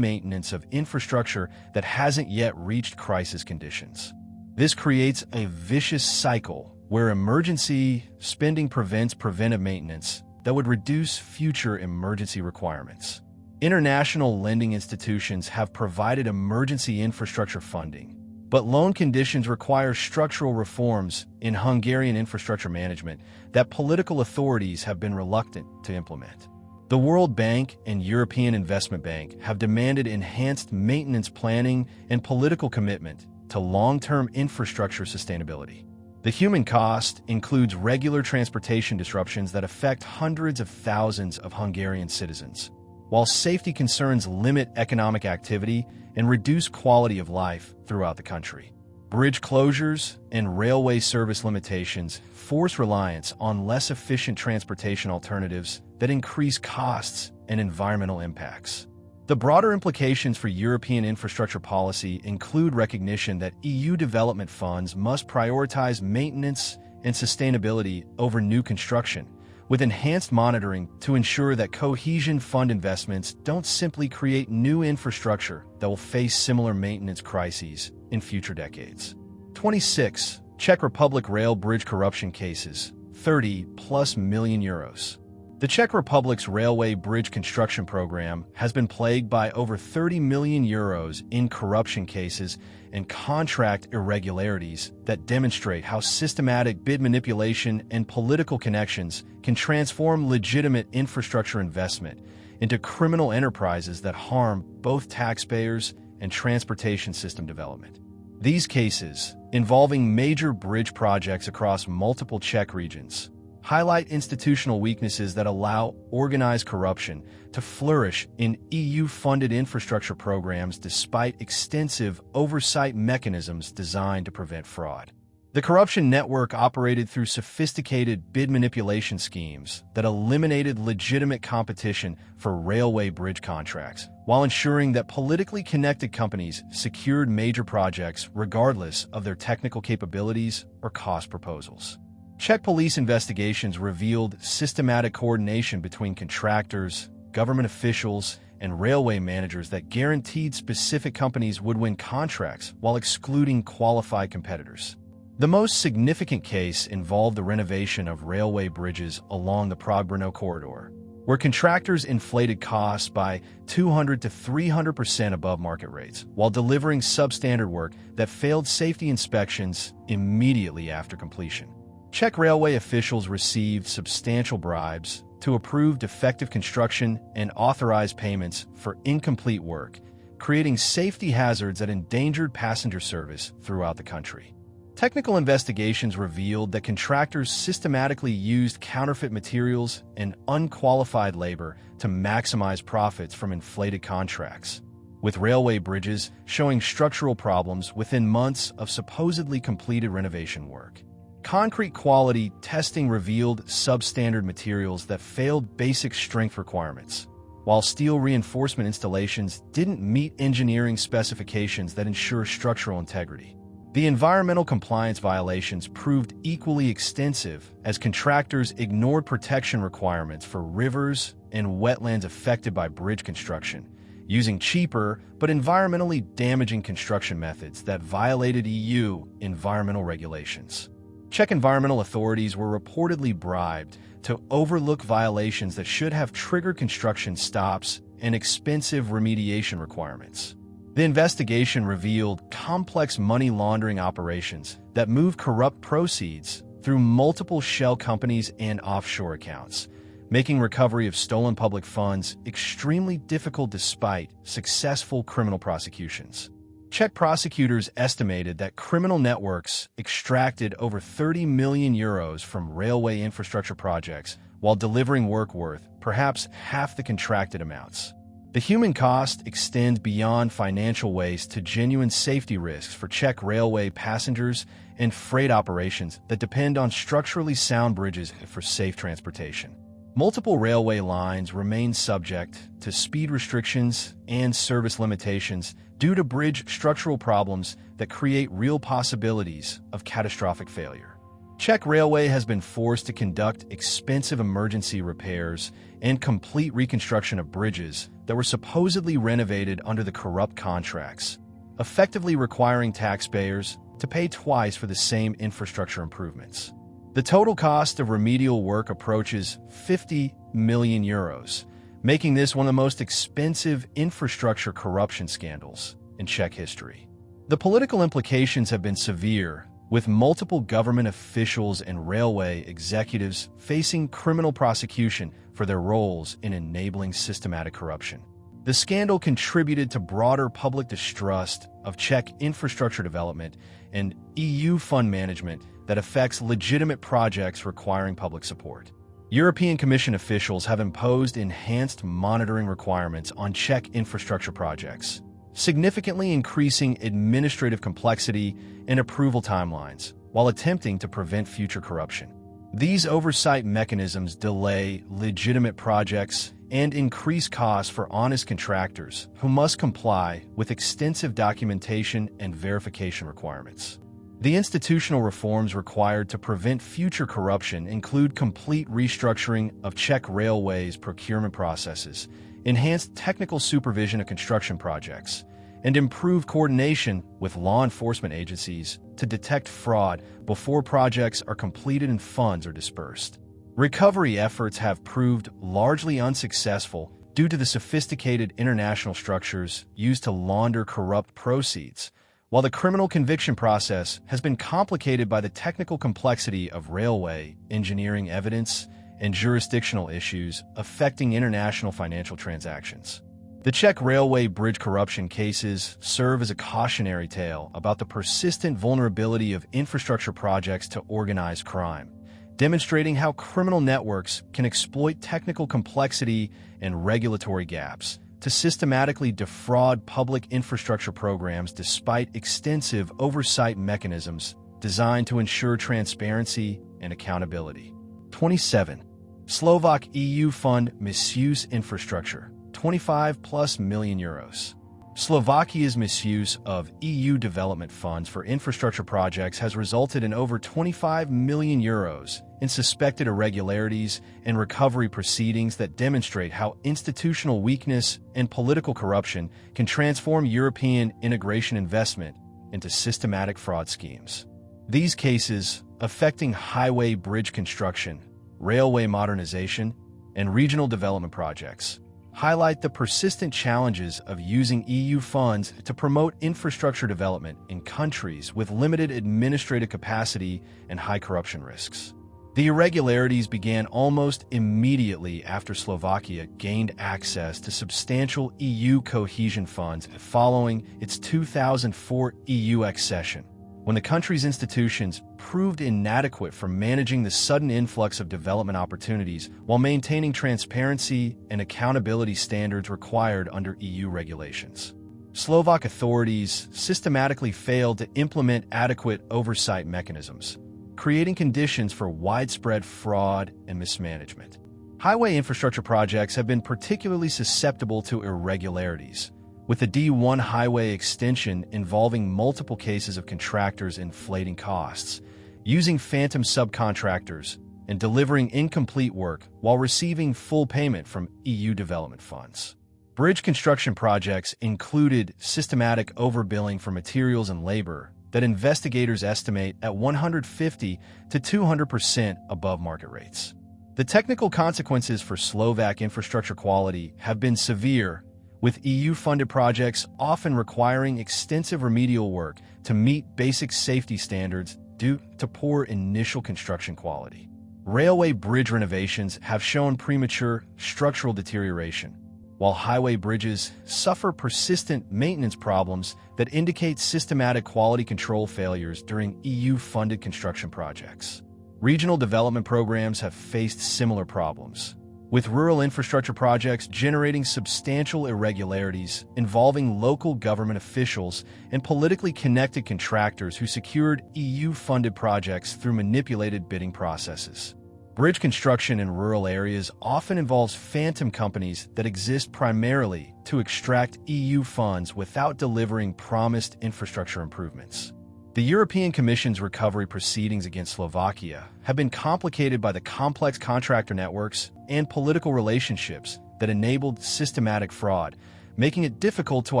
maintenance of infrastructure that hasn't yet reached crisis conditions. This creates a vicious cycle where emergency spending prevents preventive maintenance that would reduce future emergency requirements. International lending institutions have provided emergency infrastructure funding, but loan conditions require structural reforms in Hungarian infrastructure management that political authorities have been reluctant to implement. The World Bank and European Investment Bank have demanded enhanced maintenance planning and political commitment to long-term infrastructure sustainability. The human cost includes regular transportation disruptions that affect hundreds of thousands of Hungarian citizens, while safety concerns limit economic activity and reduce quality of life throughout the country. Bridge closures and railway service limitations force reliance on less efficient transportation alternatives that increase costs and environmental impacts. The broader implications for European infrastructure policy include recognition that EU development funds must prioritize maintenance and sustainability over new construction, with enhanced monitoring to ensure that cohesion fund investments don't simply create new infrastructure that will face similar maintenance crises in future decades. 26. Czech Republic rail bridge corruption cases, 30+ million euros. The Czech Republic's railway bridge construction program has been plagued by over 30 million euros in corruption cases and contract irregularities that demonstrate how systematic bid manipulation and political connections can transform legitimate infrastructure investment into criminal enterprises that harm both taxpayers and transportation system development. These cases, involving major bridge projects across multiple Czech regions, highlight institutional weaknesses that allow organized corruption to flourish in EU-funded infrastructure programs despite extensive oversight mechanisms designed to prevent fraud. The corruption network operated through sophisticated bid manipulation schemes that eliminated legitimate competition for railway bridge contracts, while ensuring that politically connected companies secured major projects regardless of their technical capabilities or cost proposals. Czech police investigations revealed systematic coordination between contractors, government officials, and railway managers that guaranteed specific companies would win contracts while excluding qualified competitors. The most significant case involved the renovation of railway bridges along the Prague-Brno corridor, where contractors inflated costs by 200 to 300% above market rates, while delivering substandard work that failed safety inspections immediately after completion. Czech railway officials received substantial bribes to approve defective construction and authorize payments for incomplete work, creating safety hazards that endangered passenger service throughout the country. Technical investigations revealed that contractors systematically used counterfeit materials and unqualified labor to maximize profits from inflated contracts, with railway bridges showing structural problems within months of supposedly completed renovation work. Concrete quality testing revealed substandard materials that failed basic strength requirements, while steel reinforcement installations didn't meet engineering specifications that ensure structural integrity. The environmental compliance violations proved equally extensive as contractors ignored protection requirements for rivers and wetlands affected by bridge construction, using cheaper but environmentally damaging construction methods that violated EU environmental regulations. Czech environmental authorities were reportedly bribed to overlook violations that should have triggered construction stops and expensive remediation requirements. The investigation revealed complex money laundering operations that moved corrupt proceeds through multiple shell companies and offshore accounts, making recovery of stolen public funds extremely difficult despite successful criminal prosecutions. Czech prosecutors estimated that criminal networks extracted over 30 million euros from railway infrastructure projects while delivering work worth perhaps half the contracted amounts. The human cost extends beyond financial waste to genuine safety risks for Czech railway passengers and freight operations that depend on structurally sound bridges for safe transportation. Multiple railway lines remain subject to speed restrictions and service limitations due to bridge structural problems that create real possibilities of catastrophic failure. Czech Railway has been forced to conduct expensive emergency repairs and complete reconstruction of bridges that were supposedly renovated under the corrupt contracts, effectively requiring taxpayers to pay twice for the same infrastructure improvements. The total cost of remedial work approaches 50 million euros, making this one of the most expensive infrastructure corruption scandals in Czech history. The political implications have been severe, with multiple government officials and railway executives facing criminal prosecution for their roles in enabling systematic corruption. The scandal contributed to broader public distrust of Czech infrastructure development and EU fund management that affects legitimate projects requiring public support. European Commission officials have imposed enhanced monitoring requirements on Czech infrastructure projects, significantly increasing administrative complexity and approval timelines while attempting to prevent future corruption. These oversight mechanisms delay legitimate projects and increase costs for honest contractors who must comply with extensive documentation and verification requirements. The institutional reforms required to prevent future corruption include complete restructuring of Czech Railways' procurement processes, enhanced technical supervision of construction projects, and improved coordination with law enforcement agencies to detect fraud before projects are completed and funds are dispersed. Recovery efforts have proved largely unsuccessful due to the sophisticated international structures used to launder corrupt proceeds, while the criminal conviction process has been complicated by the technical complexity of railway engineering evidence and jurisdictional issues affecting international financial transactions. The Czech Railway bridge corruption cases serve as a cautionary tale about the persistent vulnerability of infrastructure projects to organized crime, demonstrating how criminal networks can exploit technical complexity and regulatory gaps to systematically defraud public infrastructure programs despite extensive oversight mechanisms designed to ensure transparency and accountability. 27. Slovak EU fund misuse infrastructure, 25+ million euros. Slovakia's misuse of EU development funds for infrastructure projects has resulted in over 25 million euros in suspected irregularities and recovery proceedings that demonstrate how institutional weakness and political corruption can transform European integration investment into systematic fraud schemes. These cases, affecting highway bridge construction, railway modernization, and regional development projects, highlight the persistent challenges of using EU funds to promote infrastructure development in countries with limited administrative capacity and high corruption risks. The irregularities began almost immediately after Slovakia gained access to substantial EU cohesion funds following its 2004 EU accession, when the country's institutions proved inadequate for managing the sudden influx of development opportunities while maintaining transparency and accountability standards required under EU regulations. Slovak authorities systematically failed to implement adequate oversight mechanisms, creating conditions for widespread fraud and mismanagement. Highway infrastructure projects have been particularly susceptible to irregularities, with the D1 highway extension involving multiple cases of contractors inflating costs, using phantom subcontractors, and delivering incomplete work while receiving full payment from EU development funds. Bridge construction projects included systematic overbilling for materials and labor that investigators estimate at 150 to 200% above market rates. The technical consequences for Slovak infrastructure quality have been severe, with EU-funded projects often requiring extensive remedial work to meet basic safety standards due to poor initial construction quality. Railway bridge renovations have shown premature structural deterioration, while highway bridges suffer persistent maintenance problems that indicate systematic quality control failures during EU-funded construction projects. Regional development programs have faced similar problems, with rural infrastructure projects generating substantial irregularities involving local government officials and politically connected contractors who secured EU-funded projects through manipulated bidding processes. Bridge construction in rural areas often involves phantom companies that exist primarily to extract EU funds without delivering promised infrastructure improvements. The European Commission's recovery proceedings against Slovakia have been complicated by the complex contractor networks and political relationships that enabled systematic fraud, making it difficult to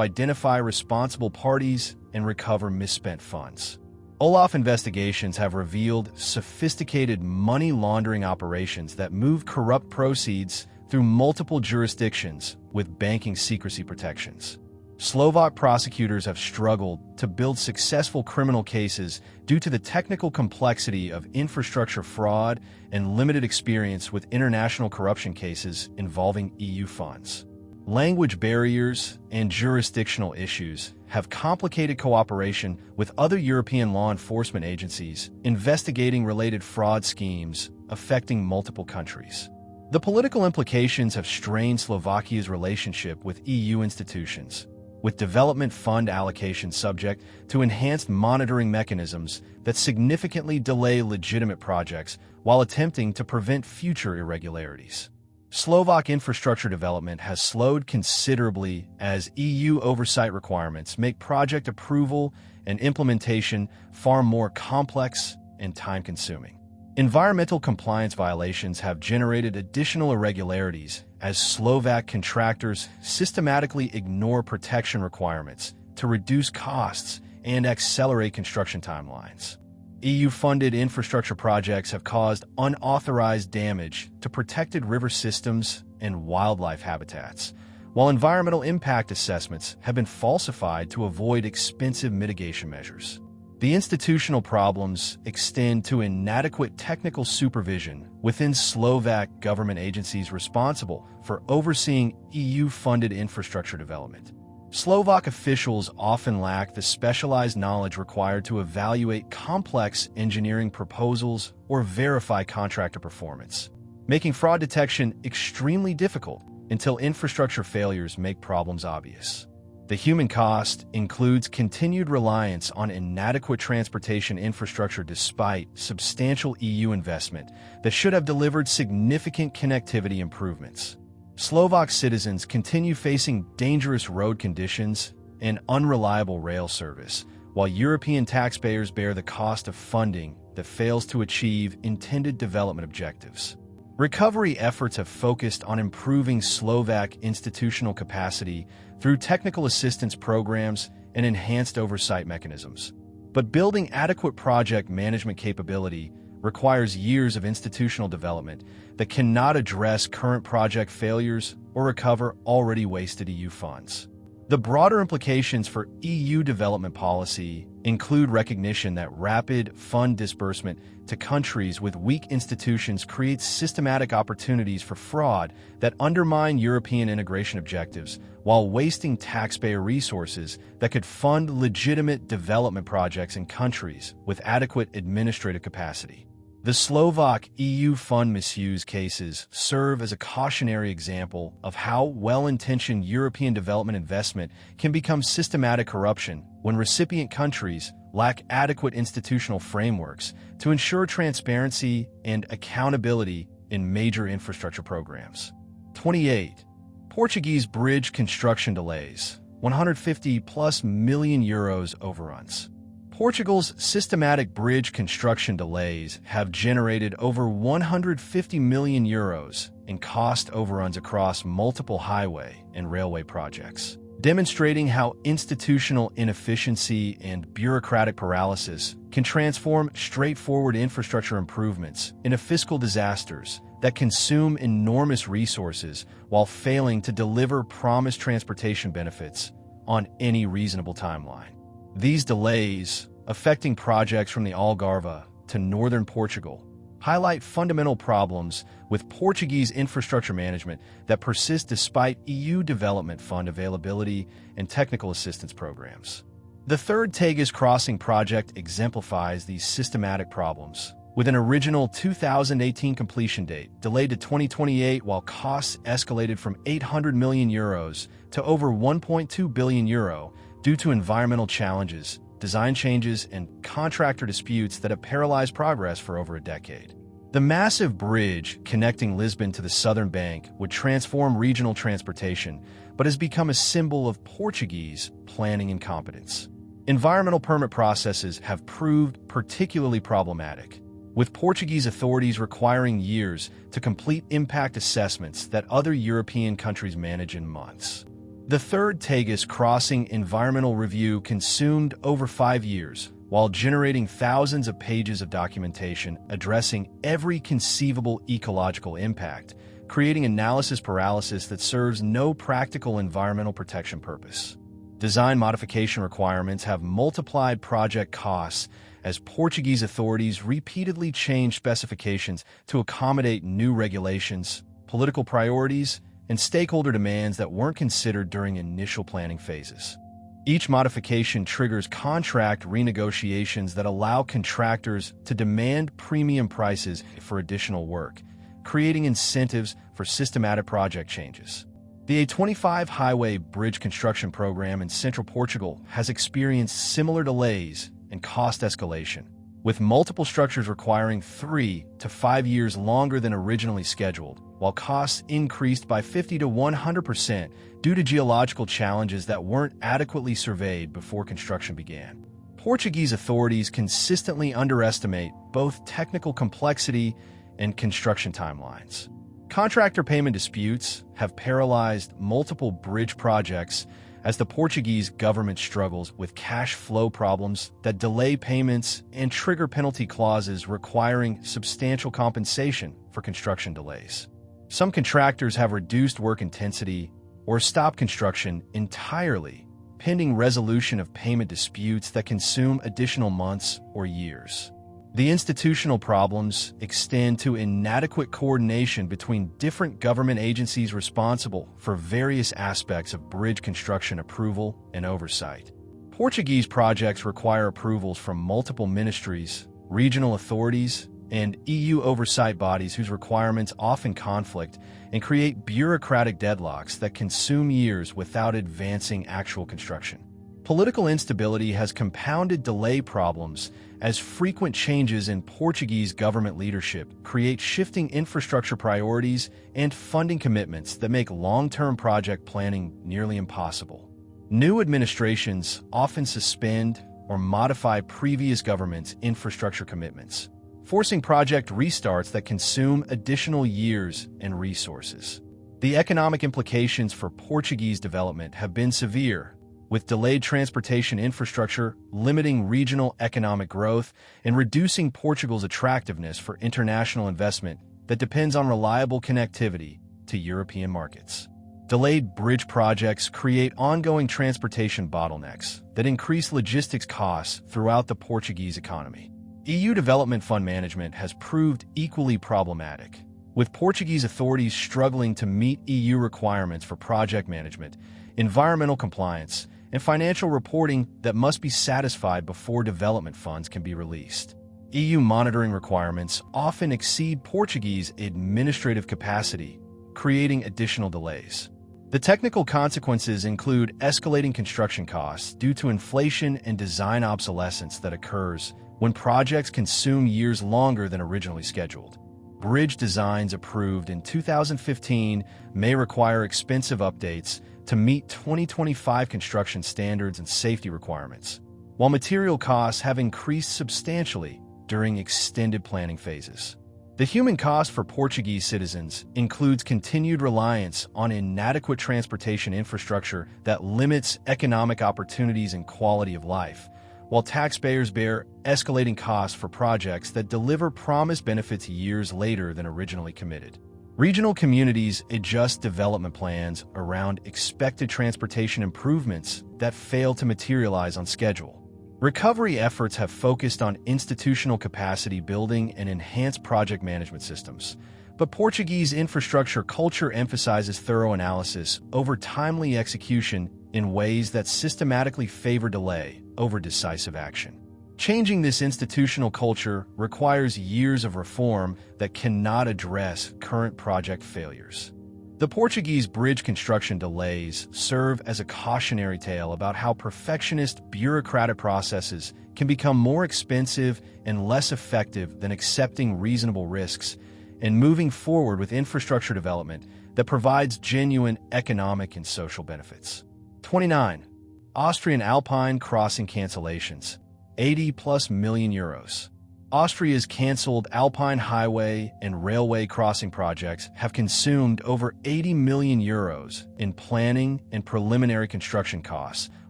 identify responsible parties and recover misspent funds. OLAF investigations have revealed sophisticated money laundering operations that move corrupt proceeds through multiple jurisdictions with banking secrecy protections. Slovak prosecutors have struggled to build successful criminal cases due to the technical complexity of infrastructure fraud and limited experience with international corruption cases involving EU funds. Language barriers and jurisdictional issues have complicated cooperation with other European law enforcement agencies investigating related fraud schemes affecting multiple countries. The political implications have strained Slovakia's relationship with EU institutions, with development fund allocation subject to enhanced monitoring mechanisms that significantly delay legitimate projects while attempting to prevent future irregularities. Slovak infrastructure development has slowed considerably as EU oversight requirements make project approval and implementation far more complex and time-consuming. Environmental compliance violations have generated additional irregularities as Slovak contractors systematically ignore protection requirements to reduce costs and accelerate construction timelines. EU-funded infrastructure projects have caused unauthorized damage to protected river systems and wildlife habitats, while environmental impact assessments have been falsified to avoid expensive mitigation measures. The institutional problems extend to inadequate technical supervision within Slovak government agencies responsible for overseeing EU-funded infrastructure development. Slovak officials often lack the specialized knowledge required to evaluate complex engineering proposals or verify contractor performance, making fraud detection extremely difficult until infrastructure failures make problems obvious. The human cost includes continued reliance on inadequate transportation infrastructure despite substantial EU investment that should have delivered significant connectivity improvements. Slovak citizens continue facing dangerous road conditions and unreliable rail service, while European taxpayers bear the cost of funding that fails to achieve intended development objectives. Recovery efforts have focused on improving Slovak institutional capacity through technical assistance programs and enhanced oversight mechanisms. But building adequate project management capability requires years of institutional development that cannot address current project failures or recover already wasted EU funds. The broader implications for EU development policy include recognition that rapid fund disbursement to countries with weak institutions creates systematic opportunities for fraud that undermine European integration objectives while wasting taxpayer resources that could fund legitimate development projects in countries with adequate administrative capacity. The Slovak EU fund misuse cases serve as a cautionary example of how well-intentioned European development investment can become systematic corruption when recipient countries lack adequate institutional frameworks to ensure transparency and accountability in major infrastructure programs. 28. Portuguese bridge construction delays, 150+ million euros overruns. Portugal's systematic bridge construction delays have generated over 150 million euros in cost overruns across multiple highway and railway projects, demonstrating how institutional inefficiency and bureaucratic paralysis can transform straightforward infrastructure improvements into fiscal disasters that consume enormous resources while failing to deliver promised transportation benefits on any reasonable timeline. These delays, affecting projects from the Algarve to northern Portugal, highlight fundamental problems with Portuguese infrastructure management that persist despite EU development fund availability and technical assistance programs. The third Tagus Crossing project exemplifies these systematic problems, with an original 2018 completion date delayed to 2028 while costs escalated from 800 million euros to over 1.2 billion euro due to environmental challenges, design changes, and contractor disputes that have paralyzed progress for over a decade. The massive bridge connecting Lisbon to the southern bank would transform regional transportation, but has become a symbol of Portuguese planning incompetence. Environmental permit processes have proved particularly problematic, with Portuguese authorities requiring years to complete impact assessments that other European countries manage in months. The third Tagus Crossing environmental review consumed over 5 years, while generating thousands of pages of documentation addressing every conceivable ecological impact, creating analysis paralysis that serves no practical environmental protection purpose. Design modification requirements have multiplied project costs as Portuguese authorities repeatedly change specifications to accommodate new regulations, political priorities, and stakeholder demands that weren't considered during initial planning phases. Each modification triggers contract renegotiations that allow contractors to demand premium prices for additional work, creating incentives for systematic project changes. The A25 highway bridge construction program in central Portugal has experienced similar delays and cost escalation, with multiple structures requiring 3 to 5 years longer than originally scheduled, while costs increased by 50 to 100% due to geological challenges that weren't adequately surveyed before construction began. Portuguese authorities consistently underestimate both technical complexity and construction timelines. Contractor payment disputes have paralyzed multiple bridge projects as the Portuguese government struggles with cash flow problems that delay payments and trigger penalty clauses requiring substantial compensation for construction delays. Some contractors have reduced work intensity or stopped construction entirely, pending resolution of payment disputes that consume additional months or years. The institutional problems extend to inadequate coordination between different government agencies responsible for various aspects of bridge construction approval and oversight. Portuguese projects require approvals from multiple ministries, regional authorities, and EU oversight bodies whose requirements often conflict and create bureaucratic deadlocks that consume years without advancing actual construction. Political instability has compounded delay problems as frequent changes in Portuguese government leadership create shifting infrastructure priorities and funding commitments that make long-term project planning nearly impossible. New administrations often suspend or modify previous governments' infrastructure commitments, forcing project restarts that consume additional years and resources. The economic implications for Portuguese development have been severe, with delayed transportation infrastructure limiting regional economic growth and reducing Portugal's attractiveness for international investment that depends on reliable connectivity to European markets. Delayed bridge projects create ongoing transportation bottlenecks that increase logistics costs throughout the Portuguese economy. EU Development Fund management has proved equally problematic, with Portuguese authorities struggling to meet EU requirements for project management, environmental compliance, and financial reporting that must be satisfied before development funds can be released. EU monitoring requirements often exceed Portuguese administrative capacity, creating additional delays. The technical consequences include escalating construction costs due to inflation and design obsolescence that occurs when projects consume years longer than originally scheduled. Bridge designs approved in 2015 may require expensive updates to meet 2025 construction standards and safety requirements, while material costs have increased substantially during extended planning phases. The human cost for Portuguese citizens includes continued reliance on inadequate transportation infrastructure that limits economic opportunities and quality of life, while taxpayers bear escalating costs for projects that deliver promised benefits years later than originally committed. Regional communities adjust development plans around expected transportation improvements that fail to materialize on schedule. Recovery efforts have focused on institutional capacity building and enhanced project management systems, but Portuguese infrastructure culture emphasizes thorough analysis over timely execution in ways that systematically favor delay over decisive action. Changing this institutional culture requires years of reform that cannot address current project failures. The Portuguese bridge construction delays serve as a cautionary tale about how perfectionist bureaucratic processes can become more expensive and less effective than accepting reasonable risks and moving forward with infrastructure development that provides genuine economic and social benefits. 29. Austrian Alpine crossing cancellations. 80+ million euros. Austria's cancelled Alpine highway and railway crossing projects have consumed over 80 million euros in planning and preliminary construction costs,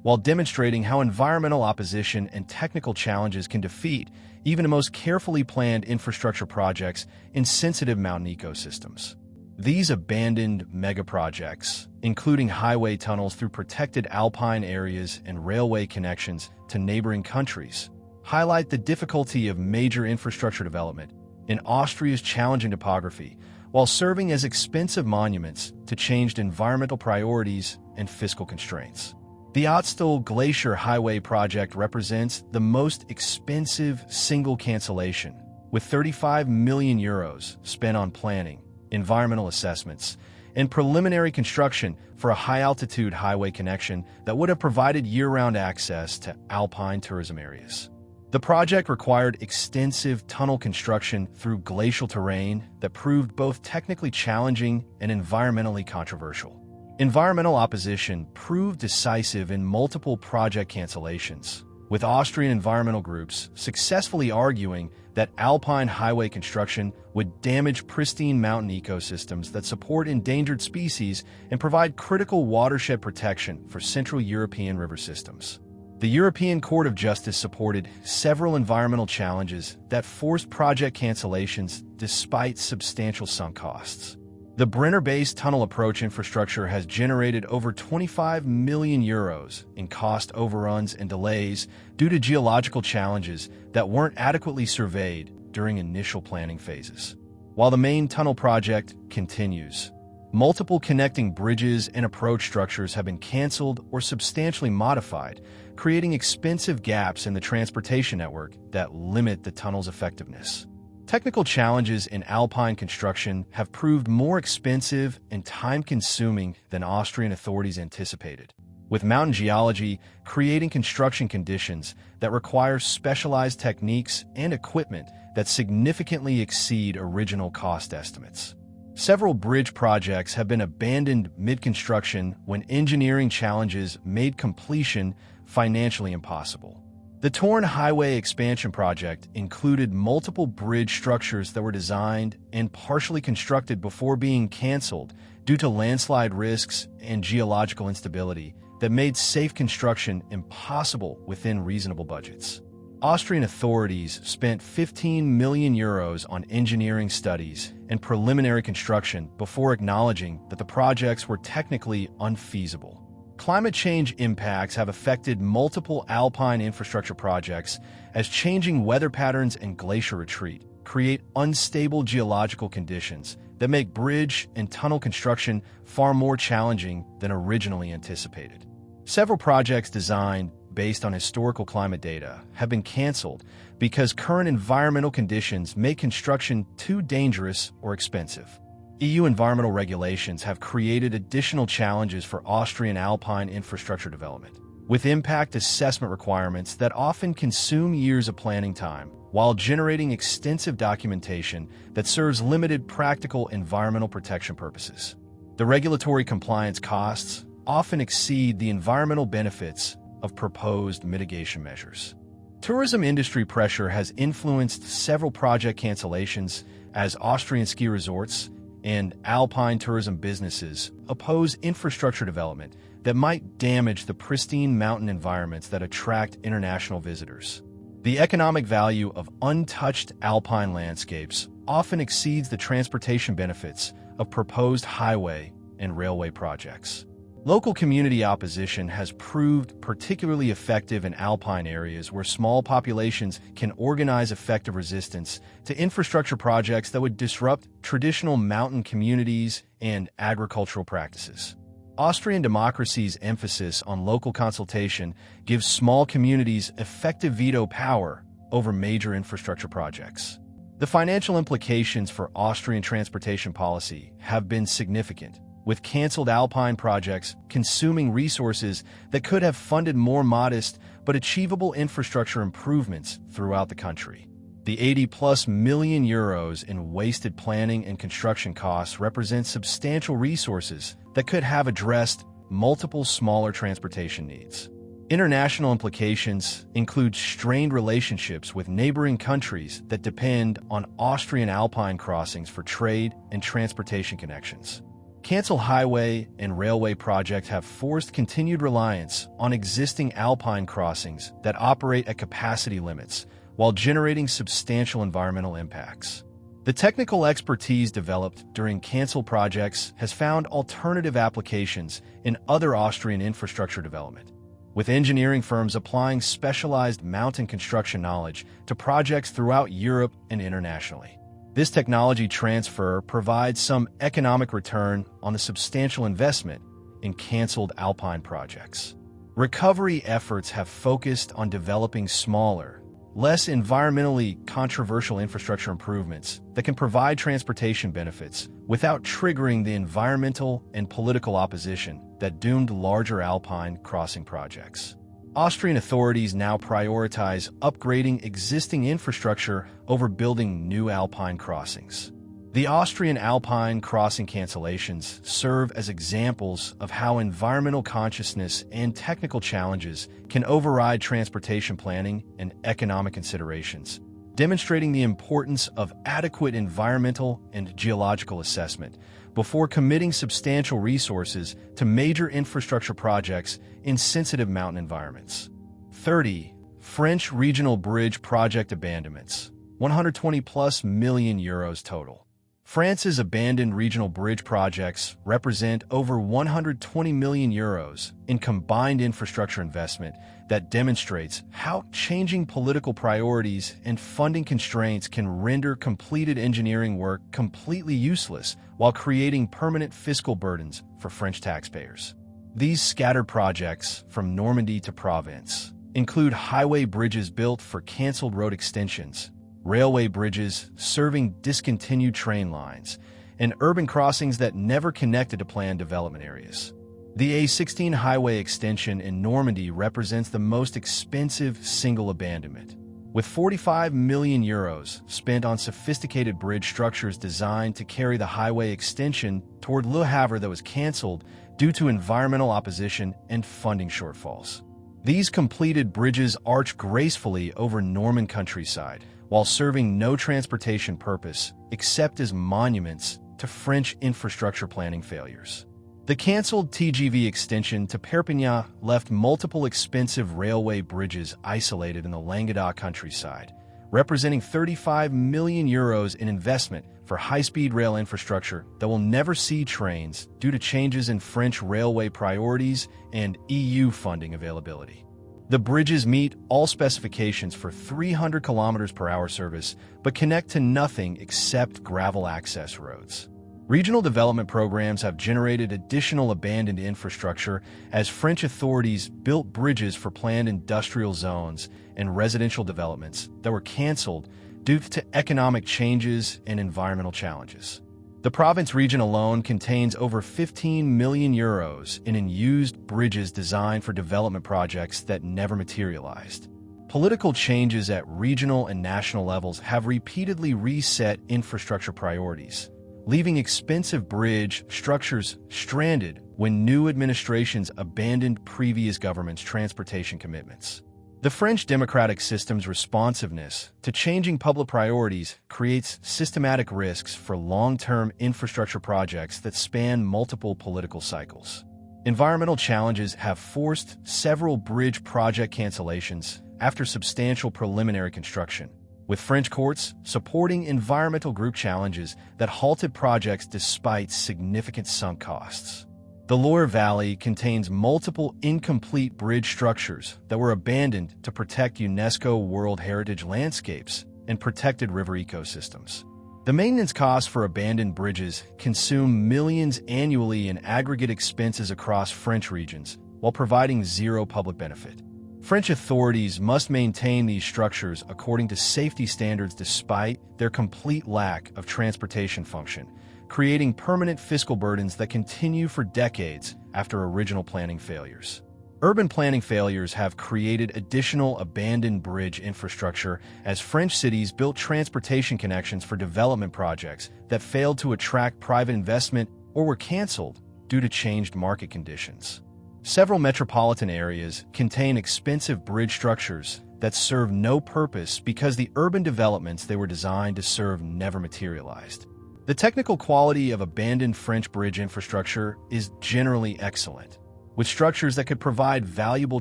while demonstrating how environmental opposition and technical challenges can defeat even the most carefully planned infrastructure projects in sensitive mountain ecosystems. These abandoned megaprojects, including highway tunnels through protected alpine areas and railway connections to neighboring countries, highlight the difficulty of major infrastructure development in Austria's challenging topography, while serving as expensive monuments to changed environmental priorities and fiscal constraints. The Ötztal Glacier Highway project represents the most expensive single cancellation, with 35 million euros spent on planning, environmental assessments, and preliminary construction for a high-altitude highway connection that would have provided year-round access to alpine tourism areas. The project required extensive tunnel construction through glacial terrain that proved both technically challenging and environmentally controversial. Environmental opposition proved decisive in multiple project cancellations, with Austrian environmental groups successfully arguing that alpine highway construction would damage pristine mountain ecosystems that support endangered species and provide critical watershed protection for Central European river systems. The European Court of Justice supported several environmental challenges that forced project cancellations despite substantial sunk costs. The Brenner-based tunnel approach infrastructure has generated over 25 million euros in cost overruns and delays due to geological challenges that weren't adequately surveyed during initial planning phases. While the main tunnel project continues, multiple connecting bridges and approach structures have been canceled or substantially modified, creating expensive gaps in the transportation network that limit the tunnel's effectiveness. Technical challenges in alpine construction have proved more expensive and time-consuming than Austrian authorities anticipated, with mountain geology creating construction conditions that require specialized techniques and equipment that significantly exceed original cost estimates. Several bridge projects have been abandoned mid-construction when engineering challenges made completion financially impossible. The Torn Highway expansion project included multiple bridge structures that were designed and partially constructed before being canceled due to landslide risks and geological instability that made safe construction impossible within reasonable budgets. Austrian authorities spent 15 million euros on engineering studies and preliminary construction before acknowledging that the projects were technically unfeasible. Climate change impacts have affected multiple alpine infrastructure projects as changing weather patterns and glacier retreat create unstable geological conditions that make bridge and tunnel construction far more challenging than originally anticipated. Several projects designed based on historical climate data have been canceled because current environmental conditions make construction too dangerous or expensive. EU environmental regulations have created additional challenges for Austrian alpine infrastructure development, with impact assessment requirements that often consume years of planning time, while generating extensive documentation that serves limited practical environmental protection purposes. The regulatory compliance costs often exceed the environmental benefits of proposed mitigation measures. Tourism industry pressure has influenced several project cancellations as Austrian ski resorts and alpine tourism businesses oppose infrastructure development that might damage the pristine mountain environments that attract international visitors. The economic value of untouched alpine landscapes often exceeds the transportation benefits of proposed highway and railway projects. Local community opposition has proved particularly effective in alpine areas where small populations can organize effective resistance to infrastructure projects that would disrupt traditional mountain communities and agricultural practices. Austrian democracy's emphasis on local consultation gives small communities effective veto power over major infrastructure projects. The financial implications for Austrian transportation policy have been significant, with canceled alpine projects consuming resources that could have funded more modest but achievable infrastructure improvements throughout the country. The 80+ million euros in wasted planning and construction costs represent substantial resources that could have addressed multiple smaller transportation needs. International implications include strained relationships with neighboring countries that depend on Austrian alpine crossings for trade and transportation connections. Canceled highway and railway projects have forced continued reliance on existing alpine crossings that operate at capacity limits while generating substantial environmental impacts. The technical expertise developed during canceled projects has found alternative applications in other Austrian infrastructure development, with engineering firms applying specialized mountain construction knowledge to projects throughout Europe and internationally. This technology transfer provides some economic return on the substantial investment in canceled alpine projects. Recovery efforts have focused on developing smaller, less environmentally controversial infrastructure improvements that can provide transportation benefits without triggering the environmental and political opposition that doomed larger Alpine crossing projects. Austrian authorities now prioritize upgrading existing infrastructure over building new Alpine crossings. The Austrian Alpine crossing cancellations serve as examples of how environmental consciousness and technical challenges can override transportation planning and economic considerations, demonstrating the importance of adequate environmental and geological assessment before committing substantial resources to major infrastructure projects in sensitive mountain environments. 30. French regional bridge project abandonments, 120+ million euros total. France's abandoned regional bridge projects represent over 120 million euros in combined infrastructure investment that demonstrates how changing political priorities and funding constraints can render completed engineering work completely useless while creating permanent fiscal burdens for French taxpayers. These scattered projects, from Normandy to Provence, include highway bridges built for canceled road extensions, railway bridges serving discontinued train lines, and urban crossings that never connected to planned development areas. The A16 highway extension in Normandy represents the most expensive single abandonment, with 45 million euros spent on sophisticated bridge structures designed to carry the highway extension toward Le Havre that was canceled due to environmental opposition and funding shortfalls. These completed bridges arch gracefully over Norman countryside, while serving no transportation purpose except as monuments to French infrastructure planning failures. The cancelled TGV extension to Perpignan left multiple expensive railway bridges isolated in the Languedoc countryside, representing 35 million euros in investment for high-speed rail infrastructure that will never see trains due to changes in French railway priorities and EU funding availability. The bridges meet all specifications for 300 km/h service, but connect to nothing except gravel access roads. Regional development programs have generated additional abandoned infrastructure as French authorities built bridges for planned industrial zones and residential developments that were canceled due to economic changes and environmental challenges. The Provence region alone contains over 15 million euros in unused bridges designed for development projects that never materialized. Political changes at regional and national levels have repeatedly reset infrastructure priorities, leaving expensive bridge structures stranded when new administrations abandoned previous governments' transportation commitments. The French democratic system's responsiveness to changing public priorities creates systematic risks for long-term infrastructure projects that span multiple political cycles. Environmental challenges have forced several bridge project cancellations after substantial preliminary construction, with French courts supporting environmental group challenges that halted projects despite significant sunk costs. The Loire Valley contains multiple incomplete bridge structures that were abandoned to protect UNESCO World Heritage landscapes and protected river ecosystems. The maintenance costs for abandoned bridges consume millions annually in aggregate expenses across French regions, while providing zero public benefit. French authorities must maintain these structures according to safety standards despite their complete lack of transportation function, creating permanent fiscal burdens that continue for decades after original planning failures. Urban planning failures have created additional abandoned bridge infrastructure as French cities built transportation connections for development projects that failed to attract private investment or were canceled due to changed market conditions. Several metropolitan areas contain expensive bridge structures that serve no purpose because the urban developments they were designed to serve never materialized. The technical quality of abandoned French bridge infrastructure is generally excellent, with structures that could provide valuable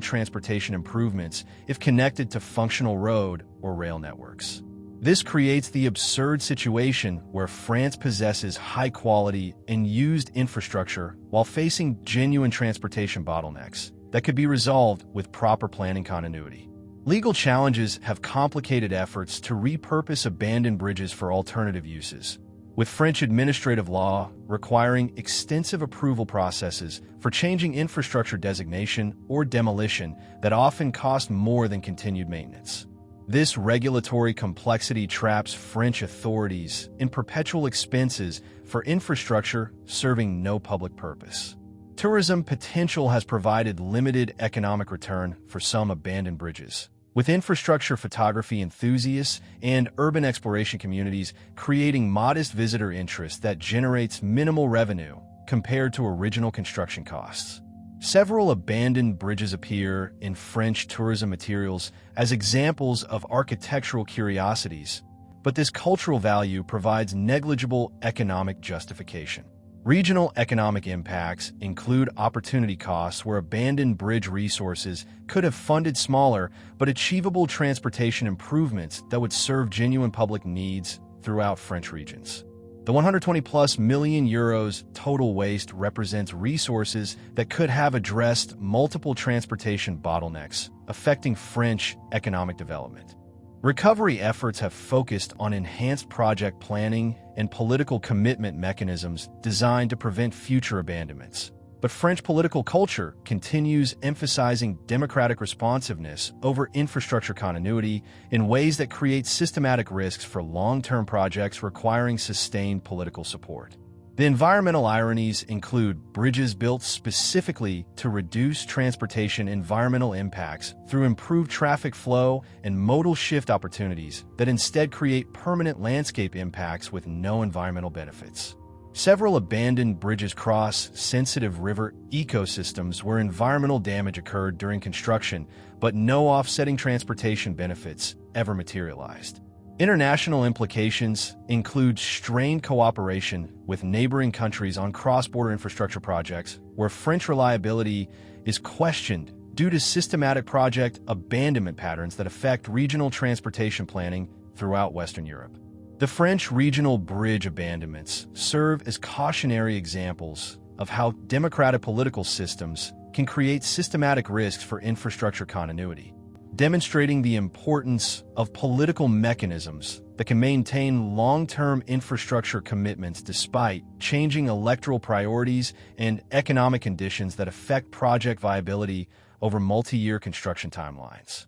transportation improvements if connected to functional road or rail networks. This creates the absurd situation where France possesses high-quality and used infrastructure while facing genuine transportation bottlenecks that could be resolved with proper planning continuity. Legal challenges have complicated efforts to repurpose abandoned bridges for alternative uses, with French administrative law requiring extensive approval processes for changing infrastructure designation or demolition that often cost more than continued maintenance. This regulatory complexity traps French authorities in perpetual expenses for infrastructure serving no public purpose. Tourism potential has provided limited economic return for some abandoned bridges, with infrastructure photography enthusiasts and urban exploration communities creating modest visitor interest that generates minimal revenue compared to original construction costs. Several abandoned bridges appear in French tourism materials as examples of architectural curiosities, but this cultural value provides negligible economic justification. Regional economic impacts include opportunity costs where abandoned bridge resources could have funded smaller but achievable transportation improvements that would serve genuine public needs throughout French regions. The 120+ million euros total waste represents resources that could have addressed multiple transportation bottlenecks affecting French economic development. Recovery efforts have focused on enhanced project planning and political commitment mechanisms designed to prevent future abandonments. But French political culture continues emphasizing democratic responsiveness over infrastructure continuity in ways that create systematic risks for long-term projects requiring sustained political support. The environmental ironies include bridges built specifically to reduce transportation environmental impacts through improved traffic flow and modal shift opportunities that instead create permanent landscape impacts with no environmental benefits. Several abandoned bridges cross sensitive river ecosystems where environmental damage occurred during construction, but no offsetting transportation benefits ever materialized. International implications include strained cooperation with neighboring countries on cross-border infrastructure projects, where French reliability is questioned due to systematic project abandonment patterns that affect regional transportation planning throughout Western Europe. The French regional bridge abandonments serve as cautionary examples of how democratic political systems can create systematic risks for infrastructure continuity, demonstrating the importance of political mechanisms that can maintain long-term infrastructure commitments despite changing electoral priorities and economic conditions that affect project viability over multi-year construction timelines.